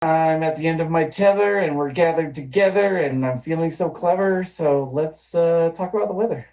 I'm at the end of my tether and we're gathered together and I'm feeling so clever. So let's talk about the weather.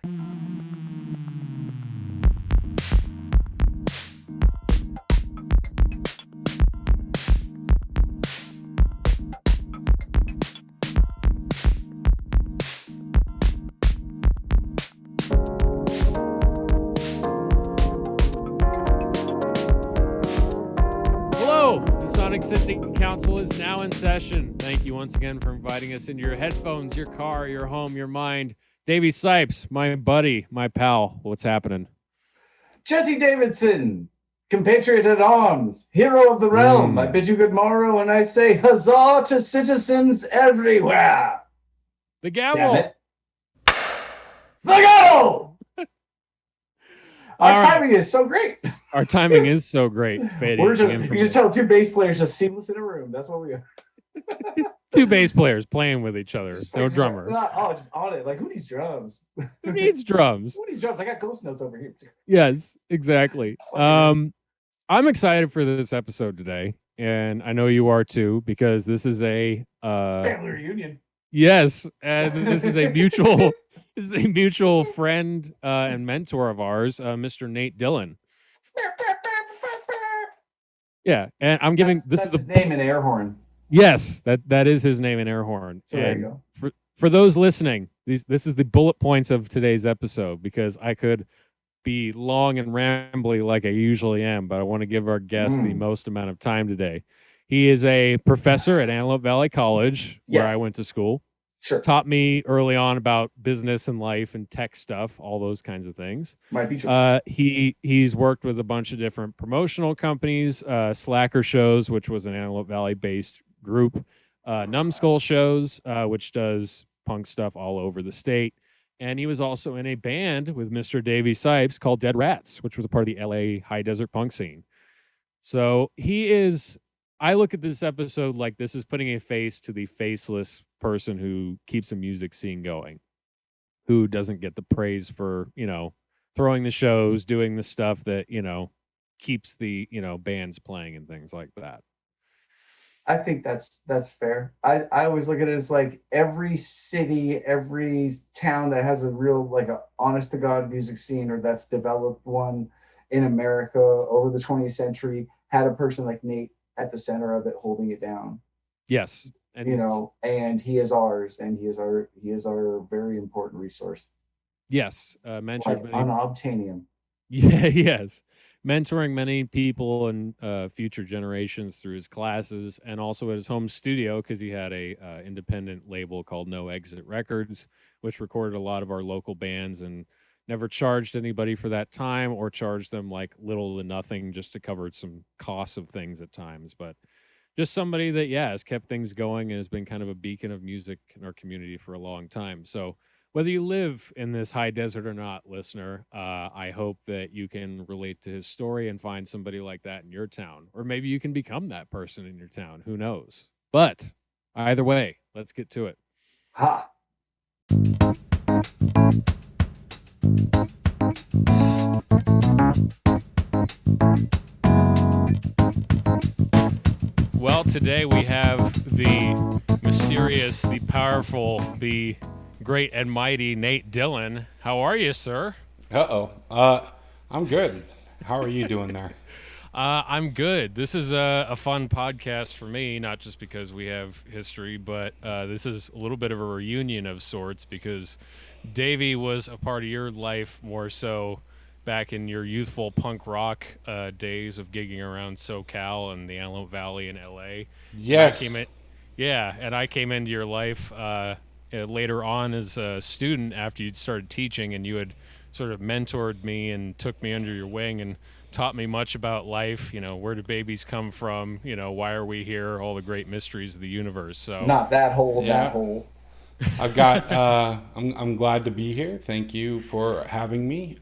Hello, the Sonic City Council is now in session. Thank you once again for inviting us into your headphones, your car, your home, your mind. Davey Sipes, my buddy, my pal, what's happening? Jesse Davidson, compatriot at arms, hero of the realm. I bid you good morrow and I say huzzah to citizens everywhere. The Damn gavel. it. The gavel! Our timing is so great. Our timing is so great. You just tell two bass players just seamless in a room. That's what we are. Two bass players playing with each other. No drummer. Oh, just on it. Like, who needs drums? Who needs drums? Who needs drums? I got ghost notes over here. Yes, exactly. I'm excited for this episode today, and I know you are too, because this is a family reunion. Yes, and this is a mutual friend and mentor of ours, Mr. Nate Dillon. Yeah, and I'm giving that's his name in air horn. Yes, that is his name in air horn. So there you go. For those listening, this is the bullet points of today's episode, because I could be long and rambly like I usually am, but I want to give our guest the most amount of time today. He is a professor at Antelope Valley College, where I went to school. Sure. Taught me early on about business and life and tech stuff, all those kinds of things. Might be true. He's worked with a bunch of different promotional companies, Slacker Shows, which was an Antelope Valley based group, Numbskull Shows, which does punk stuff all over the state. And he was also in a band with Mr. Davey Sipes called Dead Rats, which was a part of the LA high desert punk scene. So I look at this episode like this is putting a face to the faceless person who keeps a music scene going, who doesn't get the praise for, throwing the shows, doing the stuff that, keeps the, bands playing and things like that. I think that's fair. I always look at it as like every city, every town that has a real, like, a honest to God music scene, or that's developed one in America over the 20th century, had a person like Nate at the center of it, holding it down. Yes. And he is ours, and he is our very important resource. Yes. Mentored like unobtainium. Yeah, yes. Mentoring many people and future generations through his classes, and also at his home studio, because he had a independent label called No Exit Records, which recorded a lot of our local bands and never charged anybody for that time, or charged them like little to nothing just to cover some costs of things at times. But just somebody that, has kept things going and has been kind of a beacon of music in our community for a long time. So whether you live in this high desert or not, listener, I hope that you can relate to his story and find somebody like that in your town. Or maybe you can become that person in your town. Who knows? But either way, let's get to it. Ha! Well, today we have the mysterious, the powerful, the great and mighty Nate Dillon. How are you, sir? I'm good. How are you doing there? I'm good. This is a fun podcast for me, not just because we have history, but this is a little bit of a reunion of sorts, because Davey was a part of your life more so back in your youthful punk rock days of gigging around SoCal and the Antelope Valley in LA. Yes. And I came into your life later on as a student after you'd started teaching, and you had sort of mentored me and took me under your wing and taught me much about life. Where do babies come from? Why are we here? All the great mysteries of the universe. So not that hole, that hole. I've got. I'm glad to be here. Thank you for having me.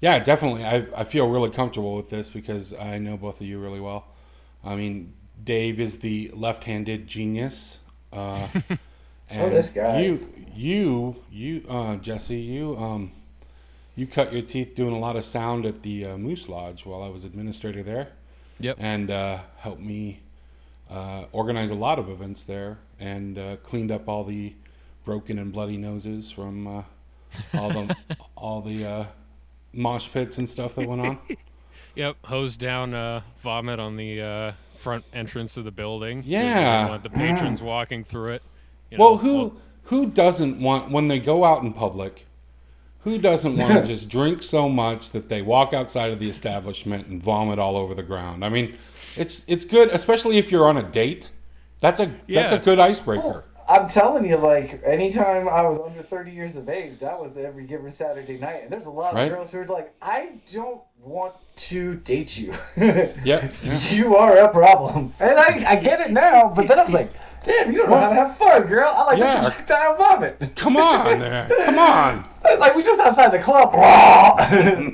Yeah, definitely. I feel really comfortable with this because I know both of you really well. I mean, Dave is the left-handed genius. And this guy. You, Jesse, you cut your teeth doing a lot of sound at the Moose Lodge while I was administrator there. Yep. And helped me organized a lot of events there and cleaned up all the broken and bloody noses from all the mosh pits and stuff that went on. Yep, hose down vomit on the front entrance of the building. 'Cause you Yeah. didn't want the patrons walking through it. Well, who doesn't want, when they go out in public, who doesn't want to just drink so much that they walk outside of the establishment and vomit all over the ground? I mean, it's good, especially if you're on a date. That's a good icebreaker. Well, I'm telling you, like, anytime I was under 30 years of age, that was every given Saturday night. And there's a lot of Right. girls who are like, I don't want to date you. Yeah. You are a problem. And I get it now, but then I was like, damn, you don't know how to have fun, girl. I like Yeah. the projectile vomit. Come on, there. Come on. It's like, we just outside the club.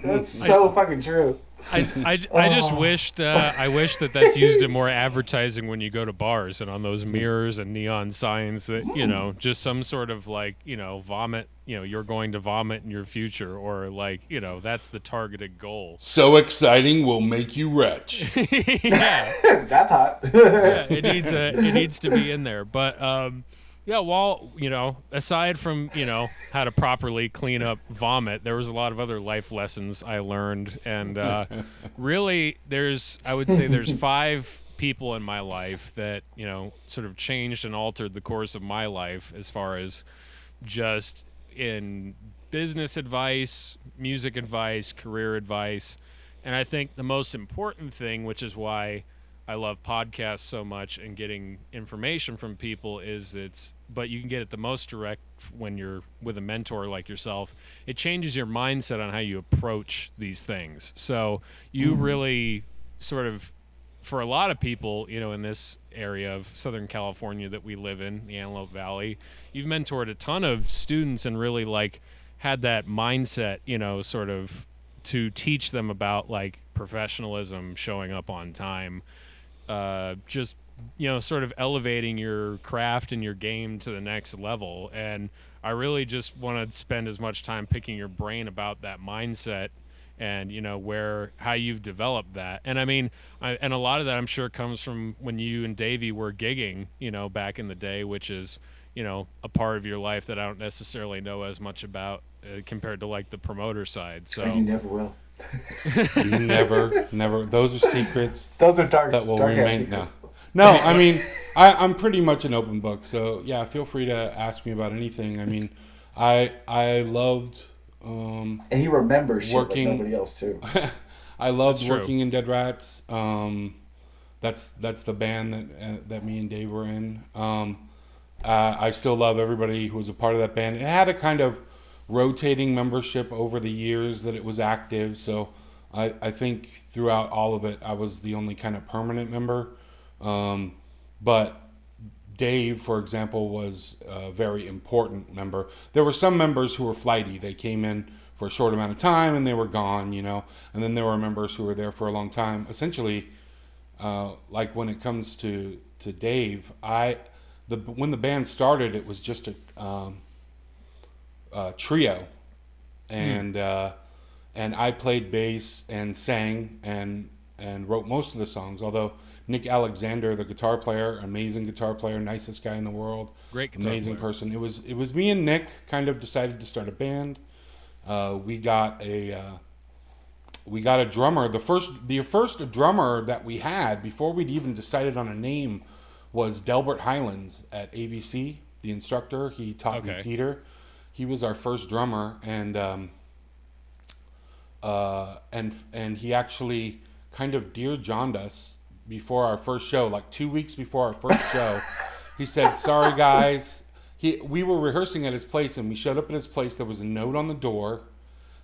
That's so fucking true. I just wished I wish that that's used in more advertising when you go to bars and on those mirrors and neon signs that, you know, just some sort of like, you know, vomit, you know, you're going to vomit in your future, or like, you know, that's the targeted goal. So exciting will make you retch. Yeah. That's hot. Yeah, it needs to be in there. But yeah, well, you know, aside from, you know, how to properly clean up vomit, there was a lot of other life lessons I learned. And really, I would say there's 5 people in my life that, you know, sort of changed and altered the course of my life as far as just in business advice, music advice, career advice. And I think the most important thing, which is why I love podcasts so much and getting information from people, but you can get it the most direct when you're with a mentor like yourself. It changes your mindset on how you approach these things. So you really sort of, for a lot of people, you know, in this area of Southern California that we live in, the Antelope Valley, you've mentored a ton of students and really like had that mindset, you know, sort of to teach them about like professionalism, showing up on time, just, you know, sort of elevating your craft and your game to the next level. And I really just want to spend as much time picking your brain about that mindset and, you know, how you've developed that. And I mean, and a lot of that I'm sure comes from when you and Davey were gigging, you know, back in the day, which is, you know, a part of your life that I don't necessarily know as much about compared to like the promoter side. So You never will. Never. Those are secrets. Those are dark. That will dark remain. secrets. No, I mean, I'm pretty much an open book. So yeah, feel free to ask me about anything. I mean, I loved. And he remembers shit like working- nobody else too. I loved That's true. working in Dead Rats. That's the band that me and Dave were in. I still love everybody who was a part of that band. It had a kind of rotating membership over the years that it was active. So I think throughout all of it, I was the only kind of permanent member. But Dave, for example, was a very important member. There were some members who were flighty. They came in for a short amount of time and they were gone, you know. And then there were members who were there for a long time. Essentially, like when it comes to Dave, when the band started, it was just a trio, and I played bass and sang and wrote most of the songs. Although Nick Alexander, the guitar player, amazing guitar player, nicest guy in the world, great guitar amazing player. person. It was me and Nick kind of decided to start a band. We got a drummer. The first drummer that we had before we'd even decided on a name was Delbert Highlands at AVC, the instructor. He taught me theater. He was our first drummer, and he actually kind of Dear John'd us before our first show, like 2 weeks before our first show. He said, "Sorry guys." We were rehearsing at his place, and we showed up at his place. There was a note on the door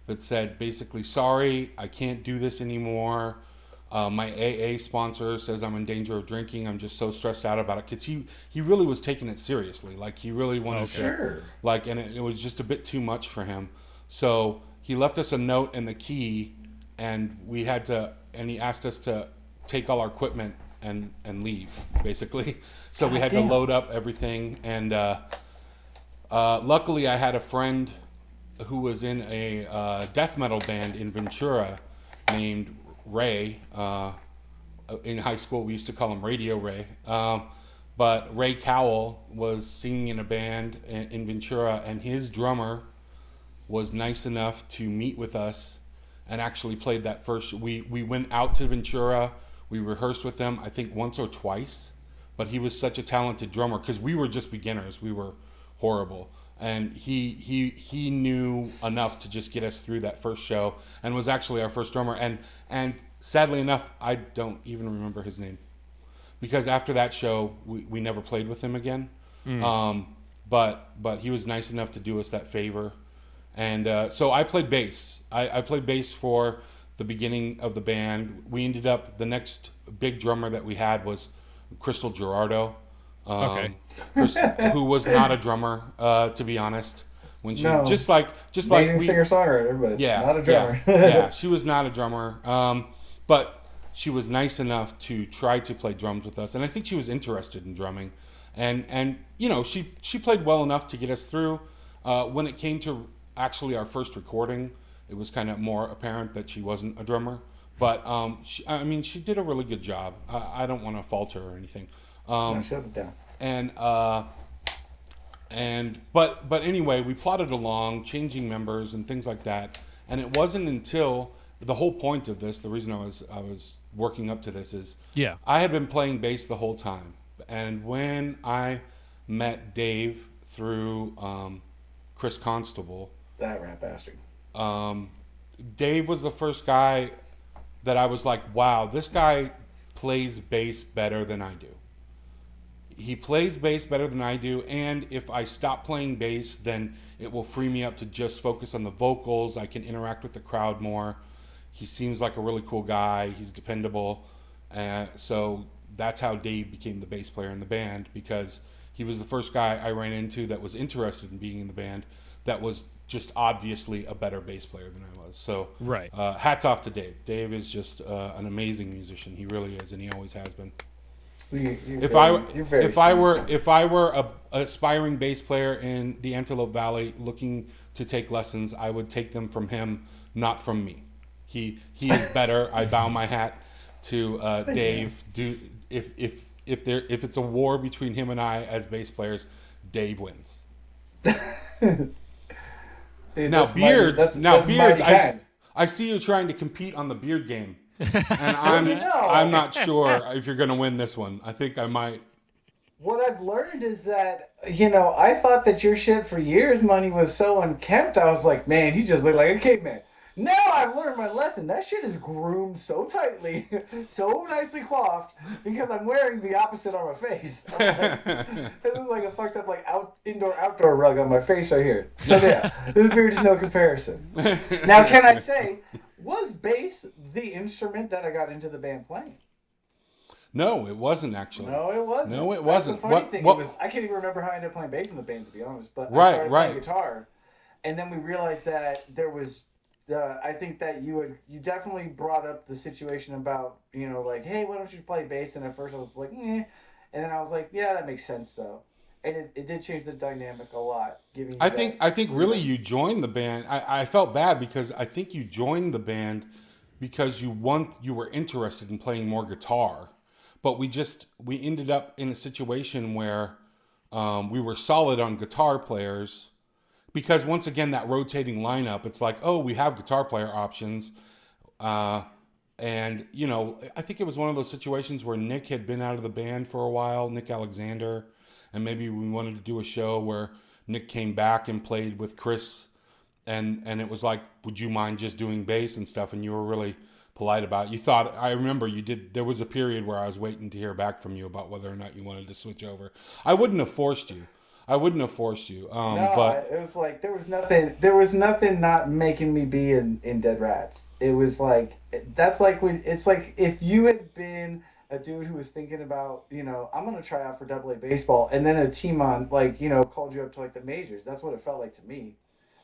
that said basically, "Sorry, I can't do this anymore. My AA sponsor says I'm in danger of drinking. I'm just so stressed out about it." Because he really was taking it seriously. Like, he really wanted to, like, and it was just a bit too much for him. So he left us a note and the key, and he asked us to take all our equipment and leave, basically. So we had to load up everything. And luckily I had a friend who was in a death metal band in Ventura named Ray, in high school we used to call him Radio Ray. But Ray Cowell was singing in a band in Ventura, and his drummer was nice enough to meet with us and actually played that first. We went out to Ventura. We rehearsed with them, I think once or twice. But he was such a talented drummer because we were just beginners. We were horrible, and he knew enough to just get us through that first show, and was actually our first drummer. And sadly enough, I don't even remember his name, because after that show we never played with him again. But he was nice enough to do us that favor, and so I played bass. I played bass for the beginning of the band. We ended up, the next big drummer that we had was Crystal Gerardo, who was not a drummer, to be honest. When she just like amazing singer-songwriter, but not a drummer. Yeah, she was not a drummer, but she was nice enough to try to play drums with us, and I think she was interested in drumming, and you know, she played well enough to get us through. When it came to actually our first recording, it was kind of more apparent that she wasn't a drummer. But she did a really good job. I don't want to fault her or anything. No, shut it down. But anyway, we plodded along, changing members and things like that. And it wasn't until the whole point of this, the reason I was working up to this is, I had been playing bass the whole time. And when I met Dave through Chris Constable, that rat bastard, Dave was the first guy that I was like, wow, this guy plays bass better than I do. He plays bass better than I do, and if I stop playing bass, then it will free me up to just focus on the vocals. I can interact with the crowd more. He seems like a really cool guy. He's dependable. So that's how Dave became the bass player in the band, because he was the first guy I ran into that was interested in being in the band, that was just obviously a better bass player than I was. So hats off to Dave. Dave is just an amazing musician. He really is, and he always has been. If I were a aspiring bass player in the Antelope Valley looking to take lessons, I would take them from him, not from me. He is better. I bow my hat to Dave. If it's a war between him and I as bass players, Dave wins. Dude, now beards. I see you trying to compete on the beard game, and I'm not sure if you're going to win this one. I think I might. What I've learned is that, I thought that your shit for years, Money, was so unkempt. I was like, man, he just looked like a caveman. Now I've learned my lesson. That shit is groomed so tightly, so nicely coiffed, because I'm wearing the opposite on my face. This is like a fucked up indoor-outdoor rug on my face right here. So yeah, this beard is no comparison. Now, can I say, was bass the instrument that I got into the band playing? No, it wasn't actually. No, it wasn't. That's the funny thing. I can't even remember how I ended up playing bass in the band, to be honest. But I started playing guitar, and then we realized that there was. I think that you definitely brought up the situation about, like, hey, why don't you play bass? And at first I was like, eh. And then I was like, yeah, that makes sense though. And it did change the dynamic a lot. I think really you joined the band. I felt bad because I think you joined the band because you were interested in playing more guitar, but we ended up in a situation where we were solid on guitar players. Because once again, that rotating lineup, it's like, oh, we have guitar player options. And, I think it was one of those situations where Nick had been out of the band for a while, Nick Alexander. And maybe we wanted to do a show where Nick came back and played with Chris. And it was like, would you mind just doing bass and stuff? And you were really polite about it. I remember there was a period where I was waiting to hear back from you about whether or not you wanted to switch over. I wouldn't have forced you. But it was like there was nothing not making me be in Dead Rats. It was like it's like if you had been a dude who was thinking about, I'm gonna try out for AA baseball, and then a team on called you up to like the majors. That's what it felt like to me.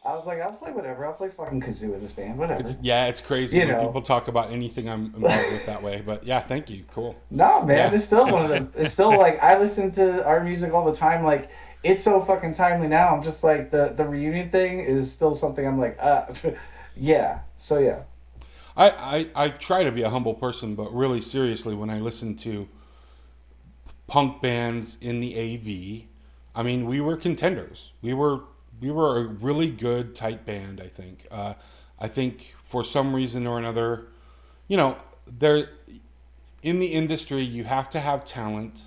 I was like, I'll play whatever. I'll play fucking kazoo in this band, whatever. It's crazy when people talk about anything I'm involved with that way. But yeah, thank you. Cool. No, man, It's still one of them. It's still like I listen to our music all the time. Like, it's so fucking timely now. I'm just like the reunion thing is still something I'm like, yeah. So yeah. I try to be a humble person, but really seriously, when I listen to punk bands in the AV, I mean, we were contenders. We were a really good tight band. I think for some reason or another, you know, there in the industry, you have to have talent,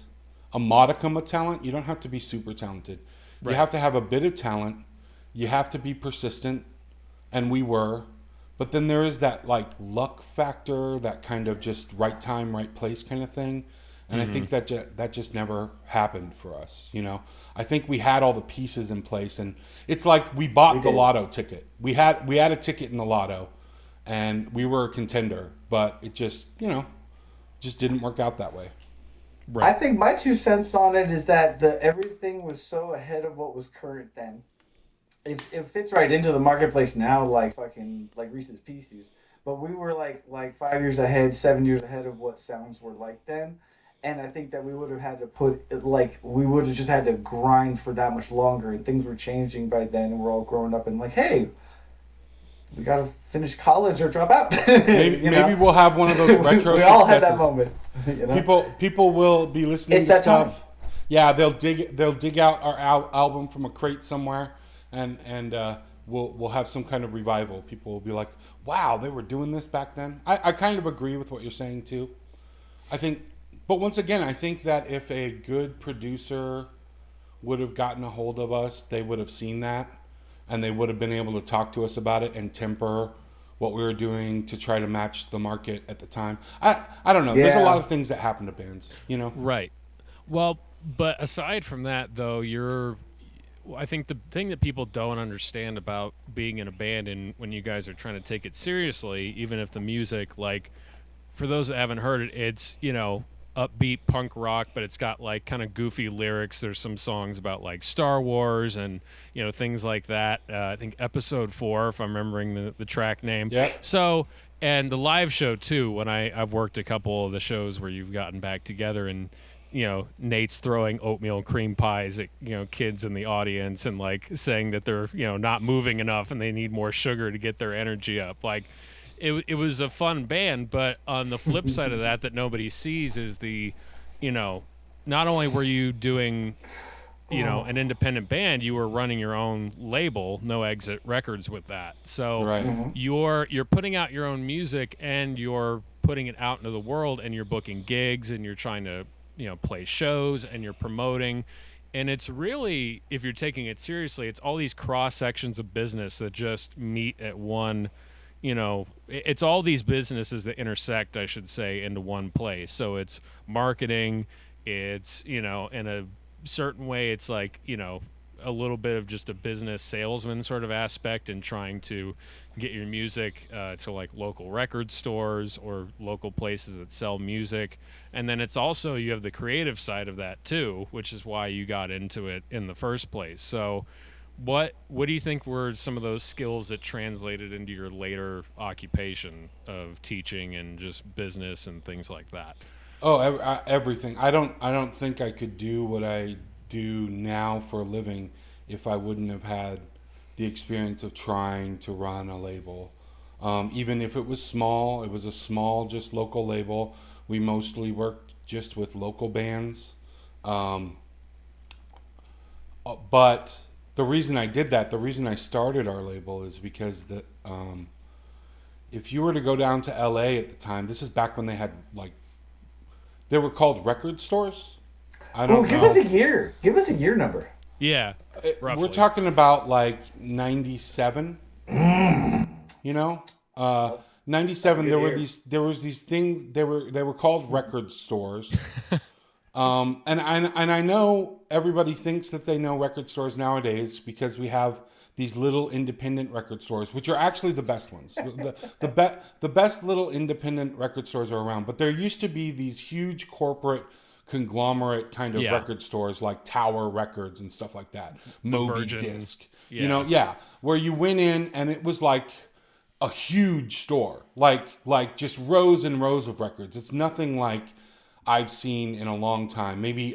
a modicum of talent. You don't have to be super talented. You Right. have to have a bit of talent. You have to be persistent, and we were. But then there is that like luck factor, that kind of just right time, right place kind of thing. And I think that just never happened for us. You know, I think we had all the pieces in place, and it's like we We bought the did. lotto ticket. We had a ticket in the lotto, and we were a contender, but it just just didn't work out that way. I Right. think my 2 cents on it is that the everything was so ahead of what was current then. It fits right into the marketplace now, like fucking like Reese's Pieces. But we were like 5 years ahead, 7 years ahead of what sounds were like then. And I think that we would have had to we would have just had to grind for that much longer. And things were changing by then, and we're all growing up and like, hey, we gotta finish college or drop out. Maybe we'll have one of those retro We all had that successes. moment. People will be listening It's to that time. stuff. Yeah, they'll dig out our album from a crate somewhere, and we'll have some kind of revival. People will be like, "Wow, they were doing this back then." I kind of agree with what you're saying too. I think, but once again, I think that if a good producer would have gotten a hold of us, they would have seen that, and they would have been able to talk to us about it and temper what we were doing to try to match the market at the time. I don't know. There's a lot Yeah. of things that happen to bands, you know. Right. Well, but aside from that, though, I think the thing that people don't understand about being in a band and when you guys are trying to take it seriously, even if the music, like, for those that haven't heard it, it's, upbeat punk rock, but it's got like kind of goofy lyrics. There's some songs about like Star Wars and, things like that. I think episode 4, if I'm remembering the track name. Yeah. So, and the live show too, when I've worked a couple of the shows where you've gotten back together and, Nate's throwing oatmeal cream pies at, kids in the audience and like saying that they're, not moving enough and they need more sugar to get their energy up. Like, it was a fun band, but on the flip side of that nobody sees is you know, not only were you doing, an independent band, you were running your own label, No Exit Records, with that. So Right. you're putting out your own music and you're putting it out into the world and you're booking gigs and you're trying to, play shows and you're promoting. And it's really, if you're taking it seriously, it's all these cross sections of business that just meet at one, it's all these businesses that intersect, I should say, into one place. So it's marketing, it's, in a certain way, it's like, a little bit of just a business salesman sort of aspect and trying to get your music to like local record stores or local places that sell music. And then it's also, you have the creative side of that too, which is why you got into it in the first place. So what do you think were some of those skills that translated into your later occupation of teaching and just business and things like that? Oh, everything. I don't think I could do what I do now for a living if I wouldn't have had the experience of trying to run a label. Even if it was small, it was a small, just local label. We mostly worked just with local bands. Um, but the reason I did that, the reason I started our label is because if you were to go down to LA at the time, this is back when they had like, they were called record stores. I Well, don't give us know. a year. Give us a year number. Yeah, We're roughly. talking about like 97, you know? Uh, That's a 97, good year. there was these things, they were called record stores. And I know everybody thinks that they know record stores nowadays because we have these little independent record stores, which are actually the best ones. The best little independent record stores are around. But there used to be these huge corporate conglomerate kind of Yeah. record stores like Tower Records and stuff like that. Moby Virgin. Disc. Yeah. Yeah. Where you went in and it was like a huge store, like just rows and rows of records. It's nothing like I've seen in a long time. Maybe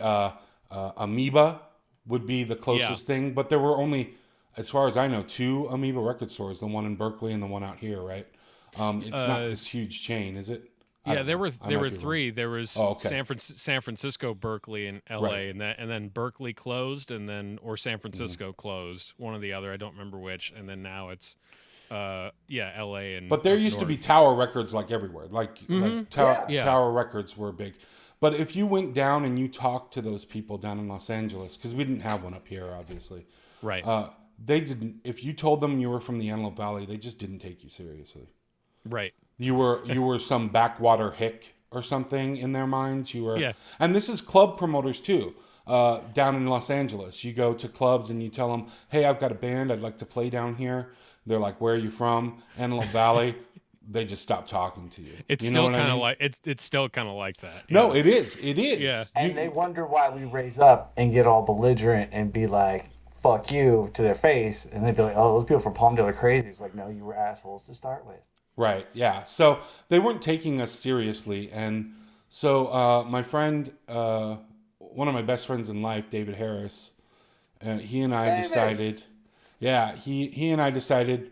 Amoeba would be the closest thing, but there were only, as far as I know, two Amoeba record stores, the one in Berkeley and the one out here, right? It's not this huge chain, is it? I Yeah, don't there know. were I there might were be wrong. three. There was Oh, okay. San Francisco, Berkeley, and L.A. Right. and then Berkeley closed, and then or San Francisco closed, one or the other. I don't remember which. And then now it's L.A. and But there up used to be north. Tower Records like everywhere. Like Yeah. Yeah, Tower Records were big. But if you went down and you talked to those people down in Los Angeles, because we didn't have one up here, obviously, right, they didn't. If you told them you were from the Antelope Valley, they just didn't take you seriously. right. You were some backwater hick or something in their minds. You were, Yeah. and this is club promoters too. Down in Los Angeles, you go to clubs and you tell them, "Hey, I've got a band. I'd like to play down here." They're like, "Where are you from?" Antelope Valley. They just stop talking to you. It's You know still what I kind of mean? like it's still kind of like that. No, Yeah. it is. It is. Yeah. And they wonder why we raise up and get all belligerent and be like, fuck you to their face. And they'd be like, oh, those people from Palmdale are crazy. It's like, no, you were assholes to start with. Right. Yeah. So they weren't taking us seriously, and so my friend, one of my best friends in life, David Harris, he and I David! decided, yeah, he and I decided,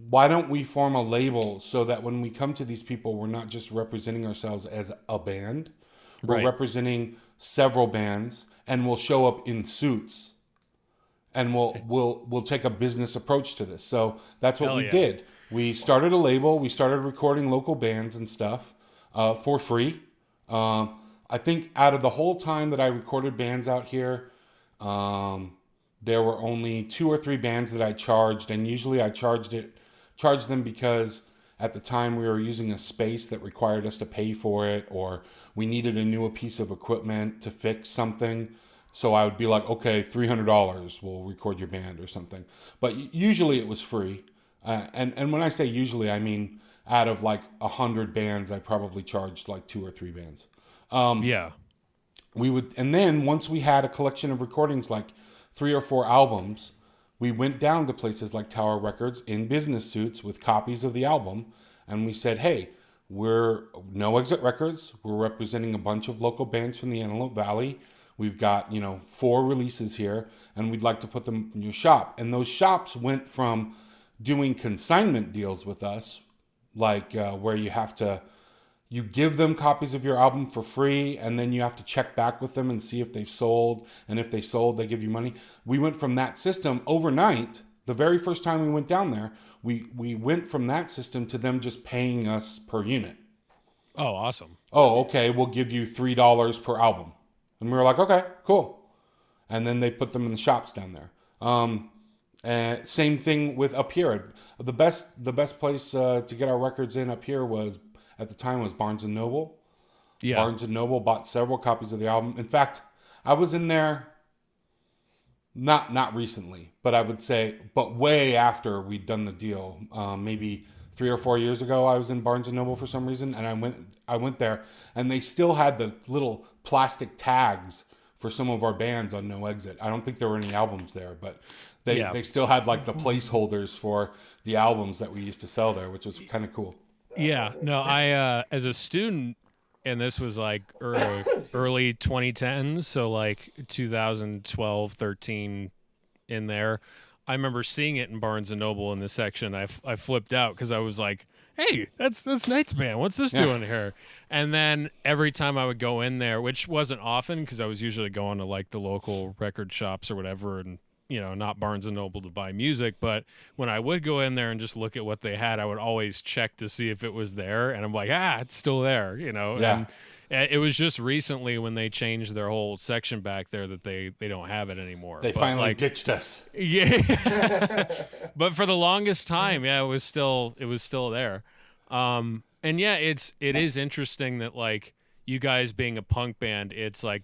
why don't we form a label so that when we come to these people, we're not just representing ourselves as a band, we're Right. representing several bands, and we'll show up in suits, and we'll take a business approach to this. So that's what Hell we yeah. did. We started a label. We started recording local bands and stuff for free. I think out of the whole time that I recorded bands out here, there were only 2 or 3 bands that I charged, and usually I charged them because at the time we were using a space that required us to pay for it, or we needed a new piece of equipment to fix something. So I would be like, okay, $300, we'll record your band or something. But usually it was free. And when I say usually, I mean out of like 100 bands, I probably charged like 2 or 3 bands. Yeah. We would, and then once we had a collection of recordings, like 3 or 4 albums, we went down to places like Tower Records in business suits with copies of the album, and we said, hey, we're No Exit Records. We're representing a bunch of local bands from the Antelope Valley. We've got 4 releases here, and we'd like to put them in your shop. And those shops went from doing consignment deals with us, like where you give them copies of your album for free, and then you have to check back with them and see if they've sold. And if they sold, they give you money. We went from that system overnight. The very first time we went down there, we went from that system to them just paying us per unit. Oh, awesome. Oh, okay, we'll give you $3 per album. And we were like, okay, cool. And then they put them in the shops down there. And same thing with up here. The best place to get our records in up here was, at the time, was Barnes and Noble. Yeah. Barnes and Noble bought several copies of the album. In fact, I was in there not recently, but I would say, but way after we'd done the deal. Maybe 3 or 4 years ago, I was in Barnes and Noble for some reason, and I went there, and they still had the little plastic tags for some of our bands on No Exit. I don't think there were any albums there, but they still had like the placeholders for the albums that we used to sell there, which was kind of cool. Yeah. No, I as a student, and this was like early 2010s, so like 2012, 13 in there. I remember seeing it in Barnes and Noble in the section. I flipped out because I was like, "Hey, that's Knight's band. What's this doing here?" And then every time I would go in there, which wasn't often because I was usually going to like the local record shops or whatever, and not Barnes and Noble to buy music, but when I would go in there and just look at what they had, I would always check to see if it was there, and I'm like, it's still there, Yeah. And it was just recently when they changed their whole section back there that they don't have it anymore. They But, finally like, ditched us. yeah. But for the longest time, it was still there. And yeah, it is interesting that like you guys being a punk band, it's like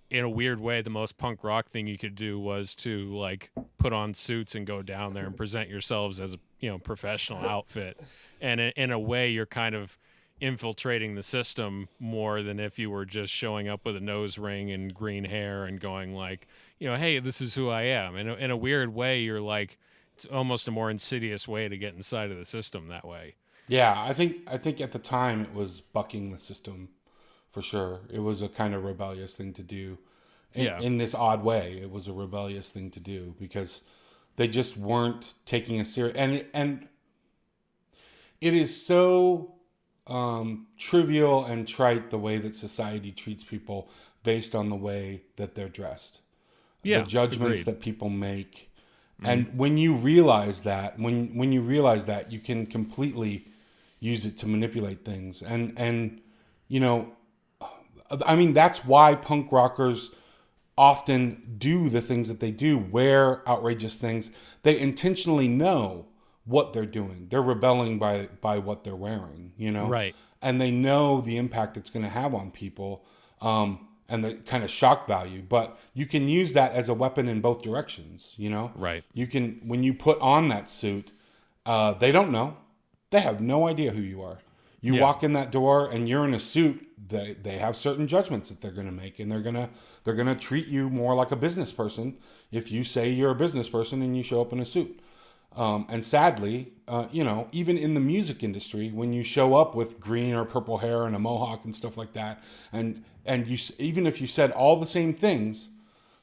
in a weird way, the most punk rock thing you could do was to like put on suits and go down there and present yourselves as a professional outfit. And in a way, you're kind of infiltrating the system more than if you were just showing up with a nose ring and green hair and going like, hey, this is who I am. In a weird way, you're like, it's almost a more insidious way to get inside of the system that way. Yeah, I think at the time it was bucking the system for sure. It was a kind of rebellious thing to do. In this odd way, it was a rebellious thing to do because they just weren't taking us serious. And it is so trivial and trite the way that society treats people based on the way that they're dressed, Yeah, the judgments agreed. that people make. And when you realize that, when you realize that, you can completely use it to manipulate things. And you know, I mean, that's why punk rockers often do the things that they do, wear outrageous things. They intentionally know what they're doing. They're rebelling by what they're wearing, you know? Right. And they know the impact it's going to have on people, and the kind of shock value. But you can use that as a weapon in both directions, you know? Right. You can, when you put on that suit, they don't know. They have no idea who you are. You Yeah. walk in that door and you're in a suit. They have certain judgments that they're going to make, and they're gonna treat you more like a business person if you say you're a business person and you show up in a suit. And sadly, you know, even in the music industry, when you show up with green or purple hair and a mohawk and stuff like that, and you, even if you said all the same things,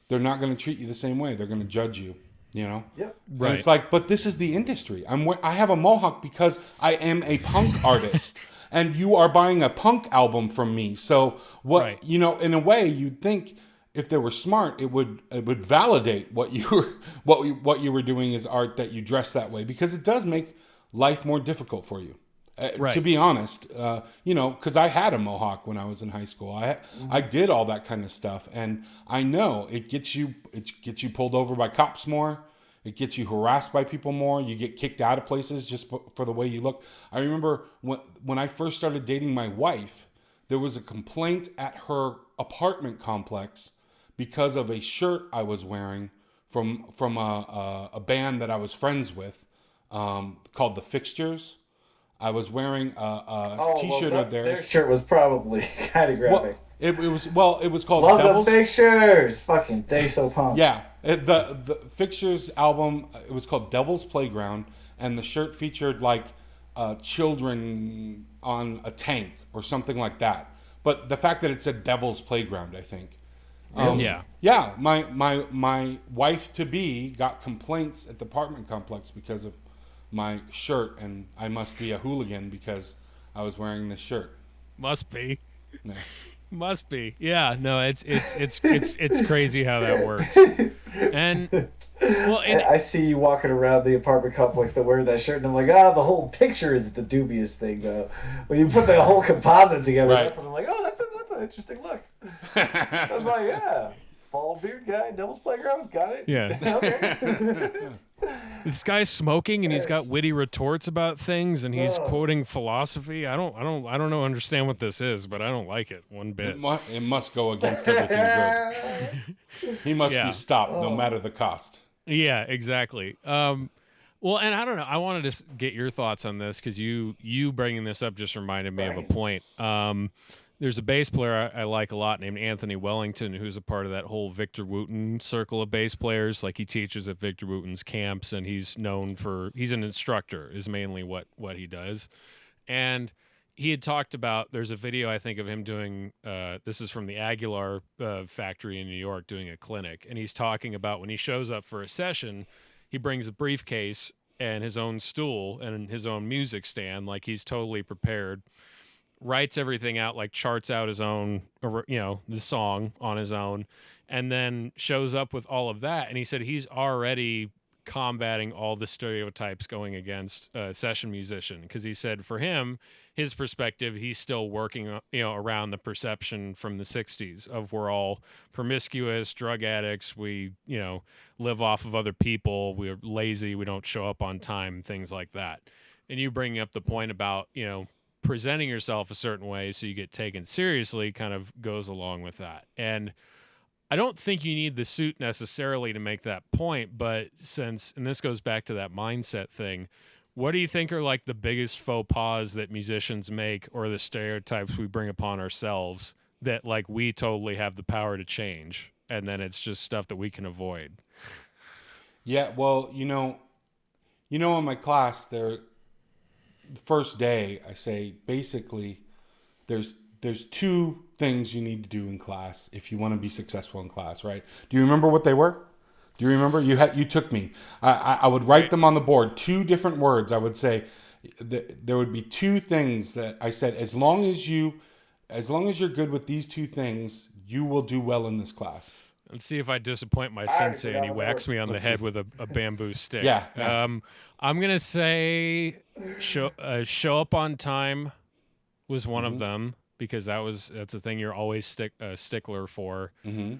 they're not going to treat you the same way. They're going to judge you. You know, Yep. Right. And it's like, but this is the industry. I have a mohawk because I am a punk artist, and you are buying a punk album from me. So what, Right. you know, in a way, you'd think if they were smart, it would validate what you were what you were doing as art, that you dress that way, because it does make life more difficult for you. Right. To be honest, you know, because I had a mohawk when I was in high school. I did all that kind of stuff, and I know it gets you pulled over by cops more. It gets you harassed by people more. You get kicked out of places just for the way you look. I remember when I first started dating my wife, there was a complaint at her apartment complex because of a shirt I was wearing from a band that I was friends with, called The Fixtures. I was wearing a T-shirt of Their theirs. shirt was probably kind of graphic. It was called Love Devil's. the Fixtures. Fucking they so punk. Yeah, the Fixtures album. It was called Devil's Playground, and the shirt featured like children on a tank or something like that. But the fact that it said Devil's Playground, I think. Yeah. Yeah, my wife to be got complaints at the apartment complex because of my shirt, and I must be a hooligan because I was wearing this shirt. Must be. Yeah. Must be. Yeah. No, it's crazy how that works. And well, I see you walking around the apartment complex that wear that shirt, and I'm like, the whole picture is the dubious thing, though. When you put the whole composite together, Right. that's when I'm like, that's an interesting look. I'm like, yeah, bald beard guy, Devil's Playground, got it. Yeah. Okay. this guy's smoking and he's got witty retorts about things and he's Oh. quoting philosophy. I don't understand what this is, but I don't like it one bit. It must go against everything good. He must Yeah. be stopped, no matter the cost. Yeah, exactly. Well, and I don't know. I wanted to get your thoughts on this because you bringing this up just reminded me of a point. There's a bass player I like a lot named Anthony Wellington, who's a part of that whole Victor Wooten circle of bass players. Like he teaches at Victor Wooten's camps, and he's known for he's an instructor is mainly what he does. And he had talked about there's a video I think of him doing. This is from the Aguilar factory in New York doing a clinic, and he's talking about when he shows up for a session, he brings a briefcase and his own stool and his own music stand, like he's totally prepared. Writes everything out, like charts out his own, the song on his own, and then shows up with all of that. And he said he's already combating all the stereotypes going against a session musician, because he said for him, his perspective, he's still working, around the perception from the 60s of we're all promiscuous, drug addicts, we, live off of other people, we're lazy, we don't show up on time, things like that. And you bring up the point about, presenting yourself a certain way so you get taken seriously kind of goes along with that. And I don't think you need the suit necessarily to make that point, but and this goes back to that mindset thing, what do you think are like the biggest faux pas that musicians make, or the stereotypes we bring upon ourselves that like we totally have the power to change, and then it's just stuff that we can avoid? Yeah, well, in my class the first day, I say basically there's two things you need to do in class if you want to be successful in class, right? Do you remember what they were? Do you remember? You took me. I would write them on the board. Two different words. I would say there would be two things that I said, as long as you're good with these two things, you will do well in this class. Let's see if I disappoint my I already sensei and he forgot what whacks that me on the Let's head see. with a bamboo stick. Yeah, yeah. I'm gonna say show up on time was one of them, because that's a thing you're always stickler for. Mm-hmm.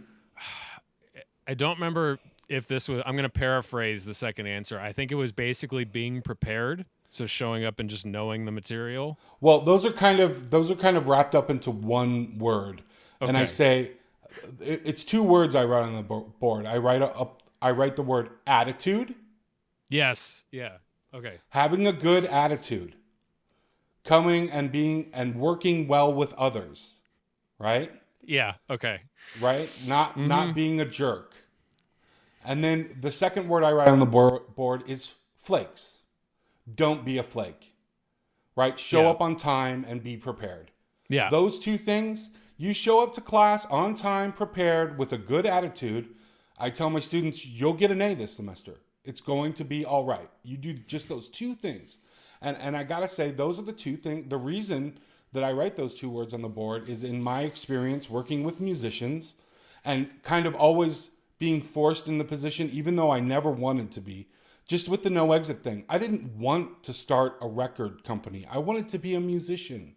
I don't remember if this was. I'm gonna paraphrase the second answer. I think it was basically being prepared. So showing up and just knowing the material. Well, those are kind of wrapped up into one word, and I Okay. say it's two words I write on the board. I write the word attitude, Yes. Yeah. Okay. having a good attitude, coming and being and working well with others, right? Yeah. Okay. Right? Not being a jerk. And then the second word I write on the board is flakes. Don't be a flake. Right? Show Yeah. up on time and be prepared. Yeah. Those two things, you show up to class on time, prepared, with a good attitude. I tell my students, you'll get an A this semester. It's going to be all right. You do just those two things. And I got to say, those are the two things. The reason that I write those two words on the board is in my experience working with musicians and kind of always being forced in the position, even though I never wanted to be. Just with the no exit thing. I didn't want to start a record company. I wanted to be a musician.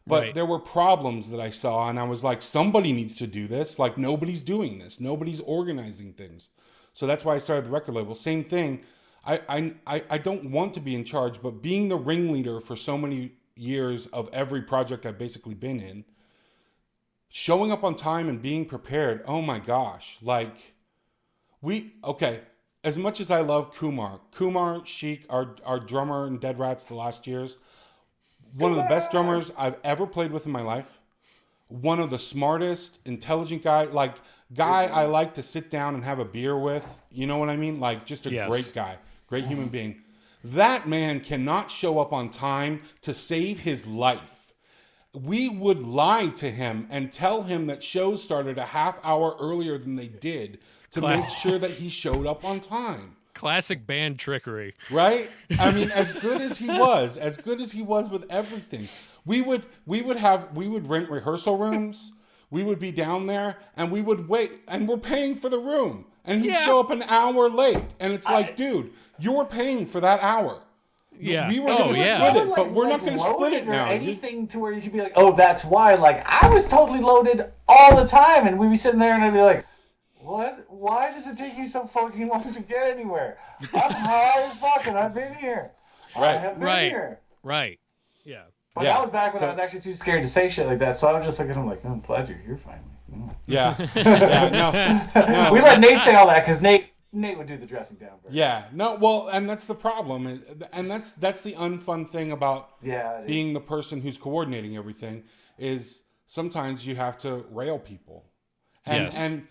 But Right. there were problems that I saw, and I was like, somebody needs to do this. Like, nobody's doing this. Nobody's organizing things. So that's why I started the record label. Same thing. I don't want to be in charge, but being the ringleader for so many years of every project I've basically been in, showing up on time and being prepared, oh my gosh. Like, as much as I love Kumar Sheik, our drummer in Dead Rats the last years, one of the best drummers I've ever played with in my life. One of the smartest, intelligent guy I like to sit down and have a beer with. You know what I mean? Like, just a Yes. great guy, great human being. That man cannot show up on time to save his life. We would lie to him and tell him that shows started a half hour earlier than they did to make sure that he showed up on time. Classic band trickery. Right? I mean, as good as he was with everything, we would rent rehearsal rooms. We would be down there and we would wait, and we're paying for the room. And he'd show up an hour late. And it's like, dude, you're paying for that hour. Yeah. We were going to split it, but we're not going to split it now. Anything to where you could be like, oh, that's why. Like, I was totally loaded all the time, and we'd be sitting there, and I'd be like, what? Why does it take you so fucking long to get anywhere? I'm high as fuck, and I've been here. I have been here. Right. Yeah. But that was back when I was actually too scared to say shit like that, so I was just looking at him like, I'm glad you're here finally. Yeah. No. We let Nate say all that, because Nate would do the dressing down. Yeah. No, well, and that's the problem. And that's the unfun thing about being the person who's coordinating everything, is sometimes you have to rail people. And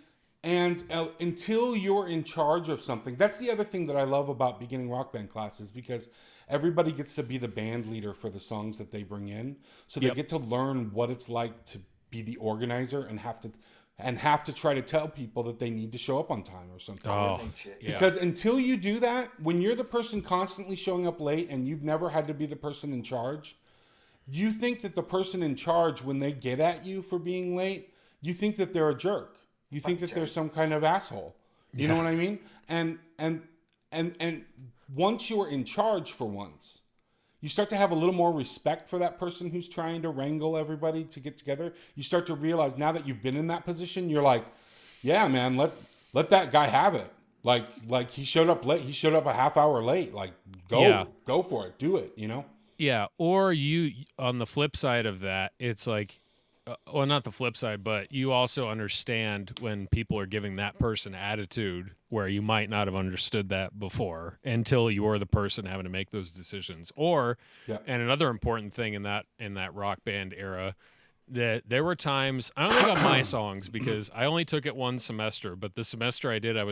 until you're in charge of something, that's the other thing that I love about beginning rock band classes, because everybody gets to be the band leader for the songs that they bring in. So they get to learn what it's like to be the organizer and have to try to tell people that they need to show up on time or something. Oh, because until you do that, when you're the person constantly showing up late and you've never had to be the person in charge, you think that the person in charge, when they get at you for being late, you think that they're a jerk. You think that they're some kind of asshole. You know what I mean? And once you're in charge for once, you start to have a little more respect for that person who's trying to wrangle everybody to get together. You start to realize, now that you've been in that position, you're like, yeah, man, let that guy have it. Like he showed up late. He showed up a half hour late. Like, go for it. Do it, you know? Yeah. Or you, on the flip side of that, it's like, well, not the flip side, but you also understand when people are giving that person attitude where you might not have understood that before until you're the person having to make those decisions. Or, and another important thing in that rock band era, that there were times, I don't think on my songs, because I only took it one semester, but the semester I did, I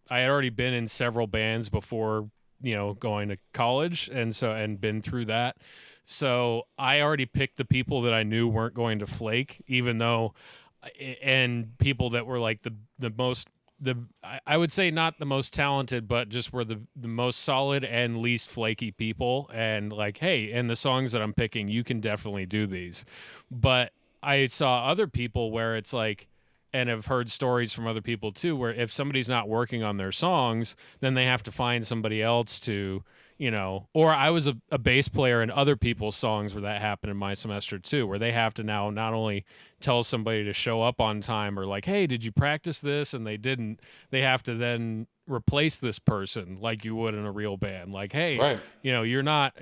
had already been in several bands before, going to college, and been through that. So I already picked the people that I knew weren't going to flake, even though, and people that were like the most I would say not the most talented, but just were the most solid and least flaky people. And like, hey, in the songs that I'm picking, you can definitely do these. But I saw other people where it's like, and have heard stories from other people too, where if somebody's not working on their songs, then they have to find somebody else to, or I was a bass player in other people's songs where that happened in my semester too, where they have to now not only tell somebody to show up on time or like, hey, did you practice this? And they didn't, they have to then replace this person like you would in a real band. Like, hey, Right. you're not,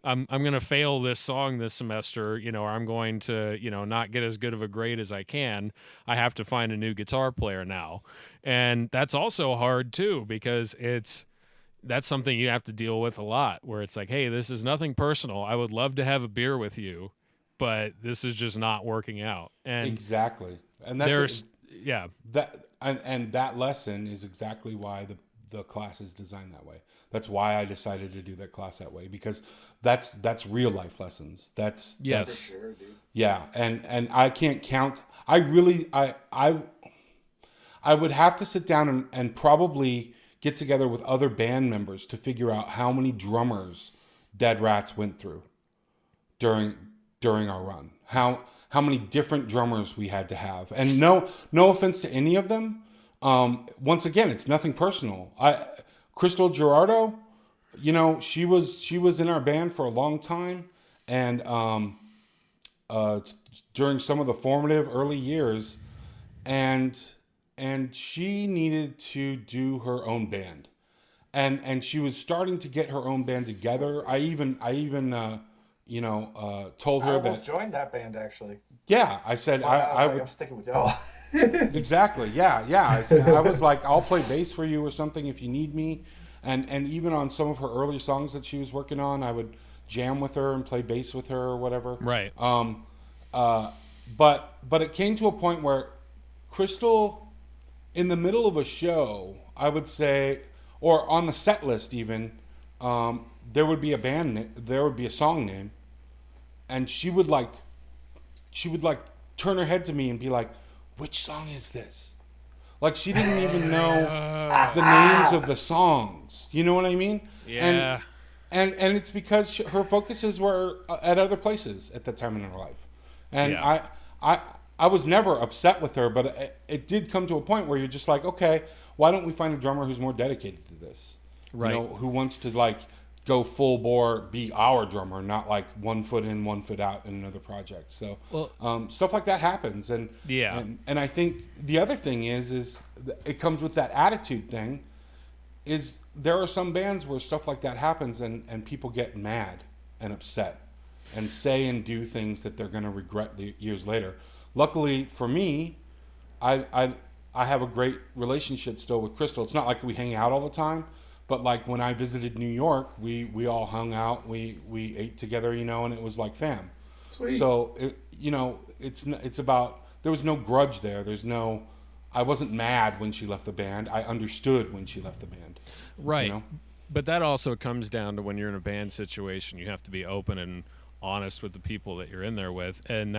I'm going to fail this song this semester, or I'm going to, not get as good of a grade as I can. I have to find a new guitar player now. And that's also hard too, because that's something you have to deal with a lot, where it's like, hey, this is nothing personal. I would love to have a beer with you, but this is just not working out. And Exactly. And yeah. And that lesson is exactly why the class is designed that way. That's why I decided to do that class that way, because that's real life lessons. Yes. That's For sure, dude. yeah. And I can't count. I would have to sit down and probably get together with other band members to figure out how many drummers Dead Rats went through during our run. How many different drummers we had to have. And no offense to any of them. Once again, it's nothing personal. Crystal Gerardo, she was in our band for a long time, and during some of the formative early years, and she needed to do her own band, and she was starting to get her own band together. I even told her I that. almost joined that band actually. Yeah, I said I would. I'm sticking with y'all. Exactly. Yeah. I was like, I'll play bass for you or something if you need me, and even on some of her early songs that she was working on, I would jam with her and play bass with her or whatever. Right. But it came to a point where Crystal, in the middle of a show, I would say, or on the set list even, there would be a song name, and she would turn her head to me and be like, which song is this? Like, she didn't even know the names of the songs. You know what I mean? Yeah. And it's because her focuses were at other places at that time in her life. And Yeah. I was never upset with her, but it did come to a point where you're just like, okay, why don't we find a drummer who's more dedicated to this? Right. Who wants to like go full bore, be our drummer, not like 1 foot in, 1 foot out in another project. So stuff like that happens. And Yeah. and I think the other thing is it comes with that attitude thing. Is there are some bands where stuff like that happens and people get mad and upset and say and do things that they're going to regret years later. Luckily for me, I have a great relationship still with Crystal. It's not like we hang out all the time, but like when I visited New York, we all hung out, we ate together, and it was like fam. Sweet. So it's about, there was no grudge there. I wasn't mad when she left the band. I understood when she left the band. Right. But that also comes down to when you're in a band situation, you have to be open and honest with the people that you're in there with. And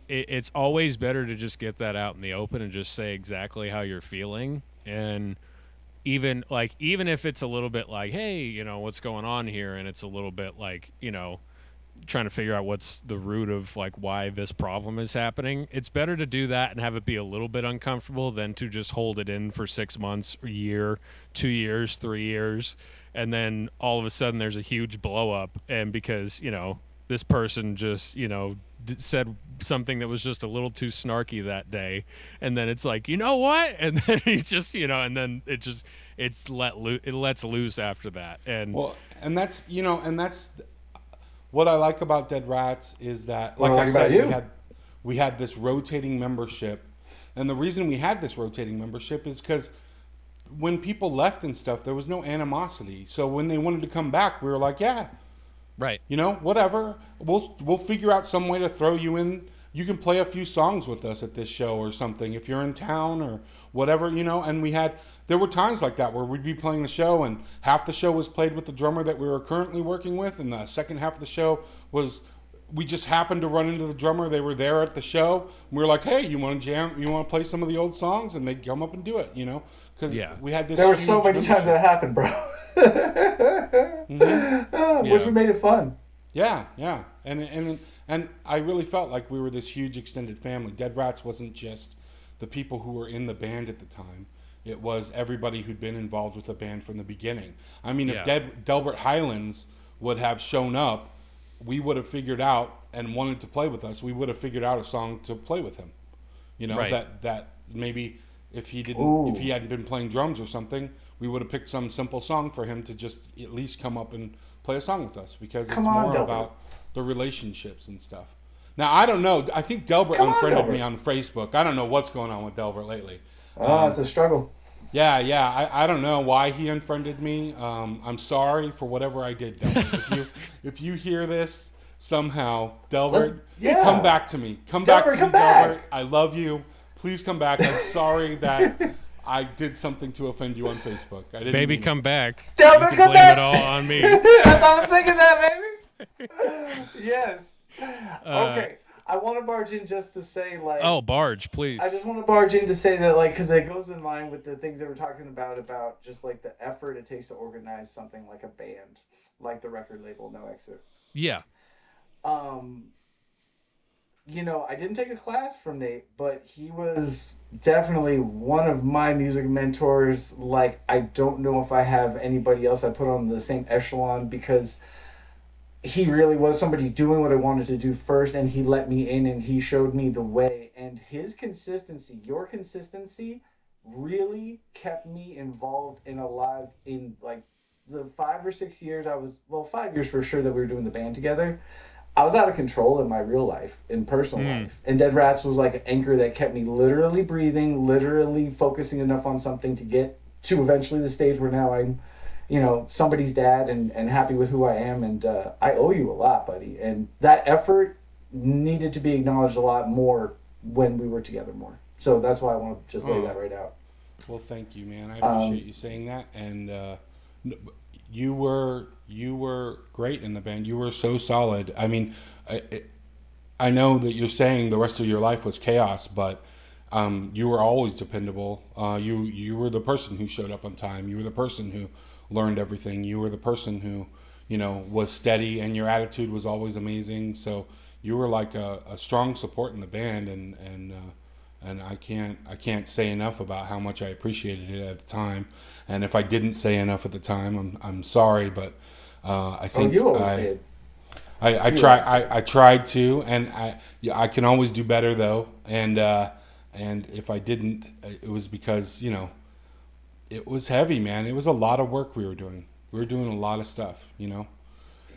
it's always better to just get that out in the open and just say exactly how you're feeling. And even if it's a little bit like, hey, what's going on here? And it's a little bit like, trying to figure out what's the root of like why this problem is happening. It's better to do that and have it be a little bit uncomfortable than to just hold it in for 6 months, a year, 2 years, 3 years. And then all of a sudden there's a huge blow up. And because, this person just, said something that was just a little too snarky that day. And then it's like, you know what? And then he just, and then it lets loose after that. And and that's what I like about Dead Rats is that, like I said, we had this rotating membership. And the reason we had this rotating membership is because when people left and stuff, there was no animosity. So when they wanted to come back, we were like, yeah, right, whatever. We'll figure out some way to throw you in. You can play a few songs with us at this show or something if you're in town or whatever, And there were times like that where we'd be playing the show and half the show was played with the drummer that we were currently working with, and the second half of the show was we just happened to run into the drummer. They were there at the show. We were like, "Hey, you want to jam? You want to play some of the old songs?" And they'd come up and do it, because we had this. There were so many times that happened, bro. Which made it fun. Yeah, and I really felt like we were this huge extended family. Dead Rats wasn't just the people who were in the band at the time. It was everybody who'd been involved with the band from the beginning. I mean, if Delbert Highlands would have shown up, we would have figured out and wanted to play with us. We would have figured out a song to play with him. That maybe if he hadn't been playing drums or something, we would have picked some simple song for him to just at least come up and play a song with us, because it's more about the relationships and stuff. Now, I don't know. I think Delbert unfriended me on Facebook. I don't know what's going on with Delbert lately. It's a struggle. Yeah. I don't know why he unfriended me. I'm sorry for whatever I did, Delbert. if you hear this somehow, Delbert, come back to me. Come back to me, Delbert. I love you. Please come back. I'm sorry that I did something to offend you on Facebook. I didn't Baby, come back. Delbert, come back. Blame it all on me. That's I was thinking that, baby. Yes. Okay. I want to barge in just to say, like... Oh, barge, please. I just want to barge in to say that, like, because it goes in line with the things that we're talking about just, like, the effort it takes to organize something like a band, like the record label No Exit. Yeah. I didn't take a class from Nate, but he was definitely one of my music mentors. Like, I don't know if I have anybody else I put on the same echelon, because he really was somebody doing what I wanted to do first, and he let me in and he showed me the way. And his consistency, your consistency, really kept me involved and alive in, like, the 5 or 6 years 5 years for sure that we were doing the band together. I was out of control in my real life, in personal life. And Dead Rats was like an anchor that kept me literally breathing, literally focusing enough on something to get to eventually the stage where now I'm, somebody's dad and happy with who I am. And I owe you a lot, buddy. And that effort needed to be acknowledged a lot more when we were together more. So that's why I want to just lay that right out. Well, thank you, man. I appreciate you saying that. And you were great in the band. You were so solid. I mean, I know that you're saying the rest of your life was chaos, but you were always dependable. You were the person who showed up on time. You were the person who learned everything. You were the person who, was steady, and your attitude was always amazing. So you were like a strong support in the band, and I can't say enough about how much I appreciated it at the time. And if I didn't say enough at the time, I'm sorry, but I think I tried to, and I can always do better though. And if I didn't, it was because it was heavy, man. It was a lot of work we were doing. We were doing a lot of stuff, And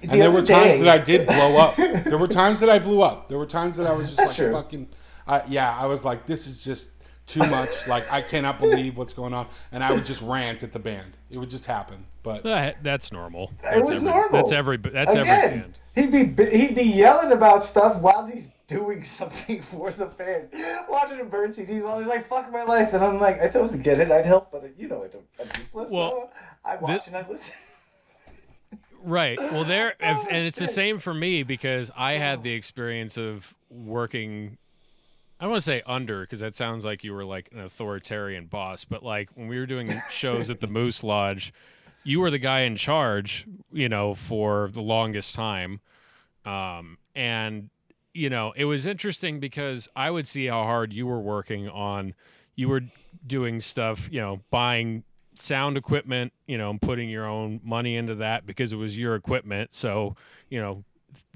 there were times that I did blow up. There were times that I blew up. There were times that I was just fucking. I was like, this is just too much. Like, I cannot believe what's going on. And I would just rant at the band. It would just happen. But that's normal. Normal. That's every band. He'd be yelling about stuff while he's doing something for the band. Watching him burn CDs while he's like, fuck my life. And I'm like, I totally get it. I'd help, but I'm useless. Well, so I watch and I listen. Right. Well, and it's the same for me, because I had the experience of working. I don't want to say under, because that sounds like you were like an authoritarian boss, but like when we were doing shows at the Moose Lodge, you were the guy in charge, for the longest time. And, it was interesting because I would see how hard you were working you were doing stuff, buying sound equipment, and putting your own money into that because it was your equipment. So,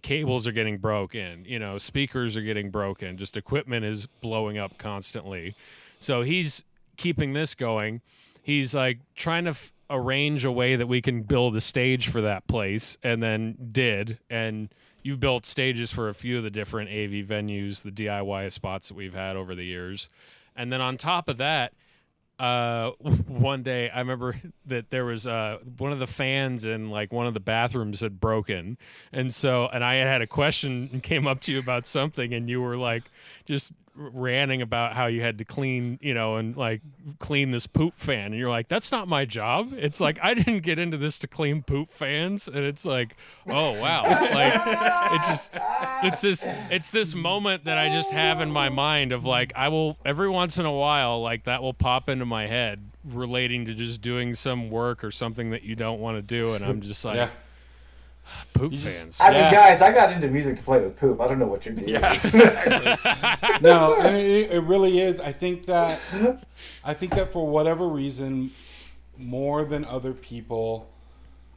cables are getting broken, speakers are getting broken, just equipment is blowing up constantly. So he's keeping this going. He's like trying to arrange a way that we can build a stage for that place, and then and you've built stages for a few of the different AV venues, the DIY spots that we've had over the years. And then on top of that, one day I remember that there was one of the fans in like one of the bathrooms had broken, and I had a question and came up to you about something, and you were like just ranting about how you had to clean, and like clean this poop fan, and you're like, that's not my job. It's like, I didn't get into this to clean poop fans. And it's like, oh wow, like it's this moment that I just have in my mind of like, I will every once in a while, like that will pop into my head relating to just doing some work or something that you don't want to do, and I'm just like, poop fans. I mean, guys, I got into music to play with poop. I don't know what you're doing. Yeah. No, and it really is. I think that for whatever reason, more than other people,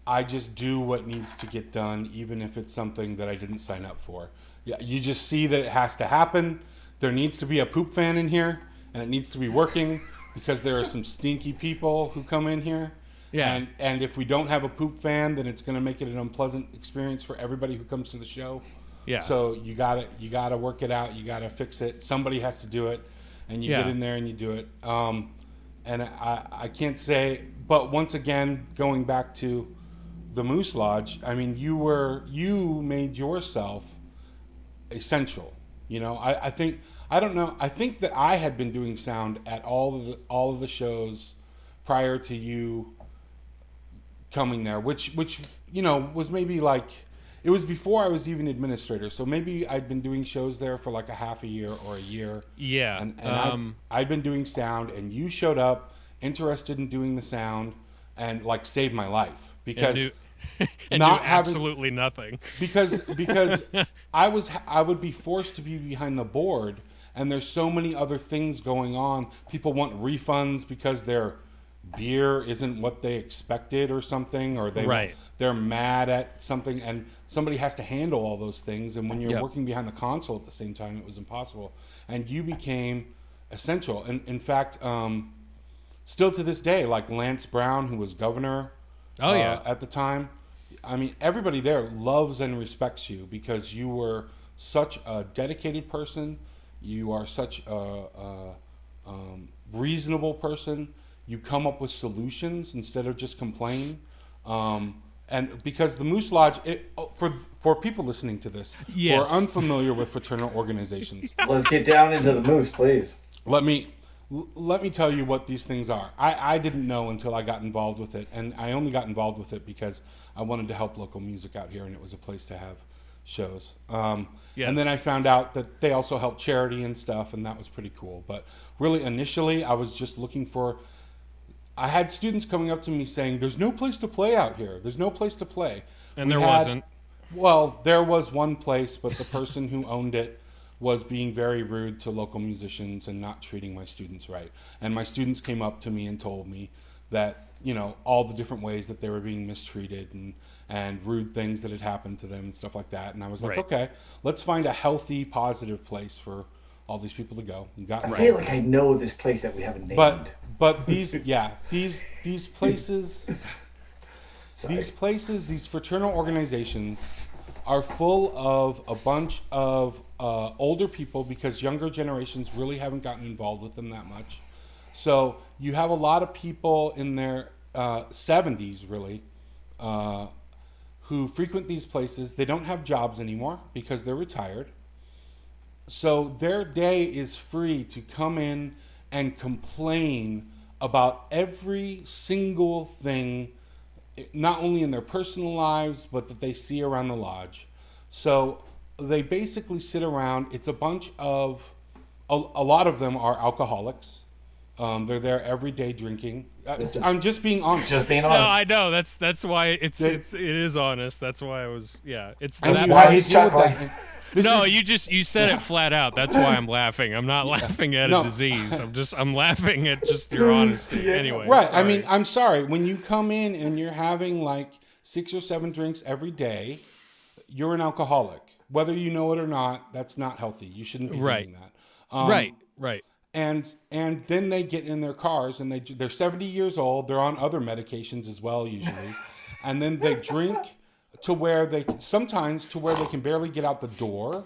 I just do what needs to get done, even if it's something that I didn't sign up for. Yeah, you just see that it has to happen. There needs to be a poop fan in here, and it needs to be working because there are some stinky people who come in here. Yeah. And if we don't have a poop fan, then it's going to make it an unpleasant experience for everybody who comes to the show. Yeah. So you gotta work it out. You gotta fix it. Somebody has to do it, and you get in there and you do it. And I can't say, but once again, going back to the Moose Lodge, I mean, you made yourself essential. I think that I had been doing sound at all of the shows prior to you coming there, which was maybe like, it was before I was even administrator, so maybe I'd been doing shows there for like a half a year or a year. Yeah. And I'd been doing sound, and you showed up interested in doing the sound and like saved my life because not absolutely nothing. Because I would be forced to be behind the board, and there's so many other things going on. People want refunds because their beer isn't what they expected or something, or they're mad at something, and somebody has to handle all those things. And when you're working behind the console at the same time, it was impossible. And you became essential. And in fact, still to this day, like Lance Brown, who was governor at the time, I mean, everybody there loves and respects you because you were such a dedicated person. You are such a reasonable person. You come up with solutions instead of just complain. And because the Moose Lodge, for people listening to this who are unfamiliar with fraternal organizations, let's get down into the Moose, please. Let me tell you what these things are. I didn't know until I got involved with it, and I only got involved with it because I wanted to help local music out here, and it was a place to have shows. And then I found out that they also help charity and stuff, and that was pretty cool. But really, initially, I was just looking for... I had students coming up to me saying, there's no place to play out here. There's no place to play. And there wasn't. Well, there was one place, but the person who owned it was being very rude to local musicians and not treating my students right. And my students came up to me and told me that, all the different ways that they were being mistreated and rude things that had happened to them and stuff like that. And I was like, okay, let's find a healthy, positive place for all these people to go. I feel like I know this place that we haven't named. But these places, these fraternal organizations are full of a bunch of older people because younger generations really haven't gotten involved with them that much. So you have a lot of people in their 70s, really, who frequent these places. They don't have jobs anymore because they're retired. So their day is free to come in and complain about every single thing, not only in their personal lives, but that they see around the lodge. So they basically sit around. It's a bunch of, a lot of them are alcoholics. They're there every day drinking. I'm just being honest. Just being honest. No, I know. That's why it is honest. That's why I was. Yeah, it's and why he's chuckling. You said it flat out. That's why I'm laughing. I'm not laughing at a disease. I'm laughing at just your honesty. Anyway, right. Sorry. I mean, I'm sorry. When you come in and you're having like 6 or 7 drinks every day, you're an alcoholic. Whether you know it or not, that's not healthy. You shouldn't be doing that. Right. And then they get in their cars and they're 70 years old. They're on other medications as well, usually, and then they drink to where they can barely get out the door,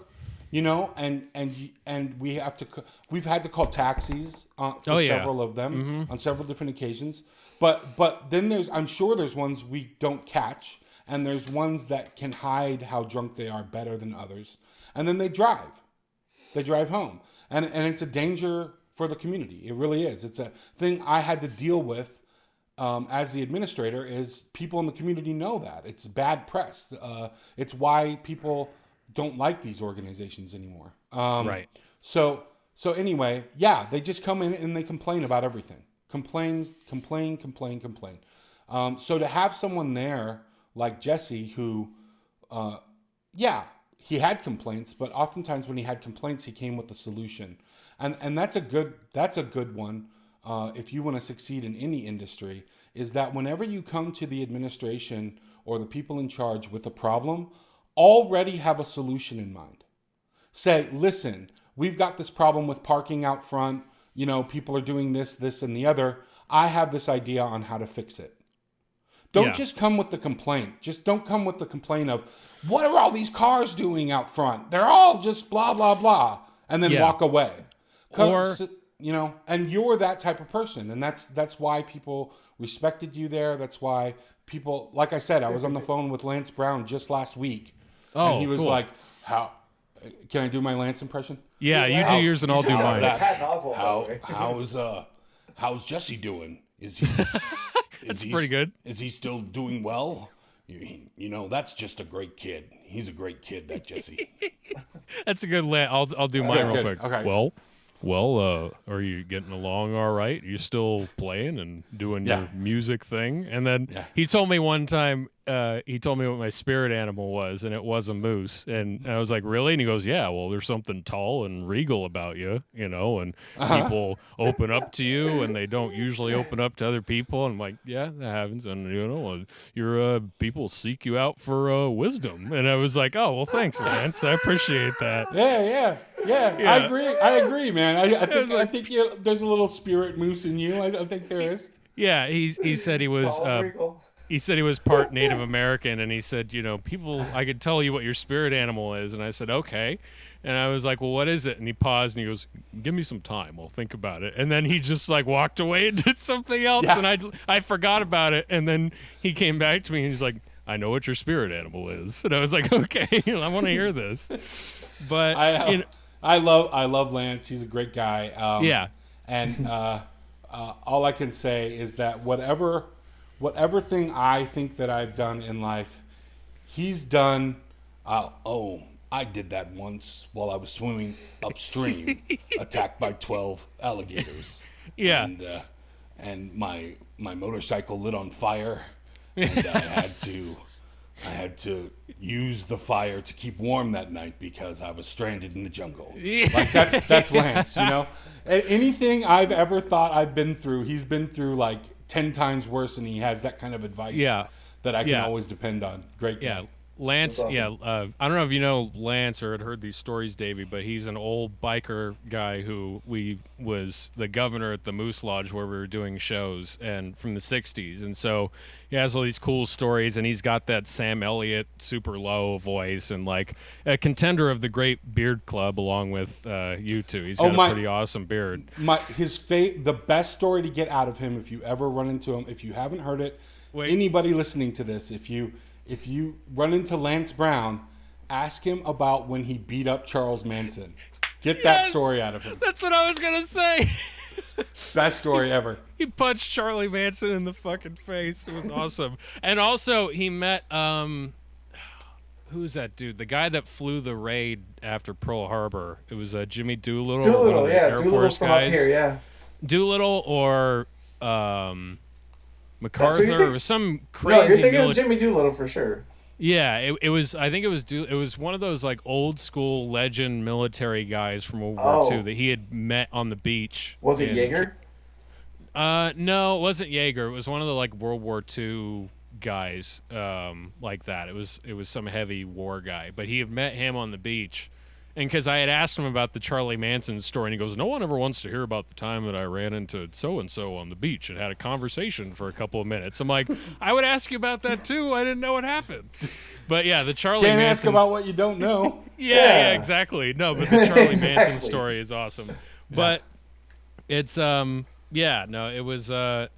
and we've had to call taxis for several of them on several different occasions. But then I'm sure there's ones we don't catch, and there's ones that can hide how drunk they are better than others, and then they drive home. and it's a danger for the community. It really is. It's a thing I had to deal with as the administrator. Is people in the community know that it's bad press. It's why people don't like these organizations anymore. Right. So anyway, yeah, they just come in and they complain about everything. Complain. So to have someone there like Jesse who, he had complaints, but oftentimes when he had complaints, he came with a solution. And that's a good one. If you want to succeed in any industry, is that whenever you come to the administration or the people in charge with a problem, already have a solution in mind. Say, listen, we've got this problem with parking out front. People are doing this, and the other. I have this idea on how to fix it. Don't just come with the complaint. Just don't come with the complaint of, what are all these cars doing out front? They're all just blah, blah, blah. And then walk away. And you're that type of person. And that's why people respected you there. That's why people, like I said, I was on the phone with Lance Brown just last week. Oh, and he was like, how, can I do my Lance impression? Yeah, you do yours and I'll do mine. How's Jesse doing? Is he... That's pretty good. Is he still doing well? That's just a great kid. He's a great kid, that Jesse. That's a good I'll do mine real quick. Okay. Well, are you getting along all right? You still playing and doing your music thing? And then he told me one time, he told me what my spirit animal was, and it was a moose. And I was like, really? And he goes, yeah, well, there's something tall and regal about you, and people open up to you, and they don't usually open up to other people. And I'm like, yeah, that happens. And, your people seek you out for wisdom. And I was like, oh, well, thanks, Lance. I appreciate that. Yeah. I agree, man. I think there's a little spirit moose in you. I think there is. Yeah, he said he was he said he was part Native American, and he said, people, I could tell you what your spirit animal is. And I said, okay. And I was like, well, what is it? And he paused and he goes, give me some time. I'll think about it. And then he just walked away and did something else. Yeah. And I forgot about it. And then he came back to me and he's like, I know what your spirit animal is. And I was like, okay, I want to hear this. But I love Lance. He's a great guy. And all I can say is that whatever thing I think that I've done in life, he's done. I did that once while I was swimming upstream, attacked by 12 alligators. Yeah. And my motorcycle lit on fire, and I had to use the fire to keep warm that night because I was stranded in the jungle. Like that's Lance, Anything I've ever thought I've been through, he's been through 10 times worse, and he has that kind of advice that I can always depend on. Great guy. Yeah. Lance, awesome. I don't know if you know Lance or had heard these stories, Davey, but he's an old biker guy who was the governor at the Moose Lodge where we were doing shows, and from the 60s. And so he has all these cool stories, and he's got that Sam Elliott super low voice, and a contender of the Great Beard Club along with you two. He's got a pretty awesome beard. The best story to get out of him, if you ever run into him, if you haven't heard it, anybody listening to this, if you run into Lance Brown, ask him about when he beat up Charles Manson. Get that story out of him. That's what I was going to say. Best story ever. He punched Charlie Manson in the fucking face. It was awesome. And also, he met, who's that dude? The guy that flew the raid after Pearl Harbor. It was Jimmy Doolittle. One of the Air Force guys. Up here, Doolittle or... MacArthur or some crazy. No, you're thinking of Jimmy Doolittle for sure. Yeah, it was. I think it was one of those old school legend military guys from World War II that he had met on the beach. Was it Yeager? No, it wasn't Yeager. It was one of the World War II guys like that. It was some heavy war guy, but he had met him on the beach. And because I had asked him about the Charlie Manson story, and he goes, no one ever wants to hear about the time that I ran into so-and-so on the beach and had a conversation for a couple of minutes. I'm like, I would ask you about that too. I didn't know what happened. But yeah, the Charlie Manson... Can't ask about what you don't know. yeah, exactly. No, but the Charlie Manson story is awesome. But it's, it was a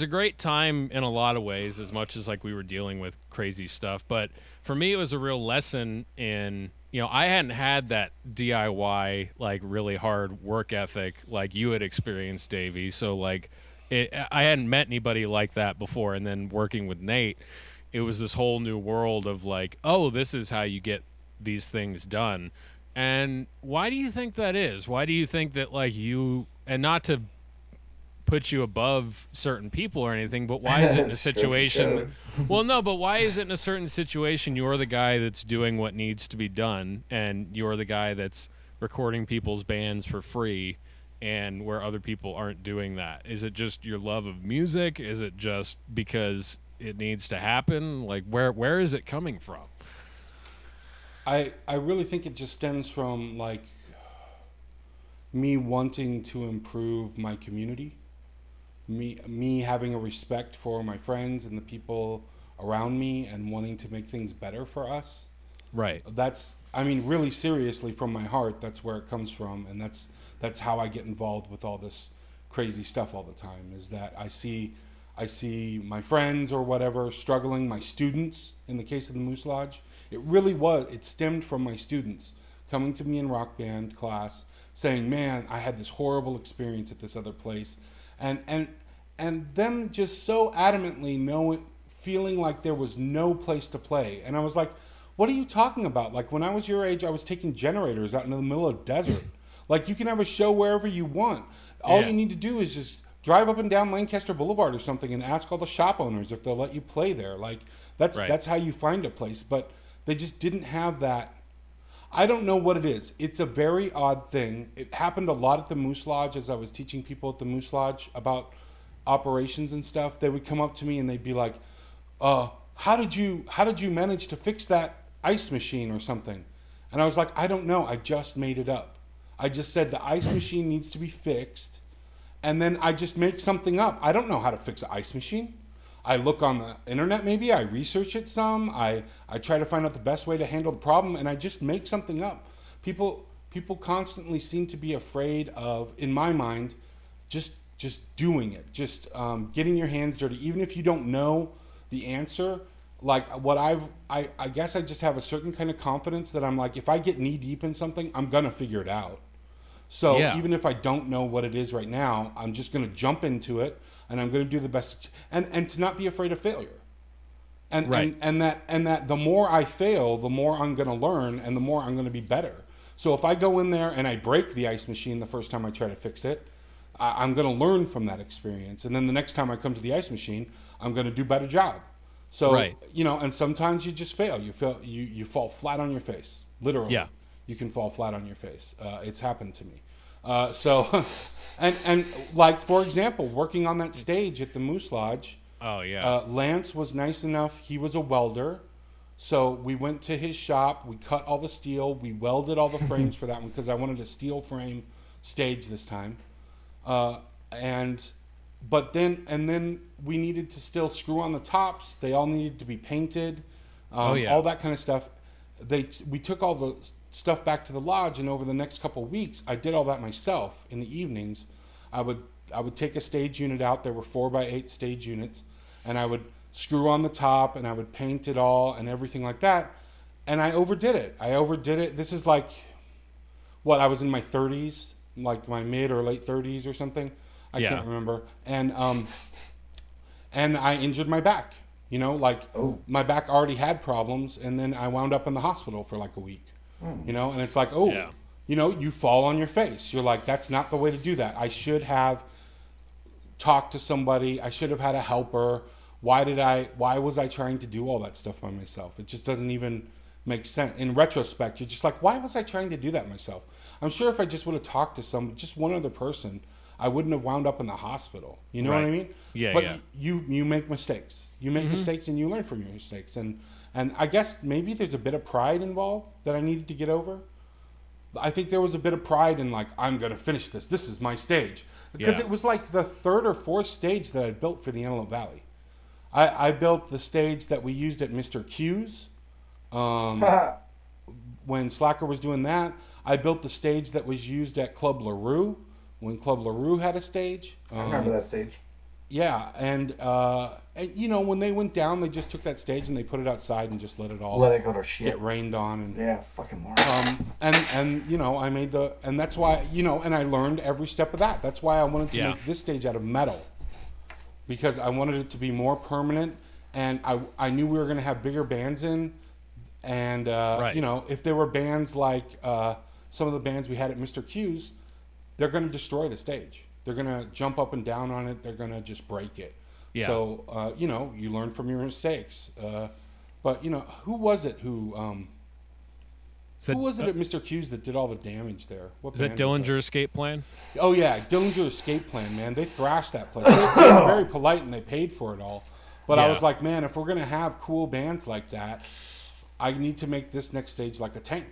great time in a lot of ways, as much as we were dealing with crazy stuff. But for me, it was a real lesson in I hadn't had that DIY like really hard work ethic like you had experienced, Davey. So like, I hadn't met anybody like that before, and then working with Nate, it was this whole new world of like, oh, this is how you get these things done. And why do you think that is? Why do you think that like you, and not to put you above certain people or anything, but why is it in a situation well, no, but why is it in a certain situation you're the guy that's doing what needs to be done, and you're the guy that's recording people's bands for free, and where other people aren't doing that? Is it just your love of music? Is it just because it needs to happen? Like where is it coming from? I really think it just stems from like me wanting to improve my community, me having a respect for my friends and the people around me, and wanting to make things better for us. Right. That's, I mean, really seriously from my heart, that's where it comes from, and that's how I get involved with all this crazy stuff all the time. Is that I see my friends or whatever struggling, my students in the case of the Moose Lodge. It stemmed from my students coming to me in rock band class saying, "Man, I had this horrible experience at this other place," and them just so adamantly feeling like there was no place to play. And I was like, "What are you talking about? Like when I was your age, I was taking generators out in the middle of the desert. Like you can have a show wherever you want. All you need to do is just drive up and down Lancaster Boulevard or something and ask all the shop owners if they'll let you play there. Like that's how you find a place." But they just didn't have that. I don't know what it is. It's a very odd thing. It happened a lot at the Moose Lodge as I was teaching people at the Moose Lodge about operations and stuff. They would come up to me and they'd be like, how did you manage to fix that ice machine or something?" And I was like, "I don't know. I just made it up. I just said the ice machine needs to be fixed, and then I just make something up. I don't know how to fix an ice machine. I look on the internet, maybe I research it some. I try to find out the best way to handle the problem, and I just make something up." People constantly seem to be afraid of, in my mind, just doing it, just getting your hands dirty, even if you don't know the answer. Like I guess I just have a certain kind of confidence that I'm like, if I get knee deep in something, I'm gonna figure it out. So even if I don't know what it is right now, I'm just going to jump into it, and I'm going to do the best, and to not be afraid of failure. And that the more I fail, the more I'm going to learn, and the more I'm going to be better. So if I go in there and I break the ice machine the first time I try to fix it, I'm going to learn from that experience. And then the next time I come to the ice machine, I'm going to do a better job. So, and sometimes you just fail. You fall flat on your face, literally. Yeah. You can fall flat on your face. It's happened to me. And like, for example, working on that stage at the Moose Lodge. Oh, yeah. Lance was nice enough. He was a welder. So we went to his shop. We cut all the steel. We welded all the frames for that one because I wanted a steel frame stage this time. But then we needed to still screw on the tops. They all needed to be painted. All that kind of stuff. We took all the stuff back to the lodge, and over the next couple of weeks, I did all that myself. In the evenings, I would take a stage unit out. There were 4x8 stage units, and I would screw on the top, and I would paint it all and everything like that. And I overdid it. This is like, I was in my 30s, like my mid or late 30s or something. I can't remember. And I injured my back. My back already had problems, and then I wound up in the hospital for like a week. And it's like, you fall on your face. You're like, that's not the way to do that. I should have talked to somebody. I should have had a helper. Why was I trying to do all that stuff by myself? It just doesn't even make sense. In retrospect, you're just like, why was I trying to do that myself? I'm sure if I just would have talked to just one other person, I wouldn't have wound up in the hospital. You know what I mean? Yeah. But you make mistakes. You make mistakes, and you learn from your mistakes. And I guess maybe there's a bit of pride involved that I needed to get over. I think there was a bit of pride in like, I'm going to finish this. This is my stage. Because it was like the third or fourth stage that I built for the Antelope Valley. I built the stage that we used at Mr. Q's when Slacker was doing that. I built the stage that was used at Club LaRue when Club LaRue had a stage. I remember that stage. yeah, and when they went down, they just took that stage and they put it outside and just let it all Let it go to shit. get rained on. And Yeah, fucking more. and I made and that's why and I learned every step of that. That's why I wanted to make this stage out of metal, because I wanted it to be more permanent, and I knew we were going to have bigger bands in, and if there were bands like some of the bands we had at Mr. Q's, they're going to destroy the stage. They're going to jump up and down on it. They're going to just break it. Yeah. So, you learn from your mistakes. But, who was it who was it at Mr. Q's that did all the damage there? What is that Dillinger Escape Plan? Oh, yeah. Dillinger Escape Plan, man. They thrashed that place. They were very polite and they paid for it all. But I was like, man, if we're going to have cool bands like that, I need to make this next stage like a tank.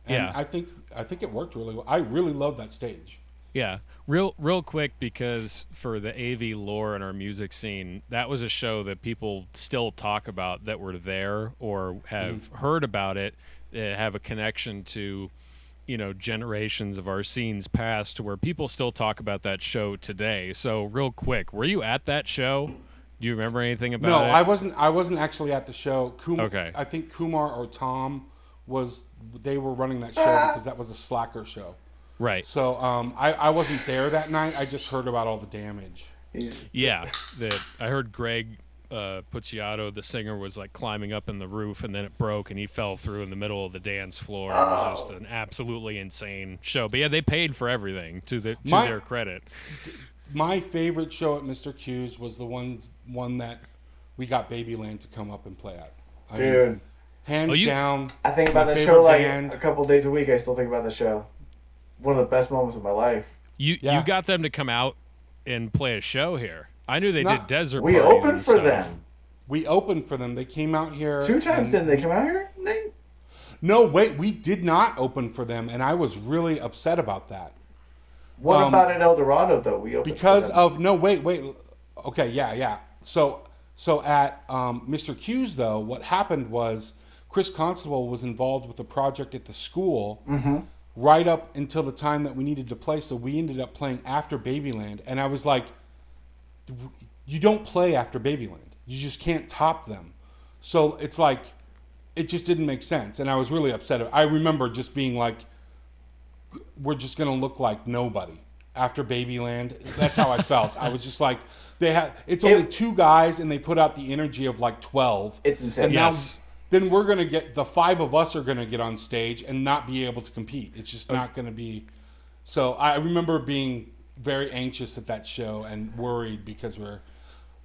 And I think it worked really well. I really love that stage. Yeah, real quick, because for the AV lore in our music scene, that was a show that people still talk about that were there or have heard about it, have a connection to, generations of our scenes past, where people still talk about that show today. So real quick, were you at that show? Do you remember anything about it? No, I wasn't actually at the show. Okay. I think Kumar or Tom they were running that show because that was a Slacker show. Right. So I wasn't there that night. I just heard about all the damage. Yeah. I heard Greg Pucciato, the singer, was like climbing up in the roof, and then it broke, and he fell through in the middle of the dance floor. It was just an absolutely insane show. But yeah, they paid for everything to their credit. My favorite show at Mr. Q's was the one that we got Babyland to come up and play at. Dude. Hands down. I think about the show like a couple days a week. I still think about the show. One of the best moments of my life. You got them to come out and play a show here. I knew they did desert parties. We opened for them. We opened for them. They came out here 2 times. Didn't they come out here? No, wait. We did not open for them, and I was really upset about that. What about at El Dorado though? We opened because of no. Wait. Okay, yeah. So at Mr. Q's though, what happened was Chris Constable was involved with a project at the school. Mm-hmm. Right up until the time that we needed to play, so we ended up playing after Babyland. And I was like, you don't play after Babyland. You just can't top them. So it's like, it just didn't make sense. And I was really upset. I remember just being like, we're just going to look like nobody after Babyland. That's how I felt. I was just like, it's only 2 guys, and they put out the energy of like 12. It's insane. And yes. Then we're going to get, the 5 of us are going to get on stage and not be able to compete. It's just not going to be. So I remember being very anxious at that show and worried because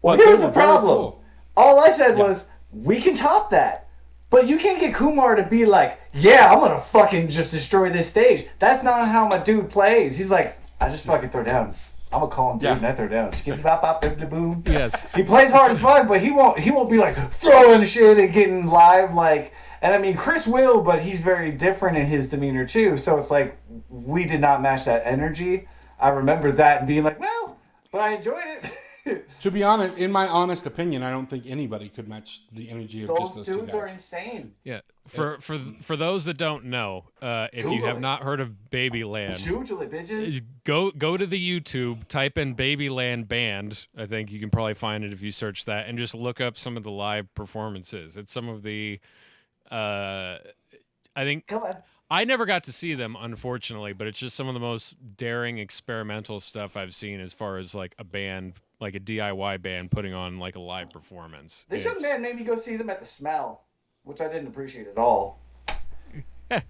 Well, here's the problem. Cool. All I said was, we can top that. But you can't get Kumar to be like, yeah, I'm going to fucking just destroy this stage. That's not how my dude plays. He's like, I just fucking throw down. I'm a calm dude and I throw down. Skip bop bop bip boom. Yes. He plays hard as fuck, but he won't be like throwing shit and getting live like. And I mean, Chris will, but he's very different in his demeanor too. So it's like we did not match that energy. I remember that and being like, well, but I enjoyed it. To be honest, in my honest opinion, I don't think anybody could match the energy of just those 2 guys. Those dudes are insane. Yeah. For those that don't know, if you have not heard of Babyland, bitches. Go to the YouTube, type in Babyland Band. I think you can probably find it if you search that, and just look up some of the live performances. It's some of the, I think. Come on. I never got to see them, unfortunately, but it's just some of the most daring experimental stuff I've seen as far as like a band, like a DIY band putting on like a live performance. This young man made me go see them at the Smell, which I didn't appreciate at all. I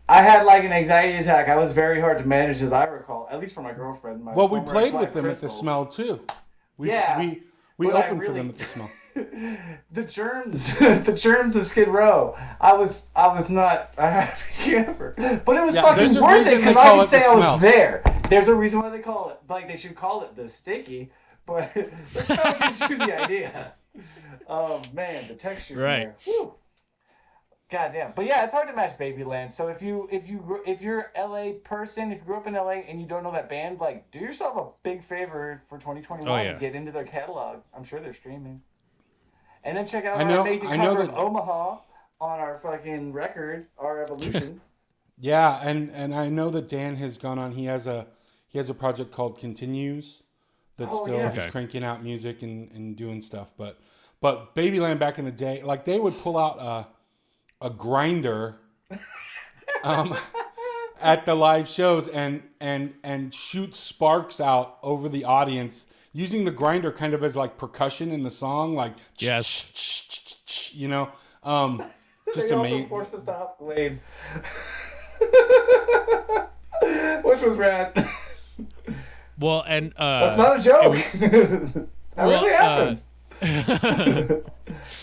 had like an anxiety attack. I was very hard to manage, as I recall, at least for my girlfriend. Well, we played with them at the Smell too. We opened for them at the Smell. The germs of Skid Row. I was not a happy camper, but it was fucking worth it because I can say I was there. There's a reason why they call it, like they should call it the Sticky, but this kind of gives you the idea. Oh man, the textures in there. Woo. God damn. But yeah, it's hard to match Babyland. So if you're LA person, if you grew up in LA and you don't know that band, like do yourself a big favor for 2021 and get into their catalog. I'm sure they're streaming. And then check out our amazing cover of Omaha on our fucking record, Our Evolution. Yeah, and I know that Dan has gone on. He has a project called Continues that's Oh, still yes. just cranking out music and doing stuff. But Babyland back in the day, like they would pull out a grinder at the live shows and shoot sparks out over the audience using the grinder kind of as like percussion in the song, like Yes. you know, just They also amazing. forced us to hop Glade. Which was rad. Well, and That's not a joke. That really happened.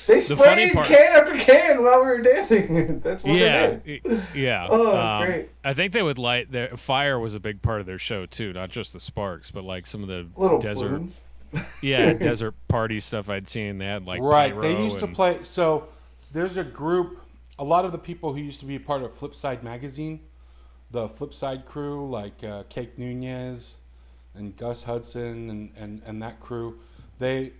They funny sprayed part- can after can while we were dancing. That's what yeah, they did. yeah. Oh, that's great. I think they would light their fire was a big part of their show too, not just the sparks, but like some of the Little desert, plumes. desert party stuff I'd seen. They had like Right. pyro They used to and- play. So there's a group, a lot of the people who used to be a part of Flipside magazine, the Flipside crew, like Cake Nunez and Gus Hudson and that crew, they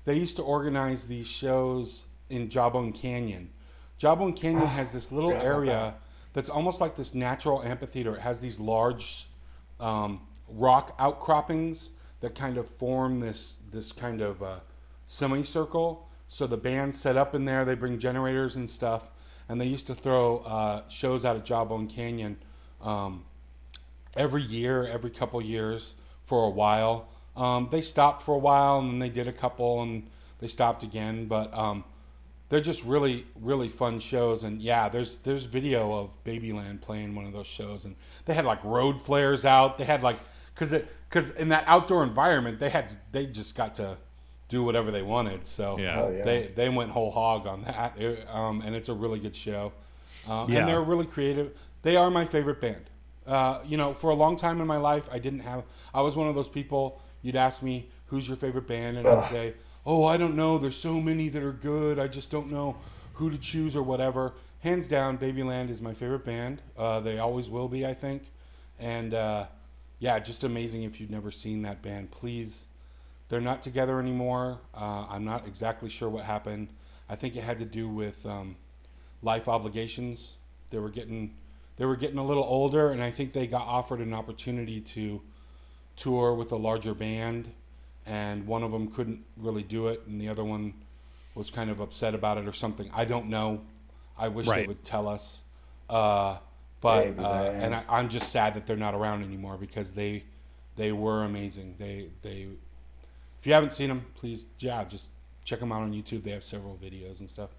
used to organize these shows in Jawbone Canyon. Jawbone Canyon has this little area that's almost like this natural amphitheater. It has these large rock outcroppings that kind of form this kind of semicircle. So the band's set up in there. They bring generators and stuff, and they used to throw shows out at Jawbone Canyon every year, every couple years for a while. They stopped for a while, and then they did a couple, and they stopped again. But they're just really, really fun shows. And yeah, there's video of Babyland playing one of those shows, and they had like road flares out. They had like because in that outdoor environment, they just got to do whatever they wanted. So Yeah. Oh, yeah. they went whole hog on that, and it's a really good show. Yeah. And they're really creative. They are my favorite band. For a long time in my life, I was one of those people. You'd ask me, who's your favorite band? And I'd say, oh, I don't know. There's so many that are good. I just don't know who to choose or whatever. Hands down, Babyland is my favorite band. They always will be, I think. And just amazing if you've never seen that band. Please, they're not together anymore. I'm not exactly sure what happened. I think it had to do with life obligations. They were getting a little older, and I think they got offered an opportunity to tour with a larger band, and one of them couldn't really do it, and the other one was kind of upset about it or something. I don't know. I wish they would tell us. I'm just sad that they're not around anymore because they were amazing. They if you haven't seen them, please just check them out on YouTube. They have several videos and stuff.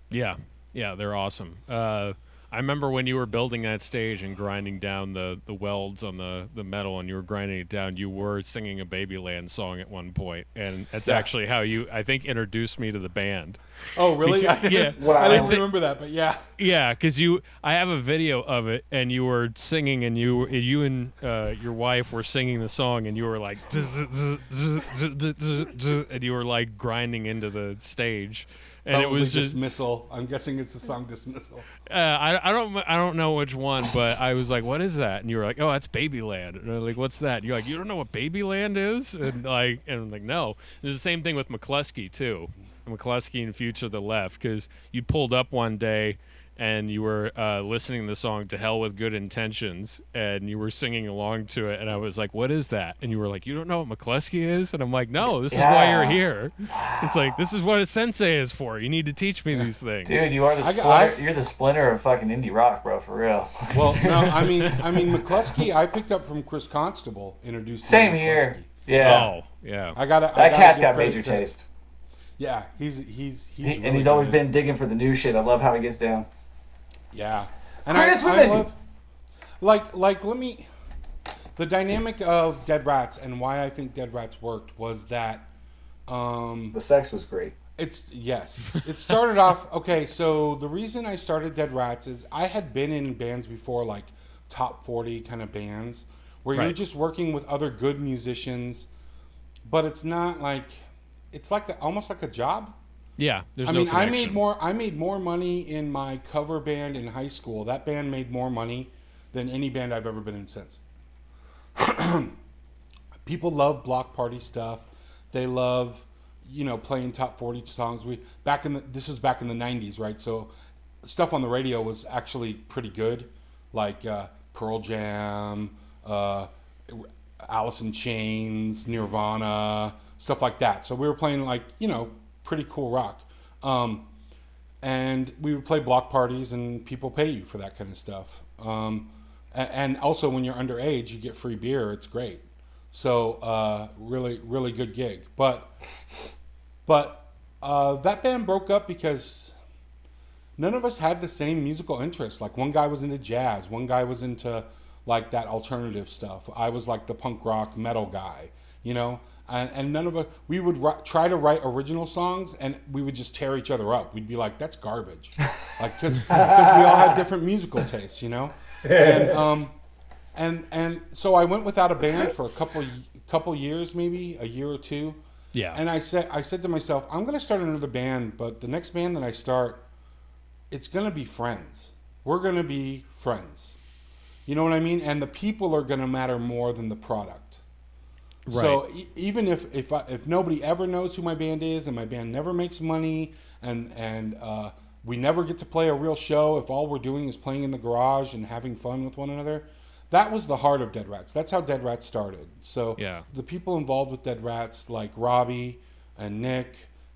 Yeah, they're awesome. I remember when you were building that stage and grinding down the welds on the metal, and you were grinding it down, you were singing a Babyland song at one point, and that's actually how you, I think, introduced me to the band. Oh, really? Yeah. Wow. I didn't remember that, but yeah. Yeah, because I have a video of it, and you were singing, and you and your wife were singing the song, and you were like, and you were like grinding into the stage. And Probably it was just Dismissal. I'm guessing it's the song Dismissal. I don't know which one, but I was like, what is that? And you were like, oh, that's Babyland. And I was like, what's that? And you're like, you don't know what Babyland is? And I'm like, no. It's the same thing with McCluskey too. McCluskey and Future the Left, because you pulled up one day and you were listening to the song "To Hell with Good Intentions," and you were singing along to it, and I was like, what is that? And you were like, you don't know what McCluskey is? And I'm like, no, this is why you're here. It's like, this is what a sensei is for. You need to teach me these things. Dude, you are the splinter. You're the splinter of fucking indie rock, bro, for real. Well, no, I mean McCluskey I picked up from Chris Constable, introduced me Same to here. McCluskey. Yeah. Oh, yeah. That cat's got major taste. Yeah, he's And really he's always good. been digging for the new shit. I love how he gets down. Yeah, and Chris, we I miss you. love the dynamic of Dead Rats and why I think Dead Rats worked was that The sex was great. it started off okay. So the reason I started Dead Rats is I had been in bands before, like top 40 kind of bands where you're just working with other good musicians, but it's not like it's like almost like a job. Yeah, there's I no mean, connection. I made more money in my cover band in high school. That band made more money than any band I've ever been in since. People love block party stuff. They love, playing top 40 songs. This was back in the 90s, right? So stuff on the radio was actually pretty good, like Pearl Jam, Alice in Chains, Nirvana, stuff like that. So we were playing like, pretty cool rock. And we would play block parties, and people pay you for that kind of stuff. And also when you're underage, you get free beer. It's great. So really, really good gig. But that band broke up because none of us had the same musical interests. Like one guy was into jazz, one guy was into like that alternative stuff. I was like the punk rock metal guy, and none of us, we would try to write original songs, and we would just tear each other up. We'd be like, that's garbage. Like, cause we all had different musical tastes, and so I went without a band for a couple years, maybe a year or two. Yeah. And I said to myself, I'm going to start another band, but the next band that I start, it's going to be friends. We're going to be friends. You know what I mean? And the people are going to matter more than the product. Right. So even if nobody ever knows who my band is, and my band never makes money, and we never get to play a real show, if all we're doing is playing in the garage and having fun with one another, that was the heart of Dead Rats. That's how Dead Rats started. So the people involved with Dead Rats, like Robbie and Nick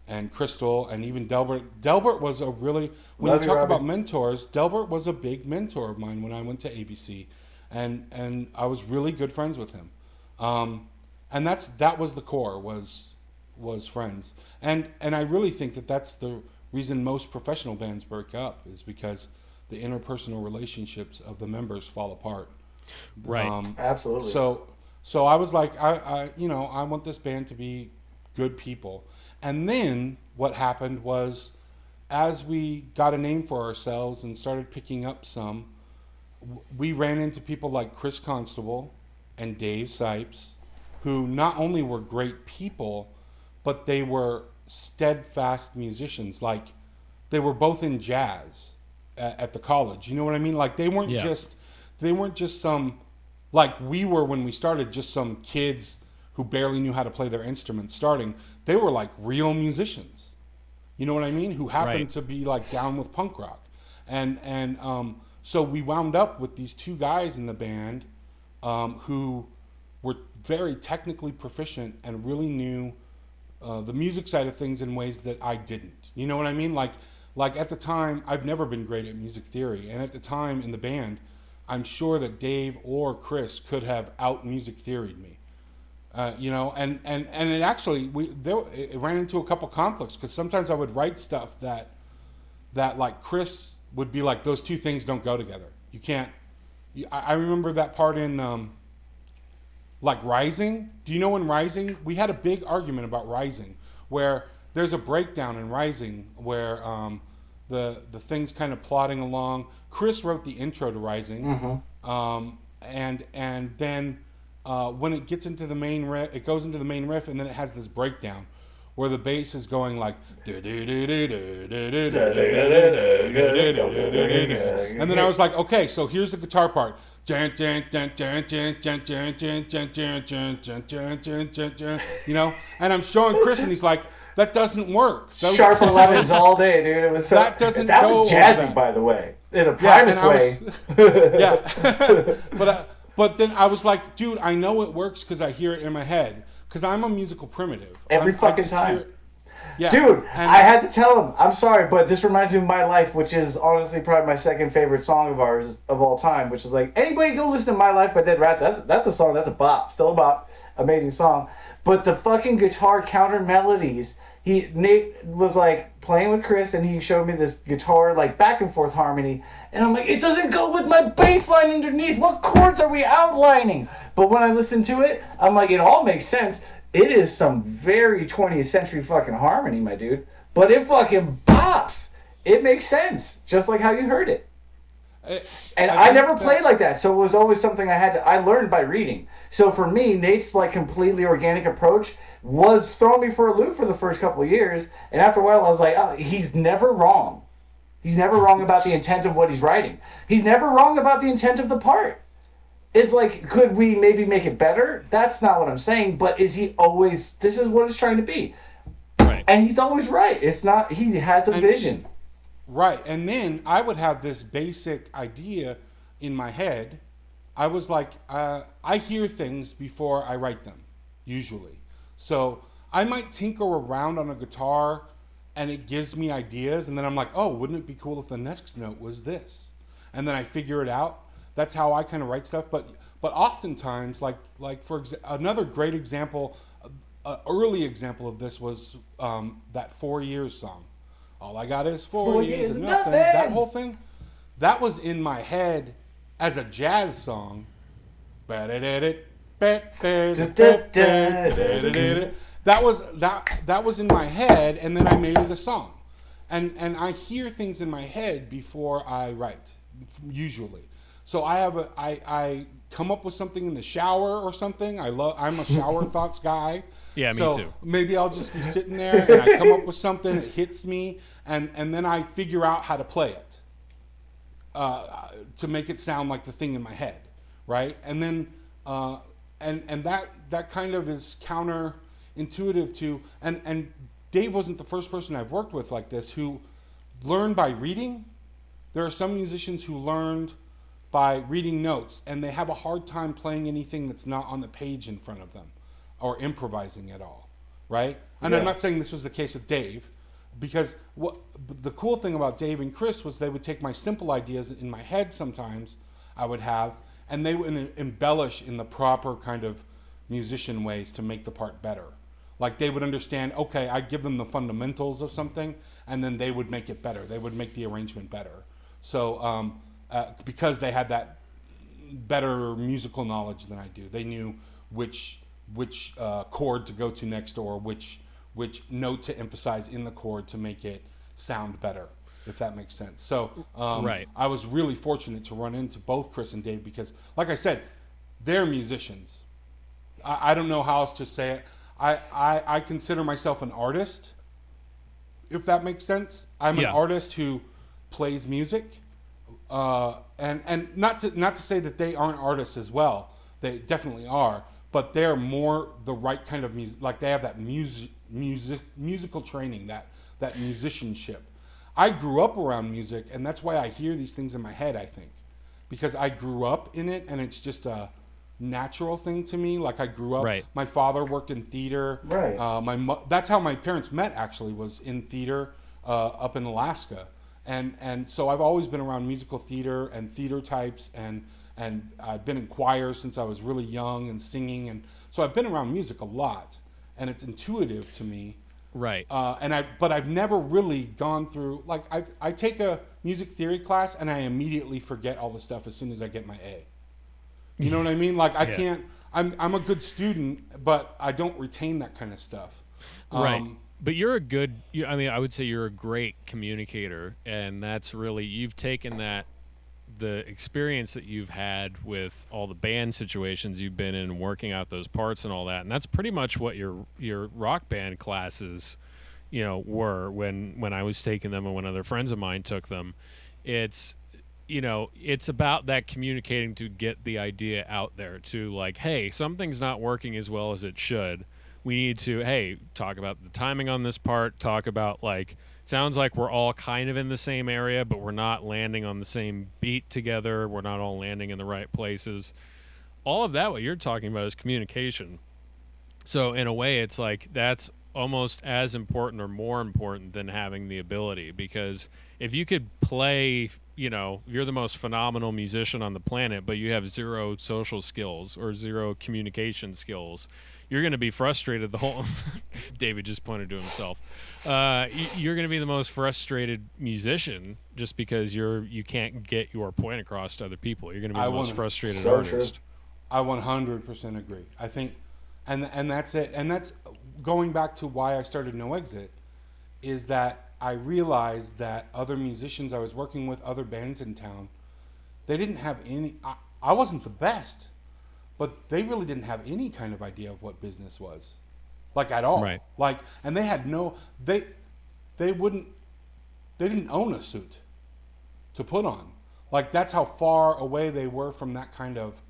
and Crystal and even Delbert. Delbert was a really, when you talk about mentors, Delbert was a big mentor of mine when I went to AVC, and I was really good friends with him. And that was the core, was friends. And I really think that that's the reason most professional bands break up, is because the interpersonal relationships of the members fall apart. Right. Absolutely. So I was like, I want this band to be good people. And then what happened was, as we got a name for ourselves and started picking up some, we ran into people like Chris Constable and Dave Sipes, who not only were great people, but they were steadfast musicians. Like, they were both in jazz at the college. You know what I mean? Like, they weren't just some, like we were when we started, just some kids who barely knew how to play their instruments starting. They were like real musicians. You know what I mean? Who happened to be like down with punk rock. And so we wound up with these two guys in the band who were very technically proficient and really knew the music side of things in ways that I didn't. You know what I mean? Like at the time, I've never been great at music theory. And at the time in the band, I'm sure that Dave or Chris could have out music theoried me. And it actually, it ran into a couple conflicts, because sometimes I would write stuff that like Chris would be like, those two things don't go together. You can't. I remember that part in like Rising. Do you know in Rising? We had a big argument about Rising, where there's a breakdown in Rising where the thing's kind of plodding along. Chris wrote the intro to Rising, and then when it gets into the main riff, it goes into the main riff, and then it has this breakdown where the bass is going like, and then I was like, okay, so here's the guitar part, and I'm showing Chris, and he's like, that doesn't work. Sharp 11s all day, dude. It was that doesn't that go was jazzy, that. By the way, in a Primus way. But then I was like, dude, I know it works because I hear it in my head. Because I'm a musical primitive. Every fucking time. Yeah. Dude, I had to tell him, I'm sorry, but this reminds me of My Life, which is honestly probably my second favorite song of ours of all time, which is like, anybody go listen to My Life by Dead Rats. That's a song, that's a bop. Still a bop. Amazing song. But the fucking guitar counter melodies, Nate was like playing with Chris, and he showed me this guitar like back and forth harmony, and I'm like, it doesn't go with my bass line underneath. What chords are we outlining? But when I listen to it, I'm like, it all makes sense. It is some very 20th century fucking harmony, my dude. But it fucking bops. It makes sense, just like how you heard it. And I never played like that, so it was always something I learned by reading. So for me, Nate's like completely organic approach was throwing me for a loop for the first couple of years, and after a while I was like, oh, he's never wrong. He's never wrong about the intent of what he's writing. He's never wrong about the intent of the part. It's like, could we maybe make it better? That's not what I'm saying, but is he always, this is what it's trying to be. Right. And he's always right. It's not, he has a vision. Right, and then I would have this basic idea in my head, I was like, I hear things before I write them, usually. So I might tinker around on a guitar and it gives me ideas, and then I'm like, oh, wouldn't it be cool if the next note was this? And then I figure it out. That's how I kind of write stuff. But oftentimes, another great example, early example of this was that 4 Years song. All I got is 4 years and nothing. That whole thing, that was in my head as a jazz song. That was in my head, and then I made it a song. And I hear things in my head before I write, usually. So I come up with something in the shower or something. I'm a shower thoughts guy. Yeah, me so too. Maybe I'll just be sitting there and I come up with something, it hits me, and then I figure out how to play it to make it sound like the thing in my head, right? And then and that kind of is counterintuitive to and Dave wasn't the first person I've worked with like this who learned by reading. There are some musicians who learned by reading notes, and they have a hard time playing anything that's not on the page in front of them or improvising at all, right? And I'm not saying this was the case with Dave, because the cool thing about Dave and Chris was they would take my simple ideas in my head sometimes I would have, and they would embellish in the proper kind of musician ways to make the part better. Like they would understand, okay, I give them the fundamentals of something, and then they would make it better. They would make the arrangement better. So because they had that better musical knowledge than I do, they knew which chord to go to next, or which note to emphasize in the chord to make it sound better, if that makes sense. So right. I was really fortunate to run into both Chris and Dave because, like I said, they're musicians. I don't know how else to say it. I consider myself an artist, if that makes sense. I'm an artist who plays music, and not to say that they aren't artists as well. They definitely are, but they're more the right kind of music. Like they have that musical training, that musicianship. I grew up around music, and that's why I hear these things in my head, I think, because I grew up in it, and it's just a natural thing to me. Like I grew up, right. My father worked in theater. Right. That's how my parents met, actually, was in theater up in Alaska. And so I've always been around musical theater and theater types, and I've been in choirs since I was really young and singing. And so I've been around music a lot, and it's intuitive to me. Right. But I've never really gone through, like I take a music theory class and I immediately forget all the stuff as soon as I get my A. You know what I mean? Like I can't, I'm a good student, but I don't retain that kind of stuff. Right. But you're a good, I would say you're a great communicator, and that's really, you've taken the experience that you've had with all the band situations you've been in, working out those parts and all that, and that's pretty much what your rock band classes, were when I was taking them and when other friends of mine took them. It's about that communicating to get the idea out there to like, hey, something's not working as well as it should. We need to, hey, talk about the timing on this part, talk about like, sounds like we're all kind of in the same area, but we're not landing on the same beat together. We're not all landing in the right places. All of that, what you're talking about is communication. So in a way, it's like that's almost as important or more important than having the ability, because if you could play, you're the most phenomenal musician on the planet, but you have zero social skills or zero communication skills, you're going to be frustrated the whole David just pointed to himself. You're going to be the most frustrated musician just because you can't get your point across to other people. You're going to be the most frustrated artist. True. I 100% agree. I think, and that's it. And that's going back to why I started No Exit, is that I realized that other musicians I was working with, other bands in town, they didn't have any. I wasn't the best, but they really didn't have any kind of idea of what business was, like at all. Right. Like, and they had no. They didn't own a suit to put on. Like that's how far away they were from that kind of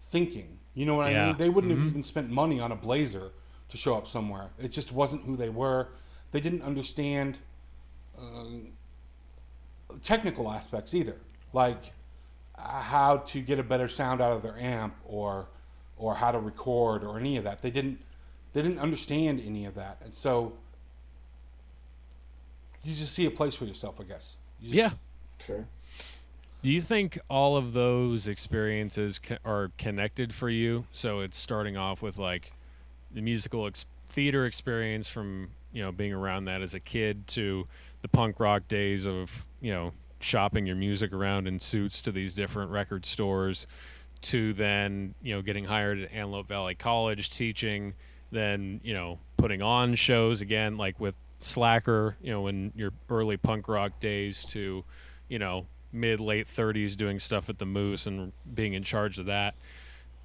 thinking. You know what I mean? They wouldn't have even spent money on a blazer to show up somewhere. It just wasn't who they were. They didn't understand technical aspects either. Like how to get a better sound out of their amp or how to record or any of that. They didn't understand any of that, and so you just see a place for yourself, I guess. Yeah. Sure. Do you think all of those experiences are connected for you? So it's starting off with like the musical theater experience from, being around that as a kid to the punk rock days of, shopping your music around in suits to these different record stores, to then, getting hired at Antelope Valley College teaching, then, putting on shows again, like with Slacker, in your early punk rock days to, mid late 30s doing stuff at the Moose and being in charge of that.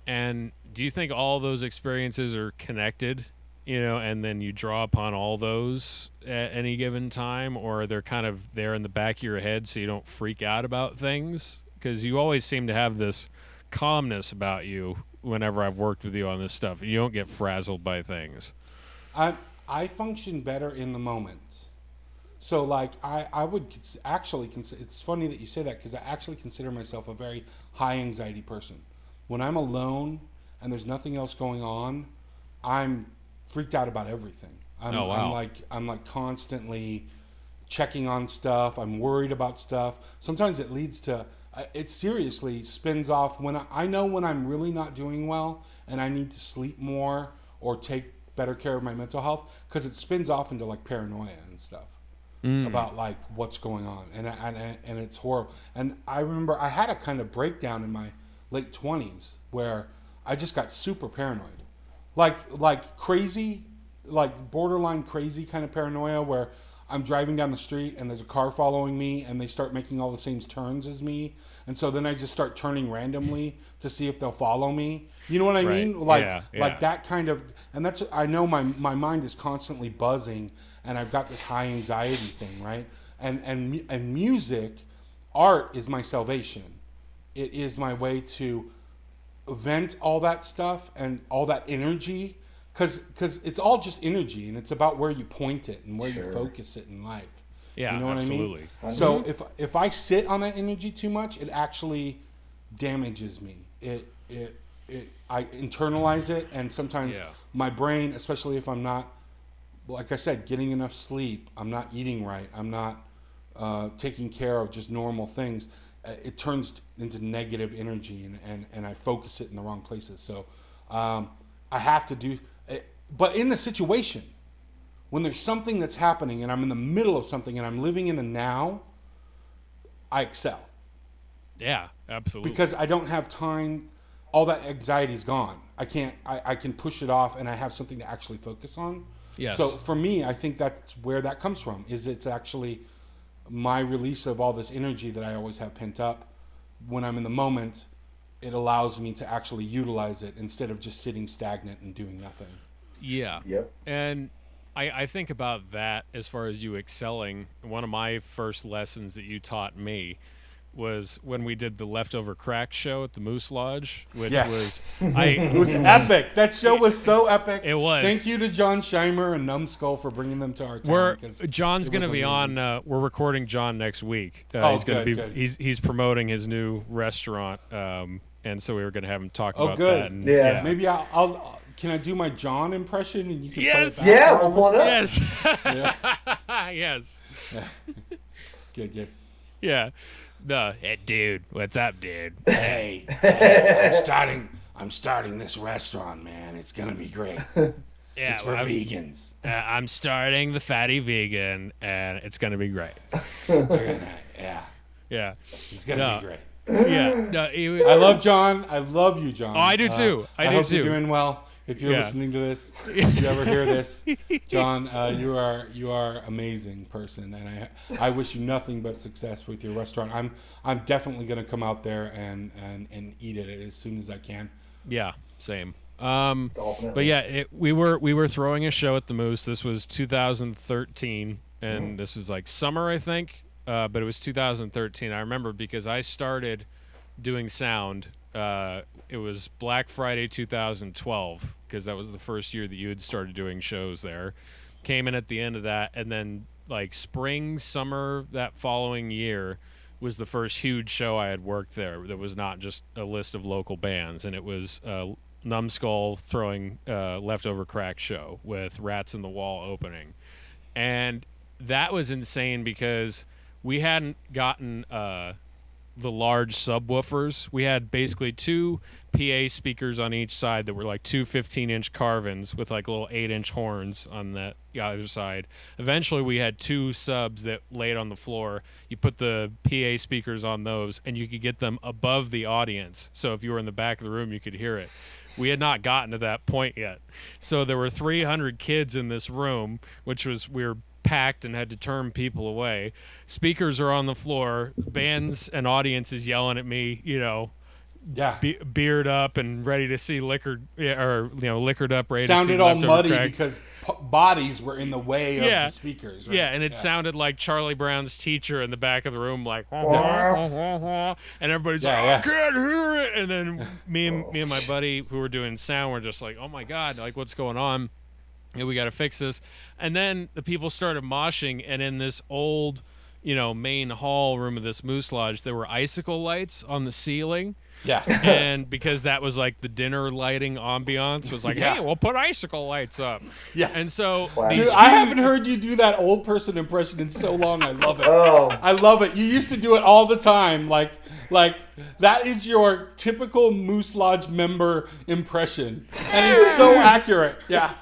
And do you think all those experiences are connected, and then you draw upon all those at any given time, or they're kind of there in the back of your head so you don't freak out about things? Because you always seem to have this calmness about you whenever I've worked with you on this stuff. You don't get frazzled by things. I function better in the moment. So, like, I would actually consider, it's funny that you say that because I actually consider myself a very high anxiety person. When I'm alone and there's nothing else going on, I'm freaked out about everything. Oh, wow. I'm like constantly checking on stuff. I'm worried about stuff. Sometimes it leads to, it seriously spins off when I know when I'm really not doing well and I need to sleep more or take better care of my mental health, because it spins off into like paranoia and stuff. About like what's going on, and it's horrible. And I remember I had a kind of breakdown in my late 20s where I just got super paranoid, like crazy, like borderline crazy kind of paranoia, where I'm driving down the street and there's a car following me and they start making all the same turns as me, and so then I just start turning randomly to see if they'll follow me. You know what I mean? Like like that kind of, and that's, I know my mind is constantly buzzing. And I've got this high anxiety thing, right? And music, art is my salvation. It is my way to vent all that stuff and all that energy, because it's all just energy, and it's about where you point it and where you focus it in life. Yeah, you know what absolutely. I mean? So if I sit on that energy too much, it actually damages me. I internalize it, and sometimes my brain, especially if I'm not, like I said, getting enough sleep, I'm not eating right, I'm not taking care of just normal things, it turns into negative energy, and I focus it in the wrong places. So I have to do it. But in the situation, when there's something that's happening and I'm in the middle of something and I'm living in the now, I excel. Yeah, absolutely. Because I don't have time, all that anxiety's gone. I can push it off, and I have something to actually focus on. Yes. So for me, I think that's where that comes from. Is it's actually my release of all this energy that I always have pent up. When I'm in the moment, it allows me to actually utilize it instead of just sitting stagnant and doing nothing. Yeah. Yep. And I think about that as far as you excelling. One of my first lessons that you taught me was when we did the Leftover Crack show at the Moose Lodge, which was it was epic. That show was so epic. It was. Thank you to John Scheimer and Numbskull for bringing them to our town. John's going to be amazing. We're recording John next week. He's going to be. He's promoting his new restaurant, and so we were going to have him talk about that. And, yeah. Maybe I'll. Can I do my John impression and you can play it back? Yeah, we'll pull it up. Yes. Yes. Yeah. Good. Yeah. Hey, dude, what's up, dude? Hey, I'm starting this restaurant, man. It's gonna be great. Yeah, it's for vegans. I'm starting the Fatty Vegan, and it's gonna be great. Yeah, it's gonna be great. Yeah, I love John. I love you, John. Oh, I do too. I hope you're doing well. If you're listening to this, if you ever hear this, John, you are amazing person, and I wish you nothing but success with your restaurant. I'm definitely gonna come out there and eat at it as soon as I can. Yeah, same. But yeah, we were throwing a show at the Moose. This was 2013, and this was like summer, I think. But it was 2013. I remember because I started doing sound. It was Black Friday 2012, because that was the first year that you had started doing shows there. Came in at the end of that, and then like spring, summer that following year, was the first huge show I had worked there that was not just a list of local bands, and it was Numbskull throwing Leftover Crack show with Rats in the Wall opening. And that was insane because we hadn't gotten the large subwoofers. We had basically 2 PA speakers on each side that were like 2 15-inch carvins with like little 8-inch horns on the other side. Eventually, we had 2 subs that laid on the floor. You put the PA speakers on those, and you could get them above the audience. So if you were in the back of the room, you could hear it. We had not gotten to that point yet. So there were 300 kids in this room, which was we were packed and had to turn people away. Speakers are on the floor. Bands and audiences yelling at me, beard up and ready to see liquored up, ready Sounded to see all Leftover muddy Crack. because bodies were in the way of the speakers. Right? Yeah, and it sounded like Charlie Brown's teacher in the back of the room, like, and everybody's like, I can't hear it. And then me and my buddy who were doing sound were just like, oh my God, like what's going on? Yeah, we got to fix this. And then the people started moshing, and in this old, main hall room of this Moose Lodge, there were icicle lights on the ceiling. Yeah. And because that was like the dinner lighting ambiance, was like, hey, we'll put icicle lights up. Yeah. And so Dude, I haven't heard you do that old person impression in so long. I love it. I love it. You used to do it all the time. Like that is your typical Moose Lodge member impression. And it's so accurate. Yeah.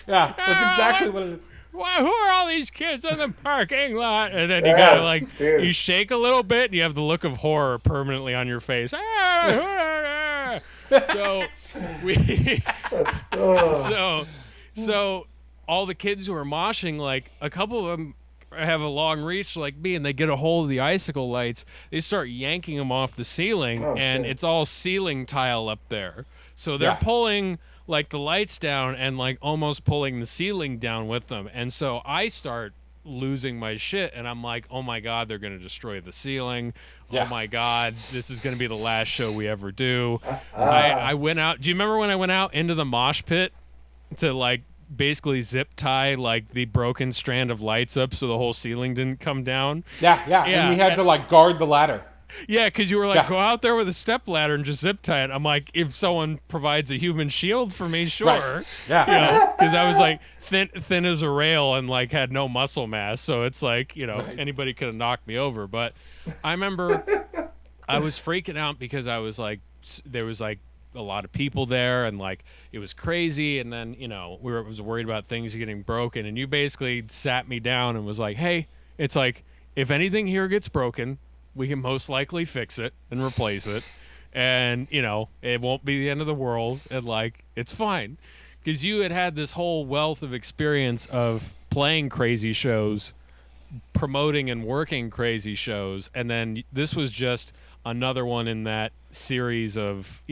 Yeah. That's exactly what it is. Well, who are all these kids in the parking lot? And then you gotta you shake a little bit, and you have the look of horror permanently on your face. So so all the kids who are moshing, like a couple of them have a long reach like me, and they get a hold of the icicle lights. They start yanking them off the ceiling, and it's all ceiling tile up there. So they're pulling like the lights down and like almost pulling the ceiling down with them. And so I start losing my shit, and I'm like, oh my God, they're going to destroy the ceiling. Oh my God, this is going to be the last show we ever do. I went out. Do you remember when I went out into the mosh pit to like basically zip tie like the broken strand of lights up so the whole ceiling didn't come down? Yeah. And we had to like guard the ladder. Yeah, because you were like, go out there with a step ladder and just zip tie it. I'm like, if someone provides a human shield for me, sure. Right. Yeah. Because I was like thin as a rail and like had no muscle mass. So it's like, anybody could have knocked me over. But I remember I was freaking out because I was like, there was like a lot of people there and like it was crazy. And then, was worried about things getting broken. And you basically sat me down and was like, hey, it's like, if anything here gets broken, we can most likely fix it and replace it. And, it won't be the end of the world. And, like, it's fine. Because you had this whole wealth of experience of playing crazy shows, promoting and working crazy shows. And then this was just another one in that series of,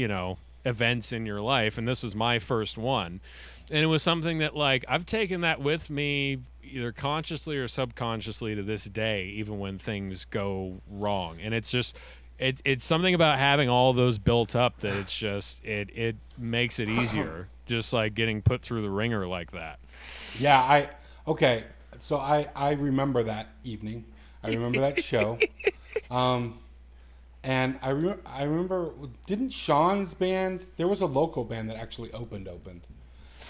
events in your life. And this was my first one. And it was something that, like, I've taken that with me either consciously or subconsciously to this day, even when things go wrong. And it's just, it's something about having all of those built up that it's just, it makes it easier, just like getting put through the ringer like that. Yeah, so I remember that evening. I remember that show. And I remember, didn't Sean's band, there was a local band that actually opened.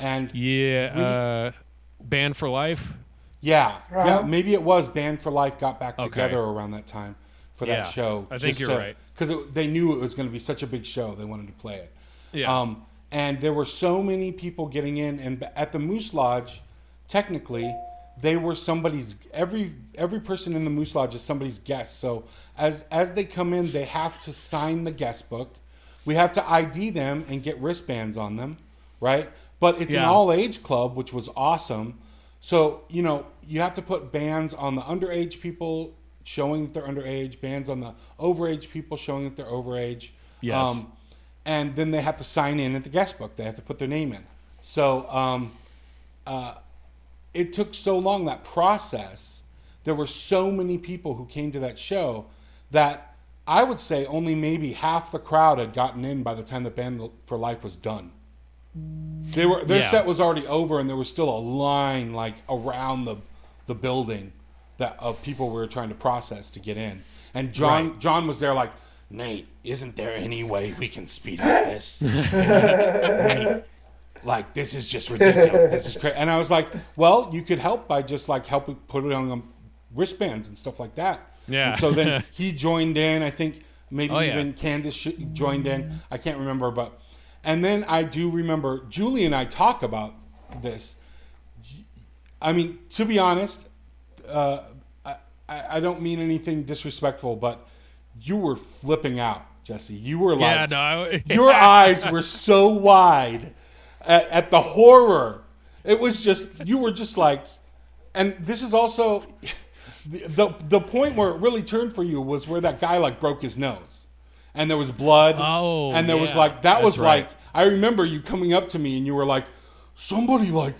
And Band for Life? Yeah, maybe it was Band for Life got back together around that time for that show. I think you're right. Because they knew it was going to be such a big show, they wanted to play it. Yeah. And there were so many people getting in, and at the Moose Lodge, technically, they were somebody's. Every person in the Moose Lodge is somebody's guest. So as they come in, they have to sign the guest book. We have to ID them and get wristbands on them, right? But it's an all-age club, which was awesome. So, you have to put bands on the underage people showing that they're underage, bands on the overage people showing that they're overage. Yes. And then they have to sign in at the guest book. They have to put their name in. So it took so long, that process. There were so many people who came to that show that I would say only maybe half the crowd had gotten in by the time the Band for Life was done. Their set was already over, and there was still a line like around the building that of people we were trying to process to get in. And John was there like, Nate, isn't there any way we can speed up this? Nate, like, this is just ridiculous. This is crazy. And I was like, well, you could help by just like helping put it on wristbands and stuff like that. Yeah. And so then he joined in. I think maybe even Candace joined in. I can't remember, but and then I do remember Julie and I talk about this. I mean, to be honest, I don't mean anything disrespectful, but you were flipping out, Jesse. You were like, your eyes were so wide at the horror. It was just, you were just like, and this is also the point where it really turned for you was where that guy like broke his nose, and there was blood. Oh, and there was like I remember you coming up to me and you were like, somebody like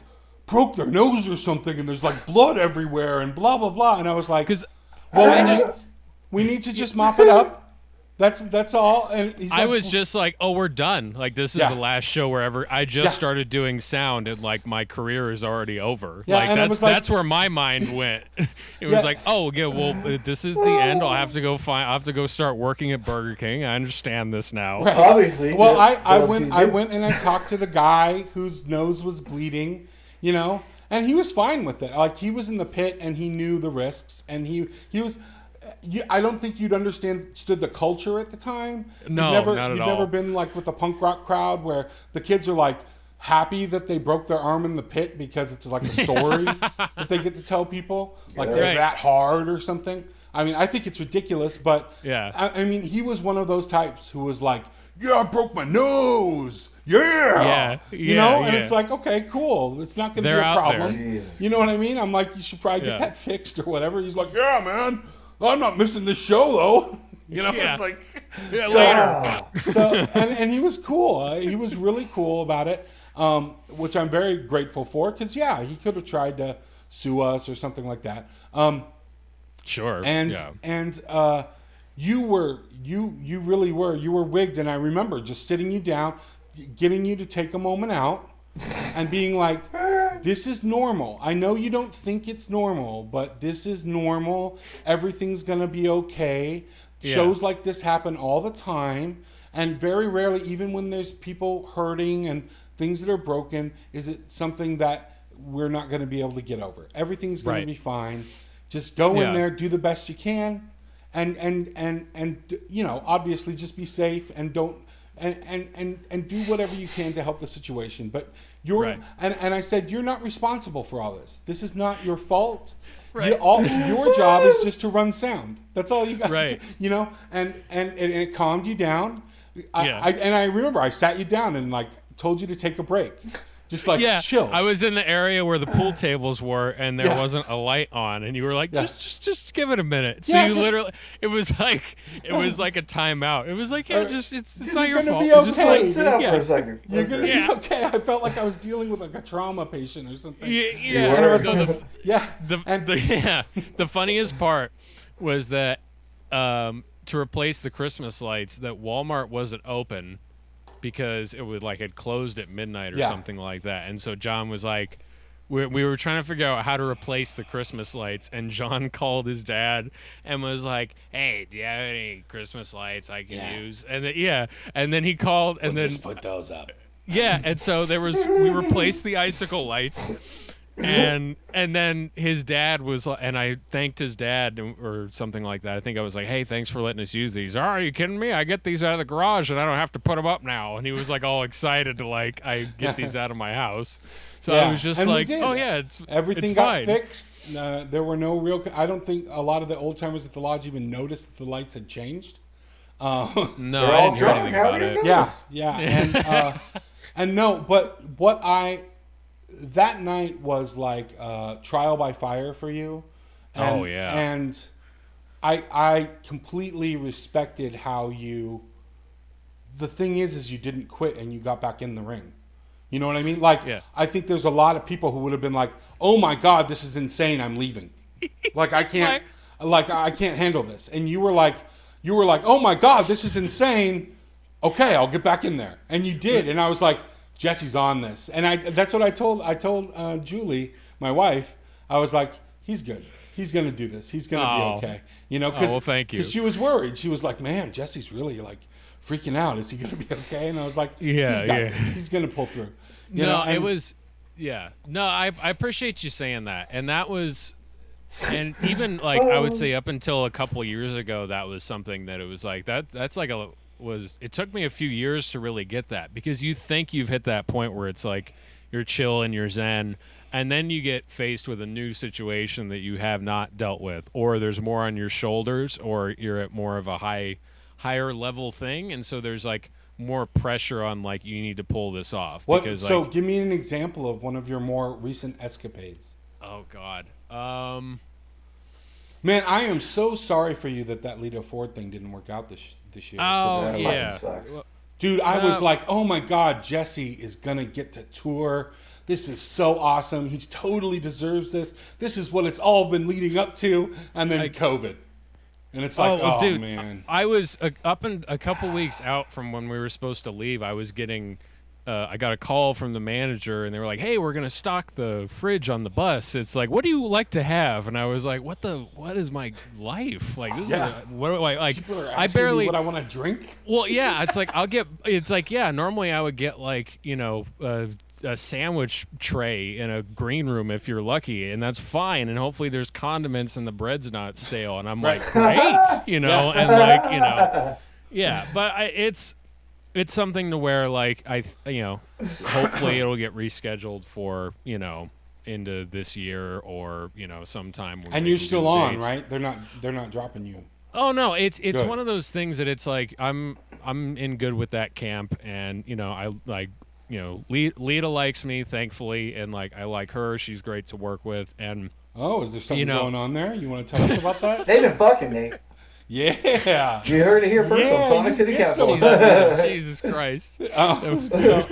broke their nose or something, and there's like blood everywhere and blah blah blah, and I was like, well, we need to just mop it up. That's all. And I was just like, oh, we're done. Like, this is the last show wherever I just started doing sound, and like my career is already over. Yeah, like that's where my mind went. It was like, oh yeah, well, this is the end. I'll have to go start working at Burger King. I understand this now. Right. Obviously. Well, I went and I talked to the guy whose nose was bleeding, you know, and he was fine with it. Like, he was in the pit and he knew the risks, and he was. I don't think you'd understood the culture at the time. No, not at all. all. You've never been like with a punk rock crowd where the kids are like happy that they broke their arm in the pit because it's like a story that they get to tell people, like they're that hard or something. I mean, I think it's ridiculous, but I mean, he was one of those types who was like, yeah, I broke my nose. Yeah. You know, and it's like, okay, cool. It's not going to be a problem. You know what I mean? I'm like, you should probably get that fixed or whatever. He's like, yeah, man. I'm not missing this show though. You know, it's like later. So and he was cool. He was really cool about it, which I'm very grateful for. Because he could have tried to sue us or something like that. Sure. And you really were wigged, and I remember just sitting you down, getting you to take a moment out, and being like, this is normal. I know you don't think it's normal, but this is normal. Everything's going to be okay. Shows like this happen all the time. And very rarely, even when there's people hurting and things that are broken, is it something that we're not going to be able to get over. Everything's going to be fine. Just go in there, do the best you can. And you know, obviously just be safe and don't and do whatever you can to help the situation. But you're and I said, you're not responsible for all this. This is not your fault. Right. Your job is just to run sound. That's all you got to do, you know, and it calmed you down. I remember I sat you down and like told you to take a break. Just like chill. I was in the area where the pool tables were, and there wasn't a light on, and you were like, just give it a minute. So you literally, it was like a timeout. It was like, it's not your fault. Be okay. Just like, sit down for a second. You're gonna be okay. I felt like I was dealing with like a trauma patient or something. The funniest part was that to replace the Christmas lights, that Walmart wasn't open, because it would like had closed at midnight or something like that. And so John was like, we were trying to figure out how to replace the Christmas lights, and John called his dad and was like, hey, do you have any Christmas lights I can use? And and then he called and then just put those up. Yeah, and so we replaced the icicle lights. And then his dad was, and I thanked his dad or something like that. I think I was like, hey, thanks for letting us use these. Oh, are you kidding me? I get these out of the garage and I don't have to put them up now. And he was like all excited to like, I get these out of my house. So I was just like, oh yeah, everything got fixed. There were no real, I don't think a lot of the old timers at the lodge even noticed that the lights had changed. No, I didn't hear anything about it. Yeah. And no, but that night was like trial by fire for you. And, and I completely respected how the thing is you didn't quit and you got back in the ring. You know what I mean? Like, I think there's a lot of people who would have been like, oh my God, this is insane. I'm leaving. Like, I can't handle this. And you were like, oh my God, this is insane. Okay, I'll get back in there. And you did. And I was like, Jesse's on this. And that's what I told Julie, my wife. I was like, he's good. he's going to do this. He's going to be okay. You know, well, thank you. Because she was worried. She was like, man, Jesse's really like freaking out. Is he going to be okay? And I was like, yeah. He's going to pull through. It was, yeah. No, I appreciate you saying that. And that was, and even like I would say up until a couple of years ago, that was something that it was like that's like it took me a few years to really get that, because you think you've hit that point where it's like you're chill and you're zen, and then you get faced with a new situation that you have not dealt with, or there's more on your shoulders, or you're at more of a higher level thing, and so there's like more pressure on like you need to pull this off. So give me an example of one of your more recent escapades. Oh God. Man, I am so sorry for you that Lita Ford thing didn't work out this year. Oh yeah. Sucks. Dude, I was like, oh my God, Jesse is going to get to tour. This is so awesome. He totally deserves this. This is what it's all been leading up to. And then COVID. And it's like, oh dude, man. I was up in a couple weeks out from when we were supposed to leave. I was getting, I got a call from the manager, and they were like, "Hey, we're gonna stock the fridge on the bus. It's like, what do you like to have?" And I was like, "What is my life like? This is what do I like? People are I asking barely me what I want to drink." Well, yeah, it's like normally I would get like a sandwich tray in a green room if you're lucky, and that's fine, and hopefully there's condiments and the bread's not stale, and I'm like, great, and like, yeah, but it's something to where like hopefully it'll get rescheduled for into this year, or sometime. And you're still on, right? They're not dropping you. Oh no, it's Good. one of those things that it's like I'm in good with that camp, and I like Lita likes me, thankfully, and like I like her. She's great to work with, and is there something going on there? You want to tell us about that? They've been fucking, Nate. Yeah. You heard it here first on Sonic City Castle. Jesus Christ. But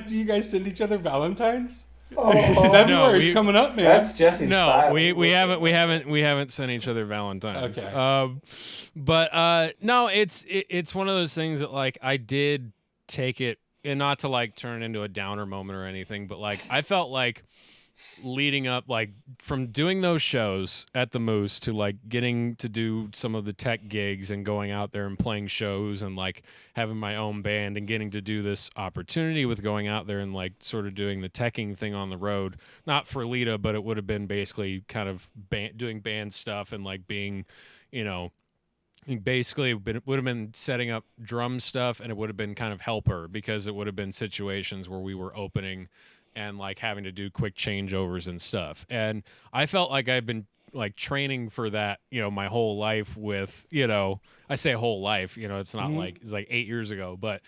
do you guys send each other Valentines? February's coming up, man. That's Jesse's style. we haven't sent each other Valentines. Okay. No, it's one of those things that like I did take it, and not to like turn it into a downer moment or anything, but like I felt like leading up, like from doing those shows at the Moose to like getting to do some of the tech gigs and going out there and playing shows and like having my own band and getting to do this opportunity with going out there and like sort of doing the teching thing on the road, not for Lita, but it would have been basically kind of doing band stuff and like being, basically would have been setting up drum stuff, and it would have been kind of helper, because it would have been situations where we were opening and like having to do quick changeovers and stuff. And I felt like I'd been like training for that, my whole life with, I say whole life, it's not like, it's like 8 years ago, but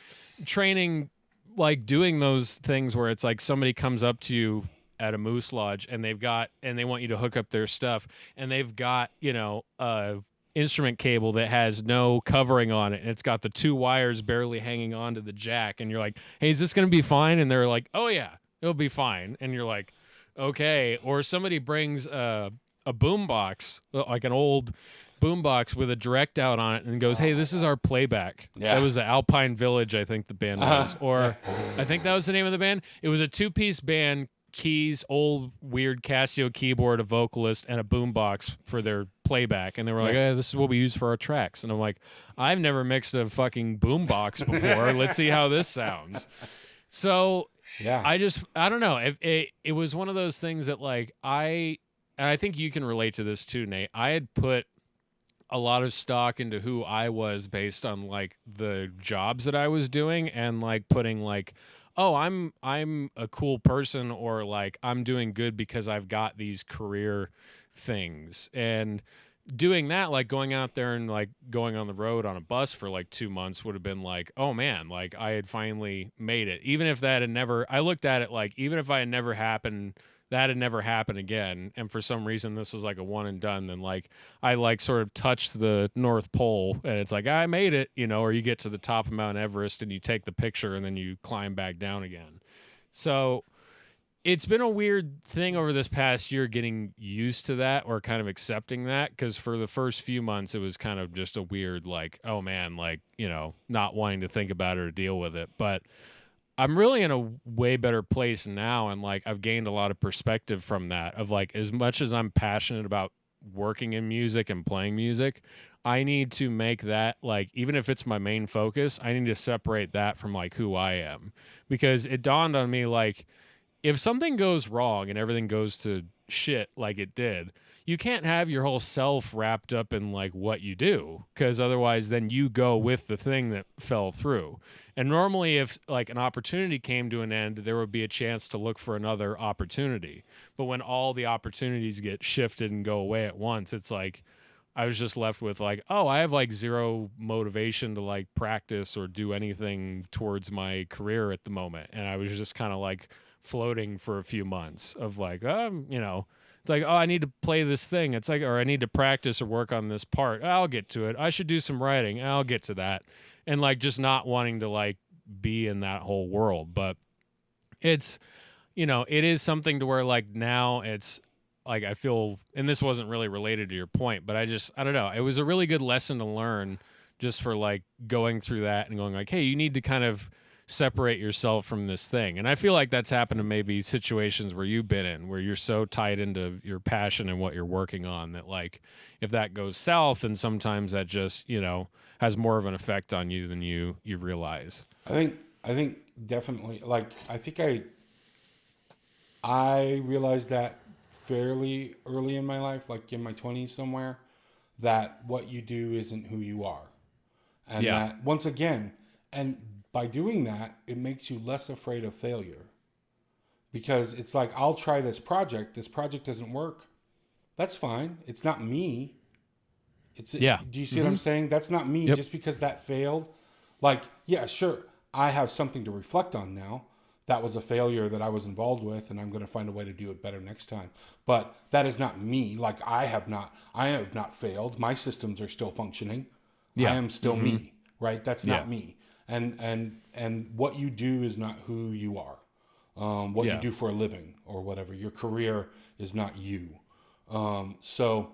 training, like doing those things where it's like somebody comes up to you at a Moose Lodge and they want you to hook up their stuff, and they've got, instrument cable that has no covering on it, and it's got the two wires barely hanging onto the jack, and you're like, "Hey, is this going to be fine?" And they're like, "Oh yeah, it'll be fine." And you're like, "Okay." Or somebody brings a boombox, like an old boombox with a direct out on it, and goes, "Hey, this is our playback." Yeah. That was the Alpine Village, I think the band was, or I think that was the name of the band. It was a 2-piece band. Keys, old weird Casio keyboard, a vocalist, and a boombox for their playback, and they were like, "Hey, this is what we use for our tracks." And I'm like, "I've never mixed a fucking boombox before. Let's see how this sounds." So yeah, I don't know. It was one of those things that like and I think you can relate to this too, Nate. I had put a lot of stock into who I was based on like the jobs that I was doing, and like putting like, oh, I'm a cool person, or like I'm doing good because I've got these career things. And doing that, like going out there and like going on the road on a bus for like 2 months would have been like, oh man, like I had finally made it. Even if that had never, I looked at it like, even if I had never happened, that had never happened again, and for some reason this was like a one and done, then like I like sort of touched the North Pole, and it's like I made it, or you get to the top of Mount Everest and you take the picture and then you climb back down again. So it's been a weird thing over this past year getting used to that, or kind of accepting that, because for the first few months it was kind of just a weird like, oh man, like not wanting to think about it or deal with it. But I'm really in a way better place now, and like I've gained a lot of perspective from that. Of like, as much as I'm passionate about working in music and playing music, I need to make that, like, even if it's my main focus, I need to separate that from like who I am, because it dawned on me, like, if something goes wrong and everything goes to shit like it did, you can't have your whole self wrapped up in like what you do, because otherwise then you go with the thing that fell through. And normally if like an opportunity came to an end, there would be a chance to look for another opportunity. But when all the opportunities get shifted and go away at once, it's like I was just left with like, oh, I have like zero motivation to like practice or do anything towards my career at the moment. And I was just kind of like floating for a few months of like, it's like, oh, I need to play this thing. It's like, or I need to practice or work on this part. I'll get to it. I should do some writing. I'll get to that. And like just not wanting to like be in that whole world. But it's, it is something to where like now it's like I feel, and this wasn't really related to your point, but I don't know. It was a really good lesson to learn just for like going through that and going like, hey, you need to kind of separate yourself from this thing. And I feel like that's happened to maybe situations where you've been in, where you're so tied into your passion and what you're working on that like if that goes south, then sometimes that just, has more of an effect on you than you realize. I think definitely, like, I realized that fairly early in my life, like in my 20s somewhere, that what you do isn't who you are. And that once again, and by doing that, it makes you less afraid of failure. Because it's like, I'll try this project doesn't work. That's fine. It's not me. Do you see what I'm saying? That's not me. Just because that failed. Like, yeah, sure, I have something to reflect on now. That was a failure that I was involved with, and I'm going to find a way to do it better next time. But that is not me. Like, I have not failed. My systems are still functioning. I am still me, right? That's not me. And what you do is not who you are. What you do for a living or whatever. Your career is not you. So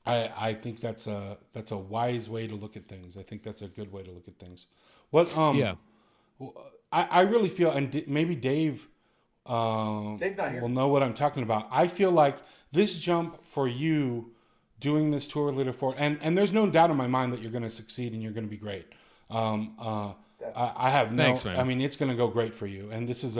I think that's a wise way to look at things. I think that's a good way to look at things. I really feel, and maybe Dave Dave's not here. will know what I'm talking about. I feel like this jump for you doing this tour leader for, and there's no doubt in my mind that you're going to succeed and you're going to be great. I have no, Thanks, man. I mean, it's going to go great for you. And this is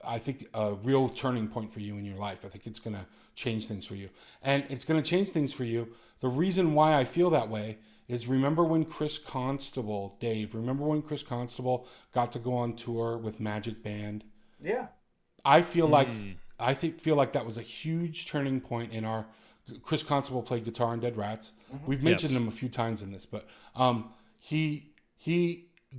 I think a real turning point for you in your life. I think it's going to change things for you, and it's going to change things for you. The reason why I feel that way is, remember when Chris Constable got to go on tour with Magic Band? Yeah. I feel like that was a huge turning point in our. Chris Constable played guitar in Dead Rats. We've mentioned him a few times in this, but he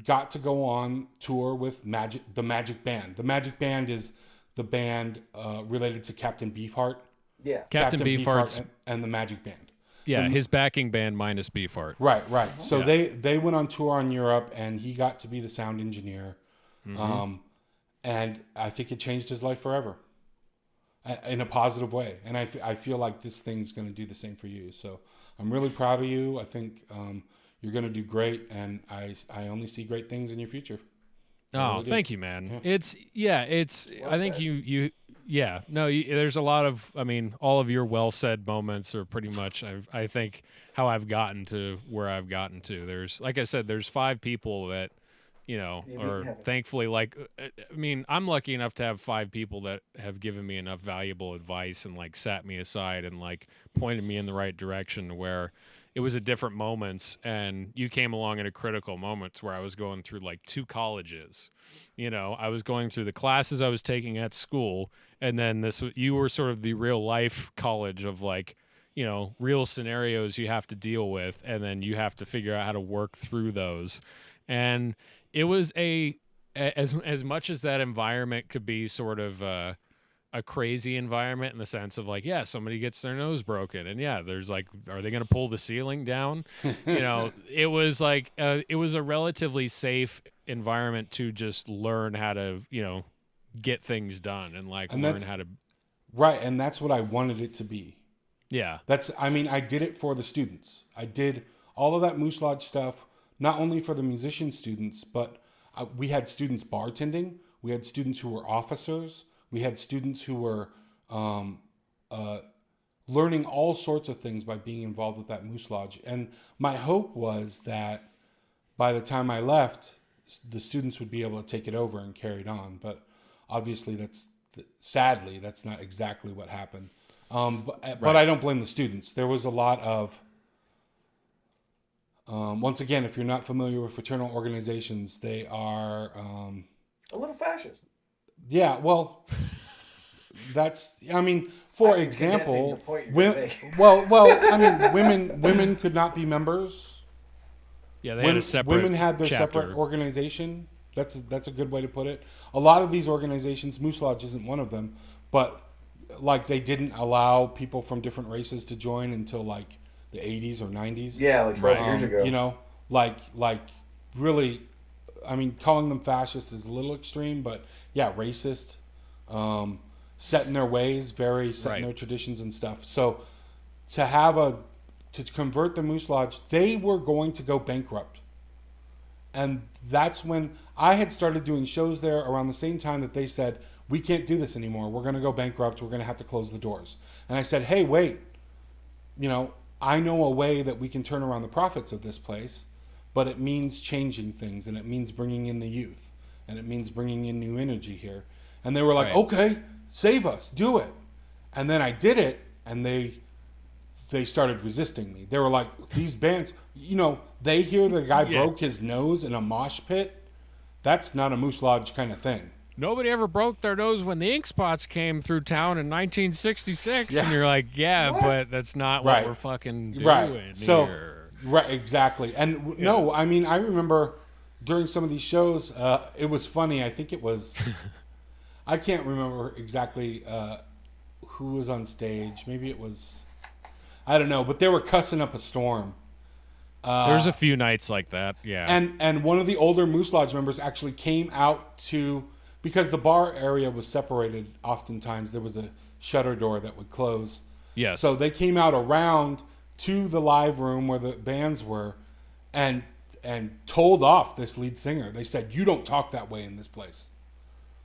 got to go on tour with the Magic Band. The Magic Band is the band related to Captain Beefheart. Yeah. Captain Beefheart's and the Magic Band. Yeah, his backing band minus Beefheart. Right. So they went on tour in Europe, and he got to be the sound engineer. And I think it changed his life forever in a positive way. And I feel like this thing's going to do the same for you. So I'm really proud of you. I think you're going to do great, and I only see great things in your future. Oh, thank you, man. Yeah. I think there's a lot of, all of your well said moments are pretty much, I think, how I've gotten to where I've gotten to. There's, like I said, there's 5 people that, are thankfully, like, I'm lucky enough to have 5 people that have given me enough valuable advice and like sat me aside and like pointed me in the right direction, where it was at different moments, and you came along at a critical moment where I was going through like 2 colleges. I was going through the classes I was taking at school, and then you were sort of the real life college of like, real scenarios you have to deal with, and then you have to figure out how to work through those. And it was as much as that environment could be sort of a crazy environment in the sense of like, somebody gets their nose broken, and there's like, are they going to pull the ceiling down? It was like, it was a relatively safe environment to just learn how to, get things done and like learn how to. Right. And that's what I wanted it to be. Yeah. I did it for the students. I did all of that Moose Lodge stuff, not only for the musician students, but we had students bartending. We had students who were officers. We had students who were learning all sorts of things by being involved with that Moose Lodge. And my hope was that by the time I left, the students would be able to take it over and carry it on. But obviously, sadly, that's not exactly what happened. But I don't blame the students. There was a lot of, once again, if you're not familiar with fraternal organizations, they are a little fascist. Yeah, well, for example, women could not be members. Yeah, they had a separate women had their chapter. separate organization. That's a good way to put it. A lot of these organizations, Moose Lodge isn't one of them, but like they didn't allow people from different races to join until like the 80s or 90s. Yeah, like 12 years ago. You know, like really, I mean, calling them fascist is a little extreme, but yeah, racist, set in their ways, very set in their traditions and stuff. So to convert the Moose Lodge, they were going to go bankrupt. And that's when I had started doing shows there around the same time that they said, we can't do this anymore. We're going to go bankrupt. We're going to have to close the doors. And I said, hey, wait, I know a way that we can turn around the profits of this place, but it means changing things, and it means bringing in the youth, and it means bringing in new energy here. And they were like, okay, save us, do it. And then I did it, and they started resisting me. They were like, these bands, they hear the guy broke his nose in a mosh pit. That's not a Moose Lodge kind of thing. Nobody ever broke their nose when the Ink Spots came through town in 1966. And you're like, but that's not what we're fucking doing here. Right, exactly. And no, I mean, I remember during some of these shows, it was funny. I think it was, I can't remember exactly who was on stage. Maybe it was, I don't know, but they were cussing up a storm. There's a few nights like that, yeah. And one of the older Moose Lodge members actually came out because the bar area was separated oftentimes. There was a shutter door that would close. Yes. So they came out around to the live room where the bands were and told off this lead singer. They said, you don't talk that way in this place.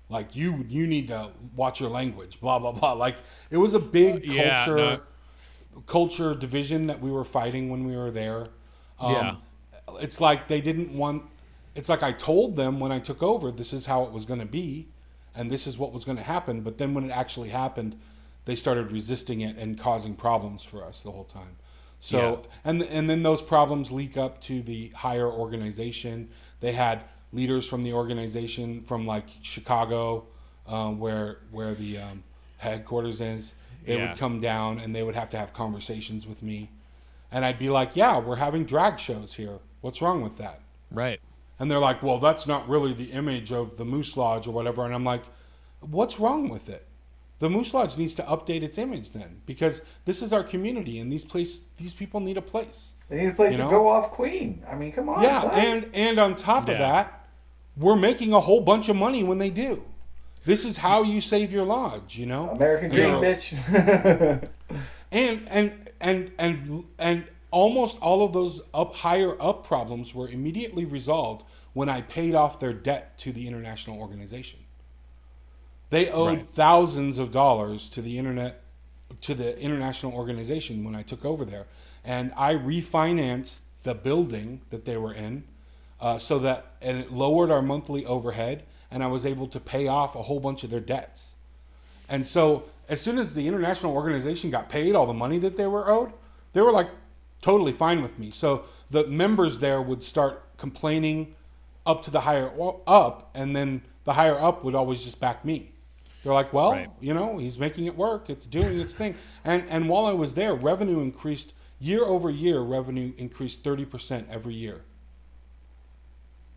Like, you need to watch your language, blah, blah, blah. Like, it was a big culture division that we were fighting when we were there. It's like they didn't want... It's like I told them when I took over, this is how it was going to be, and this is what was going to happen. But then when it actually happened, they started resisting it and causing problems for us the whole time. So, and then those problems leak up to the higher organization. They had leaders from the organization from like Chicago, where the headquarters is. They would come down and they would have to have conversations with me. And I'd be like, yeah, we're having drag shows here. What's wrong with that? Right. And they're like, well, that's not really the image of the Moose Lodge or whatever. And I'm like, what's wrong with it? The Moose Lodge needs to update its image then, because this is our community, and these people need a place. They need a place to go off Queen. I mean, come on. Yeah, son. and on top of that, we're making a whole bunch of money when they do. This is how you save your lodge, American dream, bitch. and almost all of those higher up problems were immediately resolved when I paid off their debt to the international organization. They owed thousands of dollars to the international organization when I took over there, and I refinanced the building that they were in, and it lowered our monthly overhead, and I was able to pay off a whole bunch of their debts. And so as soon as the international organization got paid all the money that they were owed, they were like totally fine with me. So the members there would start complaining up to the higher up, and then the higher up would always just back me. They're like, well, he's making it work. It's doing its thing. And while I was there, revenue increased year over year. Revenue increased 30% every year.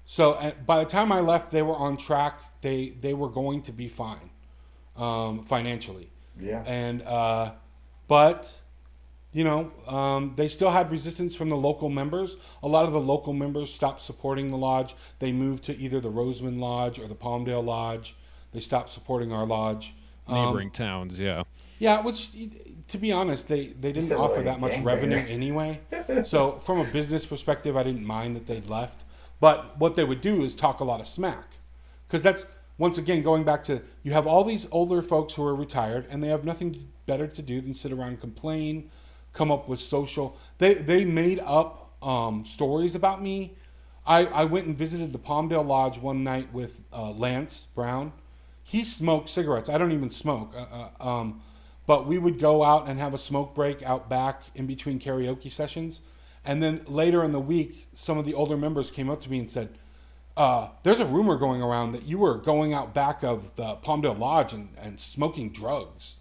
So by the time I left, they were on track. They were going to be fine financially. Yeah. And but they still had resistance from the local members. A lot of the local members stopped supporting the lodge. They moved to either the Roseman Lodge or the Palmdale Lodge. They stopped supporting our lodge. Neighboring towns, yeah. Yeah, which, to be honest, they didn't offer that much revenue anyway. So from a business perspective, I didn't mind that they'd left. But what they would do is talk a lot of smack. Because that's, once again, going back to, you have all these older folks who are retired and they have nothing better to do than sit around and complain, come up with social. They made up stories about me. I went and visited the Palmdale Lodge one night with Lance Brown. He smoked cigarettes. I don't even smoke. But we would go out and have a smoke break out back in between karaoke sessions. And then later in the week, some of the older members came up to me and said, there's a rumor going around that you were going out back of the Palmdale Lodge and smoking drugs.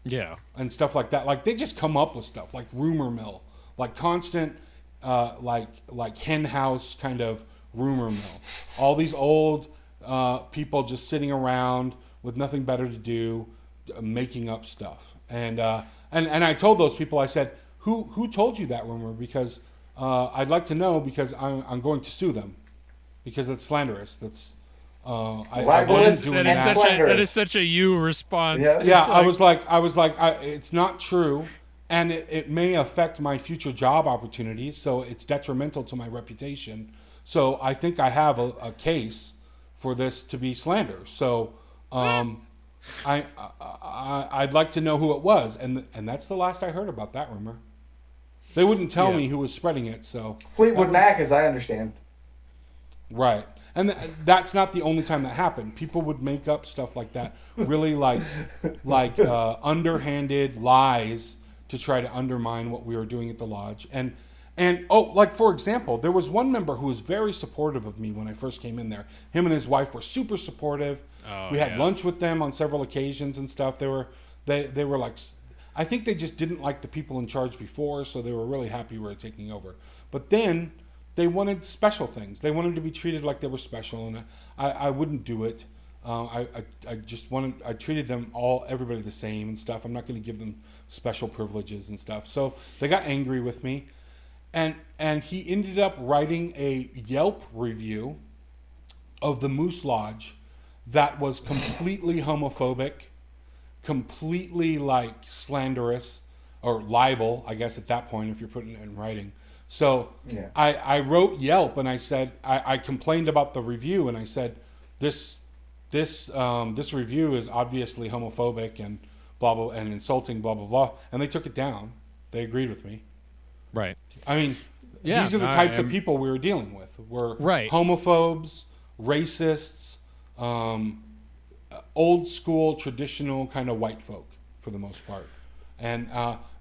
Yeah. And stuff like that. Like, they just come up with stuff like rumor mill, like constant, like hen house kind of rumor mill. All these old people just sitting around with nothing better to do, making up stuff. And I told those people, I said, who told you that rumor? Because I'd like to know, because I'm going to sue them, because it's slanderous. That's I wasn't doing that. That is such a you response. Yeah. I was like, it's not true, and it may affect my future job opportunities. So it's detrimental to my reputation. So I think I have a case for this to be slander. So I'd like to know who it was, and that's the last I heard about that rumor. They wouldn't tell me who was spreading it. So Fleetwood Mac, as I understand. Right. And that's not the only time that happened. People would make up stuff like that, really like underhanded lies to try to undermine what we were doing at the lodge. And like, for example, there was one member who was very supportive of me when I first came in there. Him and his wife were super supportive. We had lunch with them on several occasions and stuff. They were like, I think they just didn't like the people in charge before, so they were really happy we were taking over. But then they wanted special things. They wanted to be treated like they were special, and I wouldn't do it. I treated them everybody the same and stuff. I'm not going to give them special privileges and stuff. So they got angry with me, and he ended up writing a Yelp review of the Moose Lodge that was completely homophobic, completely like slanderous, or libel, I guess at that point if you're putting it in writing. So yeah. I wrote Yelp and I said, I complained about the review and I said, this review is obviously homophobic and blah blah and insulting, blah blah blah, and they took it down. They agreed with me. Right. I mean, these are the types of people we were dealing with. We're homophobes, racists, old school, traditional kind of white folk for the most part, and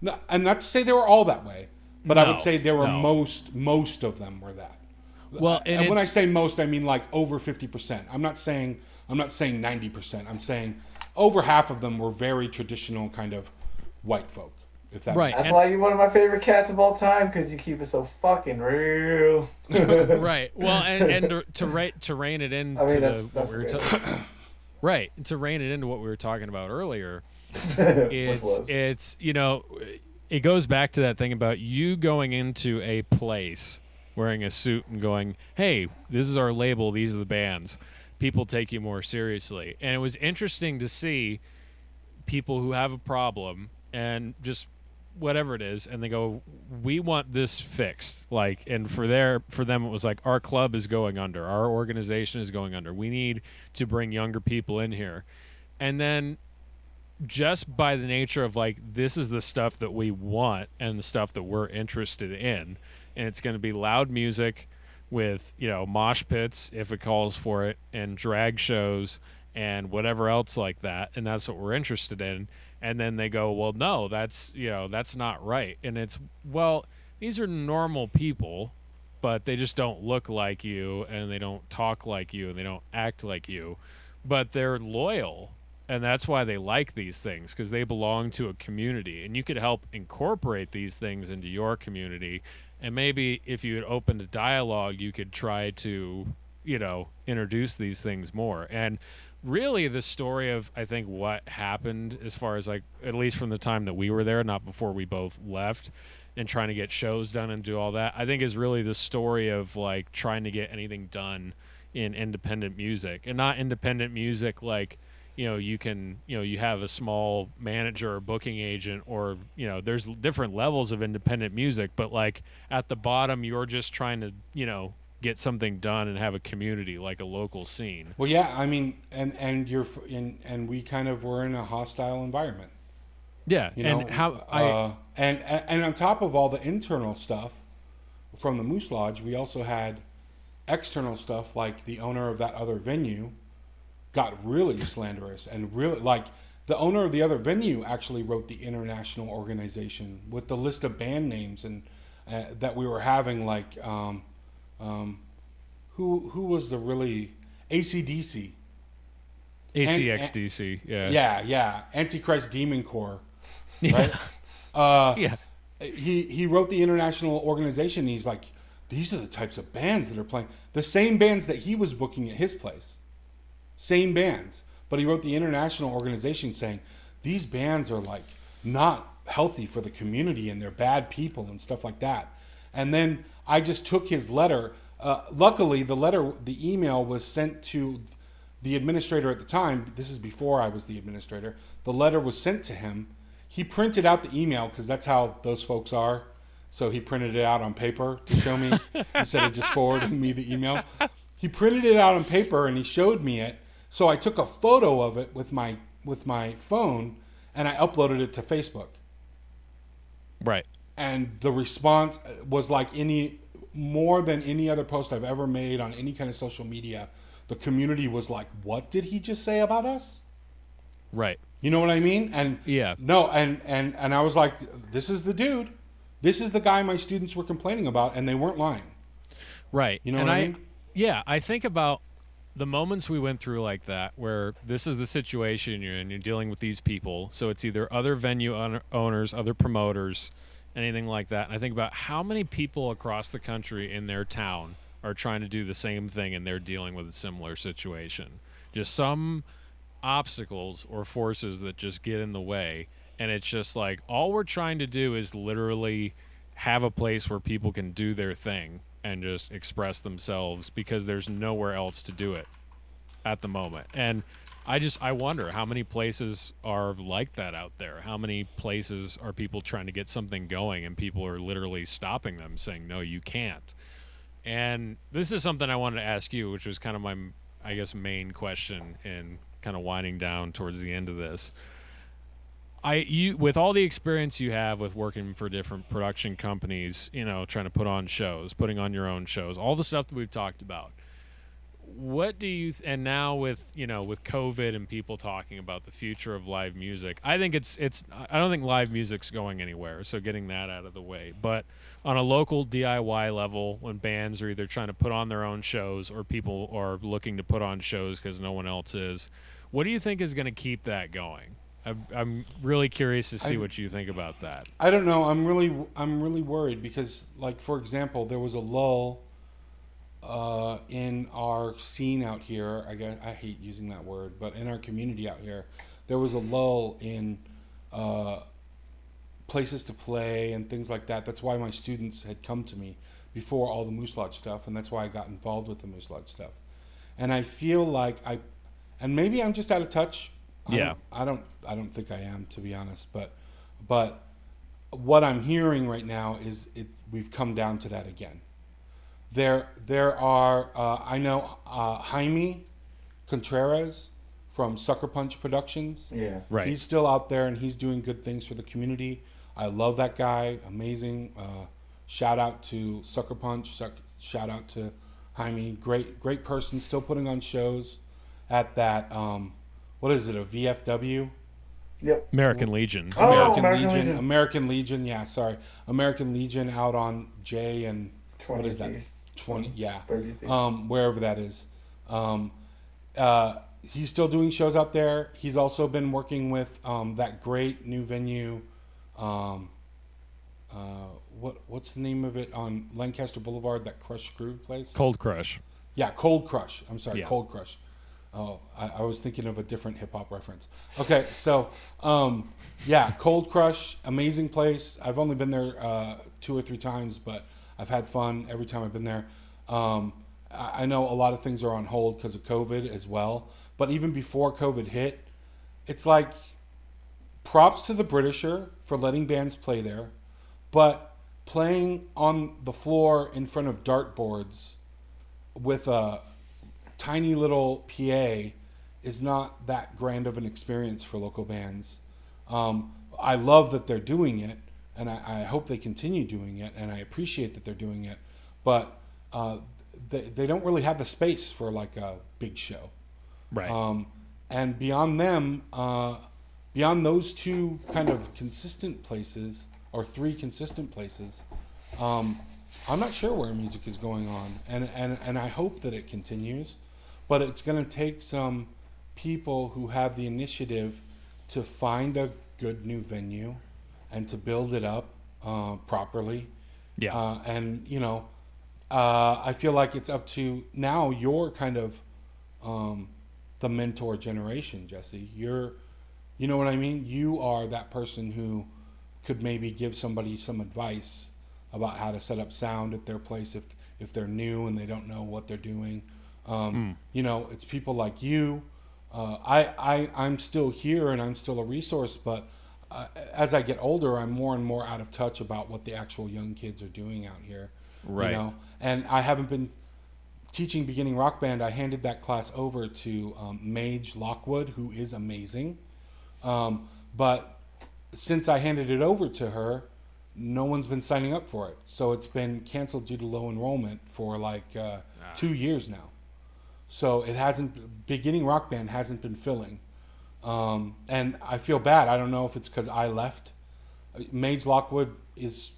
not to say they were all that way, but I would say there were most of them were that. Well, and when I say most, I mean like over 50%. I'm not saying 90%. I'm saying over half of them were very traditional kind of white folk. If that That's why you're one of my favorite cats of all time, because you keep it so fucking real. Right. Well, and to rein it into to rein it into what we were talking about earlier. It's it goes back to that thing about you going into a place wearing a suit and going, hey, this is our label, these are the bands. People take you more seriously. And it was interesting to see people who have a problem and just whatever it is, and they go, we want this fixed. Like, and for them it was like, our club is going under, our organization is going under, we need to bring younger people in here. And then just by the nature of like, this is the stuff that we want and the stuff that we're interested in, and it's going to be loud music with mosh pits if it calls for it, and drag shows and whatever else like that, and that's what we're interested in. And then they go, well, no, that's not right. And it's, well, these are normal people, but they just don't look like you, and they don't talk like you, and they don't act like you, but they're loyal. And that's why they like these things, because they belong to a community. And you could help incorporate these things into your community. And maybe if you had opened a dialogue, you could try to, introduce these things more. And really the story of, I think, what happened as far as like, at least from the time that we were there, not before we both left, and trying to get shows done and do all that, I think is really the story of like trying to get anything done in independent music. And not independent music like, you can, you have a small manager or booking agent, or, there's different levels of independent music, but like at the bottom, you're just trying to, get something done and have a community, like a local scene. Well, yeah, I mean, and we kind of were in a hostile environment, Yeah, you and know, how I and on top of all the internal stuff from the Moose Lodge, we also had external stuff like the owner of that other venue got really slanderous and really like the owner of the other venue actually wrote the international organization with the list of band names and that we were having like um, who was the really ACDC. ACXDC, yeah. Yeah, Antichrist Demon Corps, Yeah. right? Uh, Yeah. he wrote the international organization. He's like, these are the types of bands that are playing. The same bands that he was booking at his place. Same bands. But he wrote the international organization saying, these bands are like not healthy for the community and they're bad people and stuff like that. And then I just took his letter. Luckily, the email was sent to the administrator at the time. This is before I was the administrator. The letter was sent to him. He printed out the email because that's how those folks are. So he printed it out on paper to show me instead of just forwarding me the email. He printed it out on paper and he showed me it. So I took a photo of it with my phone and I uploaded it to Facebook. Right. And the response was like more than any other post I've ever made on any kind of social media. The community was like, "What did he just say about us?" Right. You know what I mean? And Yeah. no, and I was like, "This is the dude. This is the guy my students were complaining about, and they weren't lying." Right. You know and what I mean? Yeah, I think about the moments we went through like that, where this is the situation you're in, you're dealing with these people. So it's either other venue owners, other promoters, anything like that. And I think about how many people across the country in their town are trying to do the same thing and they're dealing with a similar situation. Just some obstacles or forces that just get in the way. And it's just like, all we're trying to do is literally have a place where people can do their thing and just express themselves, because there's nowhere else to do it at the moment. And I wonder how many places are like that out there. How many places are people trying to get something going and people are literally stopping them, saying, no, you can't. And this is something I wanted to ask you, which was kind of my, I guess, main question in kind of winding down towards the end of this. You with all the experience you have with working for different production companies, you know, trying to put on shows, putting on your own shows, all the stuff that we've talked about. What do you and now with, you know, with COVID and people talking about the future of live music, I think it's I don't think live music's going anywhere, so getting that out of the way. But on a local DIY level, when bands are either trying to put on their own shows or people are looking to put on shows because no one else is, what do you think is going to keep that going? I'm really curious to see what you think about that. I don't know. I'm really worried because, like, for example, there was a lull in our scene out here. I hate using that word, but in our community out here, there was a lull in places to play and things like that. That's why my students had come to me before all the Moose Lodge stuff, and that's why I got involved with the Moose Lodge stuff. And I feel like and maybe I'm just out of touch. Yeah. I don't think I am, to be honest, but what I'm hearing right now is we've come down to that again. There are I know Jaime Contreras from Sucker Punch Productions. Yeah. Right. He's still out there and he's doing good things for the community. I love that guy. Amazing. Shout out to Sucker Punch. Shout out to Jaime. Great person. Still putting on shows at that. What is it? A VFW? Yep. American Legion. Oh, American Legion. Yeah, sorry. American Legion out on J and what is that? 20. Yeah. 30th. Wherever that is. He's still doing shows out there. He's also been working with that great new venue. What's the name of it on Lancaster Boulevard? That Crush Groove place. Cold Crush. Yeah, Cold Crush. I'm sorry, Yeah. Cold Crush. Oh, I was thinking of a different hip hop reference. Okay, so yeah, Cold Crush, amazing place. I've only been there 2 or 3 times, but I've had fun every time I've been there. I know a lot of things are on hold because of COVID as well. But even before COVID hit, it's like props to the Britisher for letting bands play there, but playing on the floor in front of dartboards with a tiny little PA is not that grand of an experience for local bands. I love that they're doing it, and I hope they continue doing it, and I appreciate that they're doing it, but they don't really have the space for like a big show. Right. And beyond them, beyond those two kind of consistent places, or three consistent places, I'm not sure where music is going on, and I hope that it continues, but it's going to take some people who have the initiative to find a good new venue and to build it up properly. Yeah. And I feel like it's up to now your kind of the mentor generation, Jesse. You know what I mean? You are that person who could maybe give somebody some advice about how to set up sound at their place if they're new and they don't know what they're doing. It's people like you. I'm still here and I'm still a resource, but as I get older, I'm more and more out of touch about what the actual young kids are doing out here. Right. And I haven't been teaching beginning rock band. I handed that class over to Mage Lockwood, who is amazing. But since I handed it over to her, no one's been signing up for it. So it's been canceled due to low enrollment for like 2 years now. So it hasn't, beginning rock band hasn't been filling. And I feel bad. I don't know if it's because I left. Mage Lockwood is,